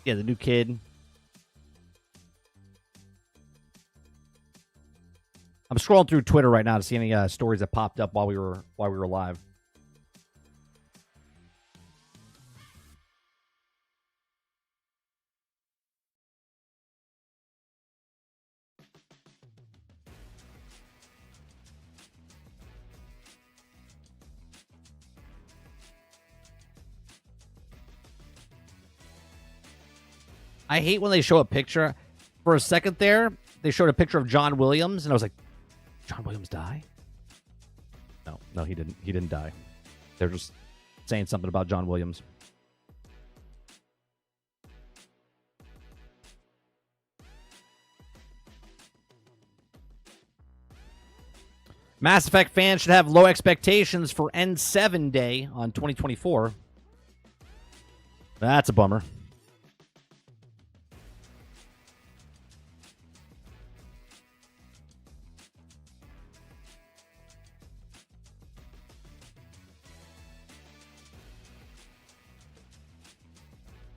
Yeah, the new kid. I'm scrolling through Twitter right now to see any stories that popped up while we were live. I hate when they show a picture. For a second there, they showed a picture of John Williams, and I was like, John Williams die? No, he didn't. He didn't die. They're just saying something about John Williams. Mass Effect fans should have low expectations for N7 Day on 2024. That's a bummer.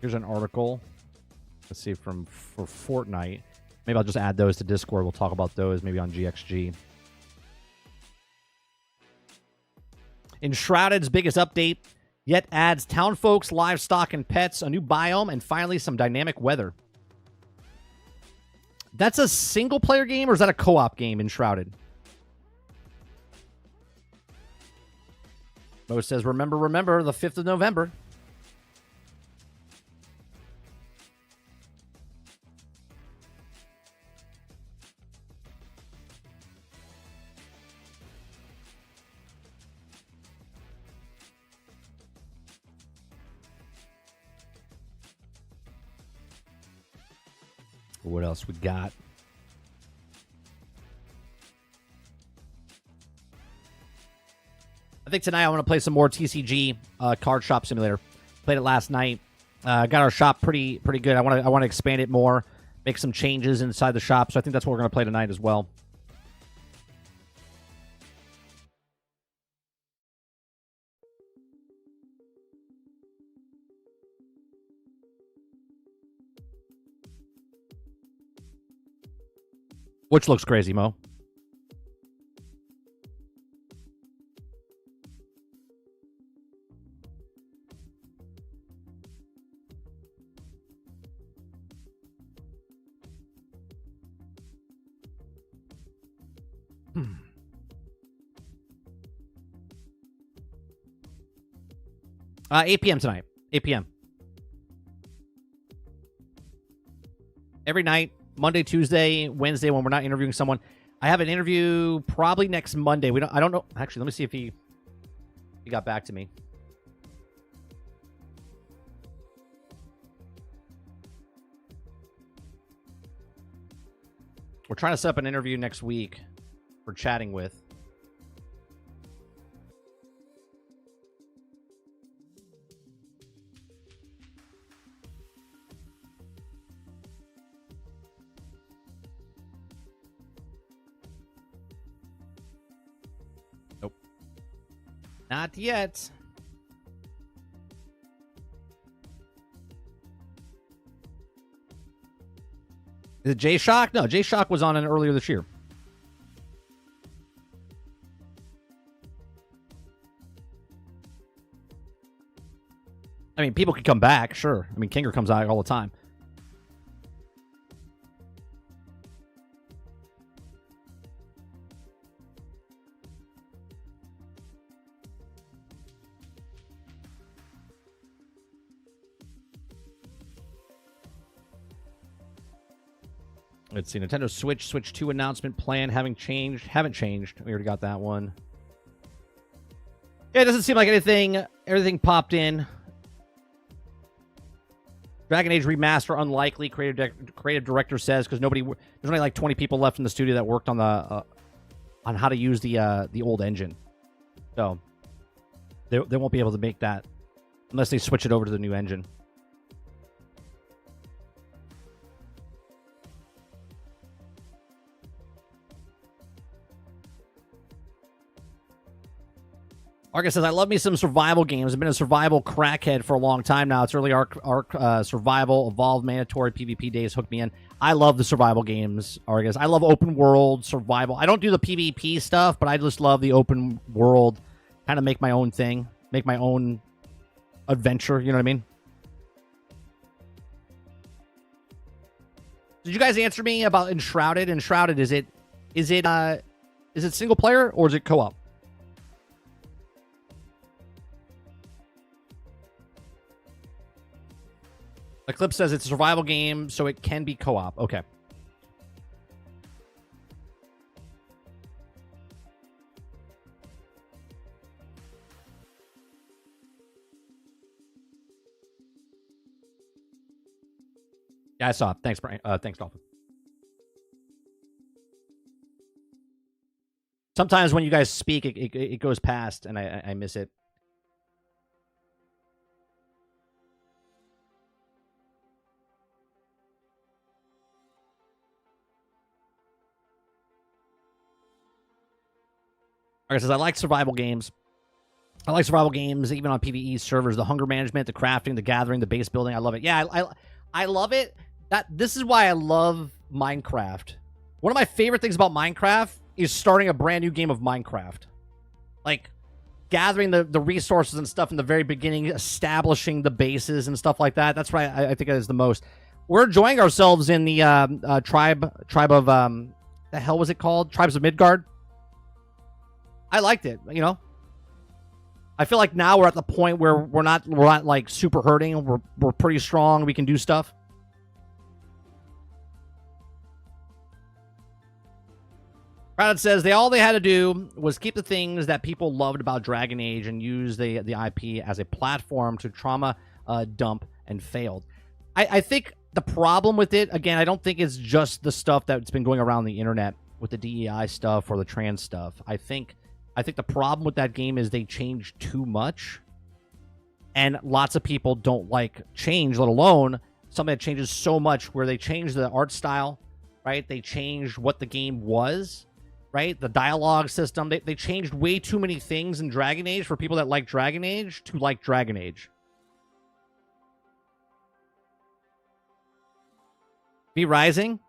Here's an article. Let's see, for Fortnite. Maybe I'll just add those to Discord. We'll talk about those maybe on GXG. Enshrouded's biggest update yet adds townfolks, livestock, and pets, a new biome, and finally some dynamic weather. That's a single-player game, or is that a co-op game, Enshrouded? Mo says, remember, the 5th of November. What else we got? I think tonight I want to play some more TCG Card Shop Simulator. Played it last night. Got our shop pretty good. I want to expand it more, make some changes inside the shop. So I think that's what we're going to play tonight as well. Which looks crazy, Mo. Hmm. 8 p.m. tonight. 8 p.m. Every night. Monday, Tuesday, Wednesday when we're not interviewing someone. I have an interview probably next Monday. I don't know. Actually, let me see if he got back to me. We're trying to set up an interview next week for chatting with. Not yet. Is it J-Shock? No, J-Shock was on it earlier this year. I mean, people could come back, sure. I mean, Kinger comes out all the time. Let's see. Nintendo Switch 2 announcement plan haven't changed. We already got that one. Yeah, it doesn't seem like everything popped in. Dragon Age Remaster unlikely, creative director says, because there's only like 20 people left in the studio that worked on the on how to use the old engine. So they won't be able to make that unless they switch it over to the new engine. Arca says, I love me some survival games. I've been a survival crackhead for a long time now. It's early Arc survival, evolved, mandatory PvP days hooked me in. I love the survival games, Arca. I love open world survival. I don't do the PvP stuff, but I just love the open world, kind of make my own thing, make my own adventure, you know what I mean? Did you guys answer me about Enshrouded? Enshrouded, is it single player or is it co-op? Eclipse says it's a survival game, so it can be co-op. Okay. Yeah, I saw it. Thanks, Brian. Thanks, Dolphin. Sometimes when you guys speak, it goes past, and I miss it. Alright, says I like survival games. I like survival games, even on PvE servers. The hunger management, the crafting, the gathering, the base building. I love it. Yeah, I love it. This is why I love Minecraft. One of my favorite things about Minecraft is starting a brand new game of Minecraft. Like, gathering the resources and stuff in the very beginning, establishing the bases and stuff like that. That's why I think it is the most. We're enjoying ourselves in the tribe of, the hell was it called? Tribes of Midgard. I liked it, you know. I feel like now we're at the point where we're not like super hurting. We're pretty strong. We can do stuff. Crowded says all they had to do was keep the things that people loved about Dragon Age and use the IP as a platform to trauma dump and failed. I think the problem with it, again, I don't think it's just the stuff that's been going around the internet with the DEI stuff or the trans stuff. I think the problem with that game is they changed too much. And lots of people don't like change, let alone something that changes so much, where they changed the art style, right? They changed what the game was, right? The dialogue system. They changed way too many things in Dragon Age for people that like Dragon Age to like Dragon Age. V-Rising,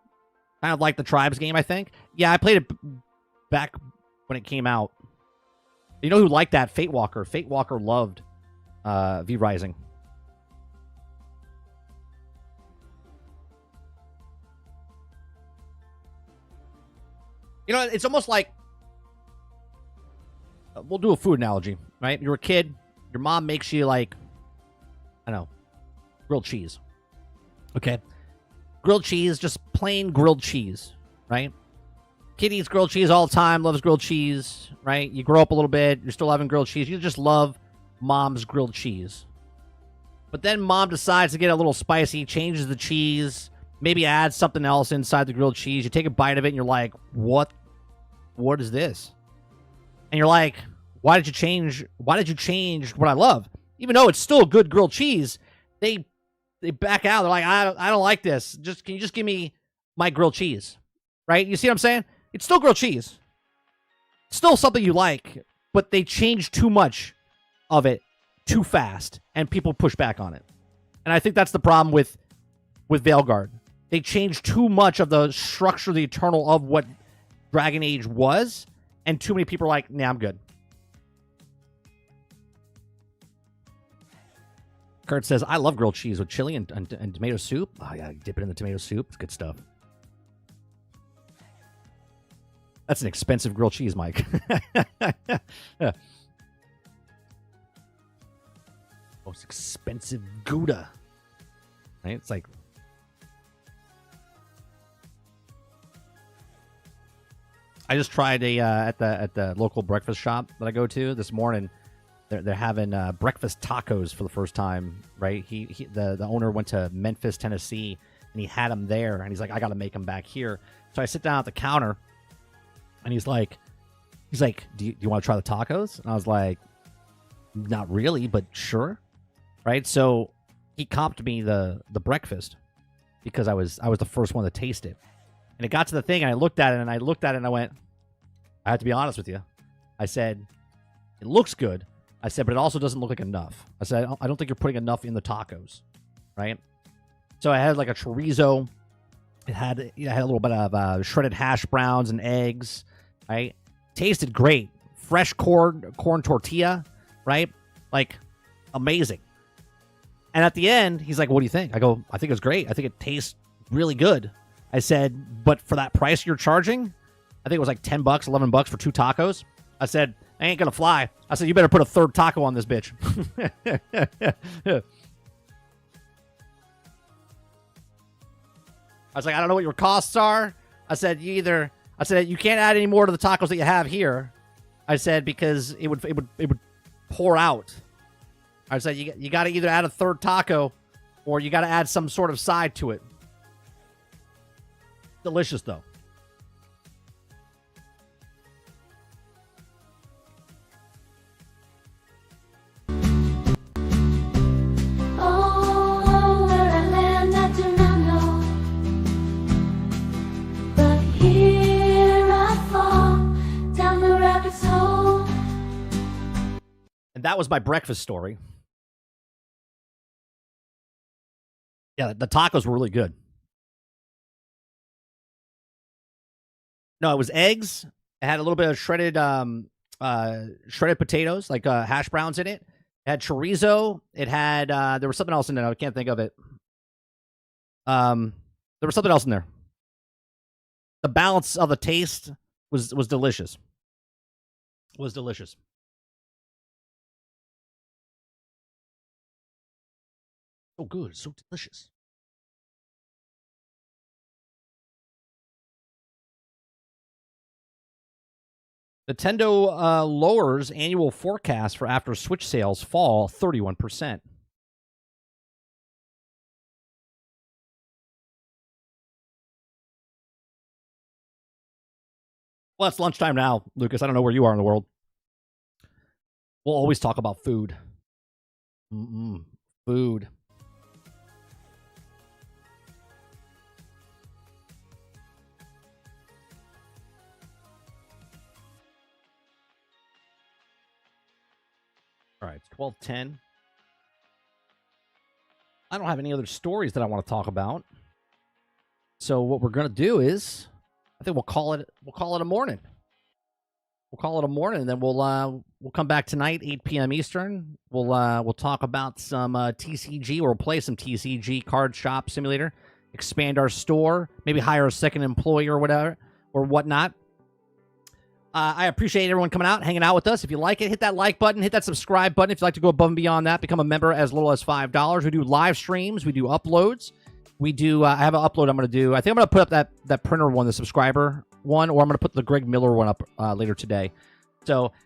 kind of like the Tribes game, I think. Yeah, I played it back when it came out. You know who liked that? Fate Walker. Fate Walker loved V-Rising. You know, it's almost like, we'll do a food analogy, right? You're a kid. Your mom makes you, like, I don't know, grilled cheese. Okay? Grilled cheese, just plain grilled cheese, right? Kid eats grilled cheese all the time, loves grilled cheese, right? You grow up a little bit, you're still having grilled cheese. You just love mom's grilled cheese. But then mom decides to get a little spicy, changes the cheese, maybe adds something else inside the grilled cheese. You take a bite of it and you're like, what is this? And you're like, why did you change what I love? Even though it's still good grilled cheese, they back out. They're like, I don't like this. Can you just give me my grilled cheese? Right? You see what I'm saying? It's still grilled cheese. Still something you like, but they change too much of it too fast, and people push back on it. And I think that's the problem with Veilguard. They changed too much of the structure, the eternal of what Dragon Age was, and too many people are like, nah, I'm good. Kurt says, I love grilled cheese with chili and tomato soup. Oh, yeah, dip it in the tomato soup. It's good stuff. That's an expensive grilled cheese, Mike. Yeah. Most expensive Gouda. Right? It's like... I just tried at the local breakfast shop that I go to this morning. They're having breakfast tacos for the first time, right? The owner went to Memphis, Tennessee, and he had them there, and he's like, I got to make them back here. So I sit down at the counter, and he's like, do you want to try the tacos? And I was like, not really, but sure, right? So he comped me the breakfast because I was the first one to taste it. And it got to the thing, and I looked at it, and I went, I have to be honest with you. I said, it looks good. I said, but it also doesn't look like enough. I said, I don't think you're putting enough in the tacos, right? So I had like a chorizo. It had a little bit of shredded hash browns and eggs, right? Tasted great. Fresh corn tortilla, right? Like, amazing. And at the end, he's like, what do you think? I go, I think it's great. I think it tastes really good. I said, but for that price you're charging, I think it was like $10, $11 for 2 tacos. I said, I ain't gonna fly. I said, you better put a third taco on this bitch. I was like, I don't know what your costs are. I said, you can't add any more to the tacos that you have here. I said, because it would pour out. I said, you got to either add a third taco or you got to add some sort of side to it. Delicious, though. Oh, where I land, I do not know. But here I fall down the rabbit's hole. And that was my breakfast story. Yeah, the tacos were really good. No, it was eggs. It had a little bit of shredded potatoes, like hash browns in it. It had chorizo. It had there was something else in there. I can't think of it. There was something else in there. The balance of the taste was delicious. Was delicious. So good, so delicious. Nintendo lowers annual forecast for after Switch sales fall 31%. Well, it's lunchtime now, Lucas. I don't know where you are in the world. We'll always talk about food. Food. All right, it's 12:10. I don't have any other stories that I want to talk about. So what we're going to do is, I think we'll call it a morning. We'll call it a morning, and then we'll come back tonight, 8 p.m. Eastern. We'll talk about some TCG, or we'll play some TCG Card Shop Simulator, expand our store, maybe hire a second employee or whatever or whatnot. I appreciate everyone coming out, hanging out with us. If you like it, hit that like button, hit that subscribe button. If you'd like to go above and beyond that, become a member as little as $5. We do live streams. We do uploads. We do. I have an upload I'm going to do. I think I'm going to put up that printer one, the subscriber one, or I'm going to put the Greg Miller one up later today. So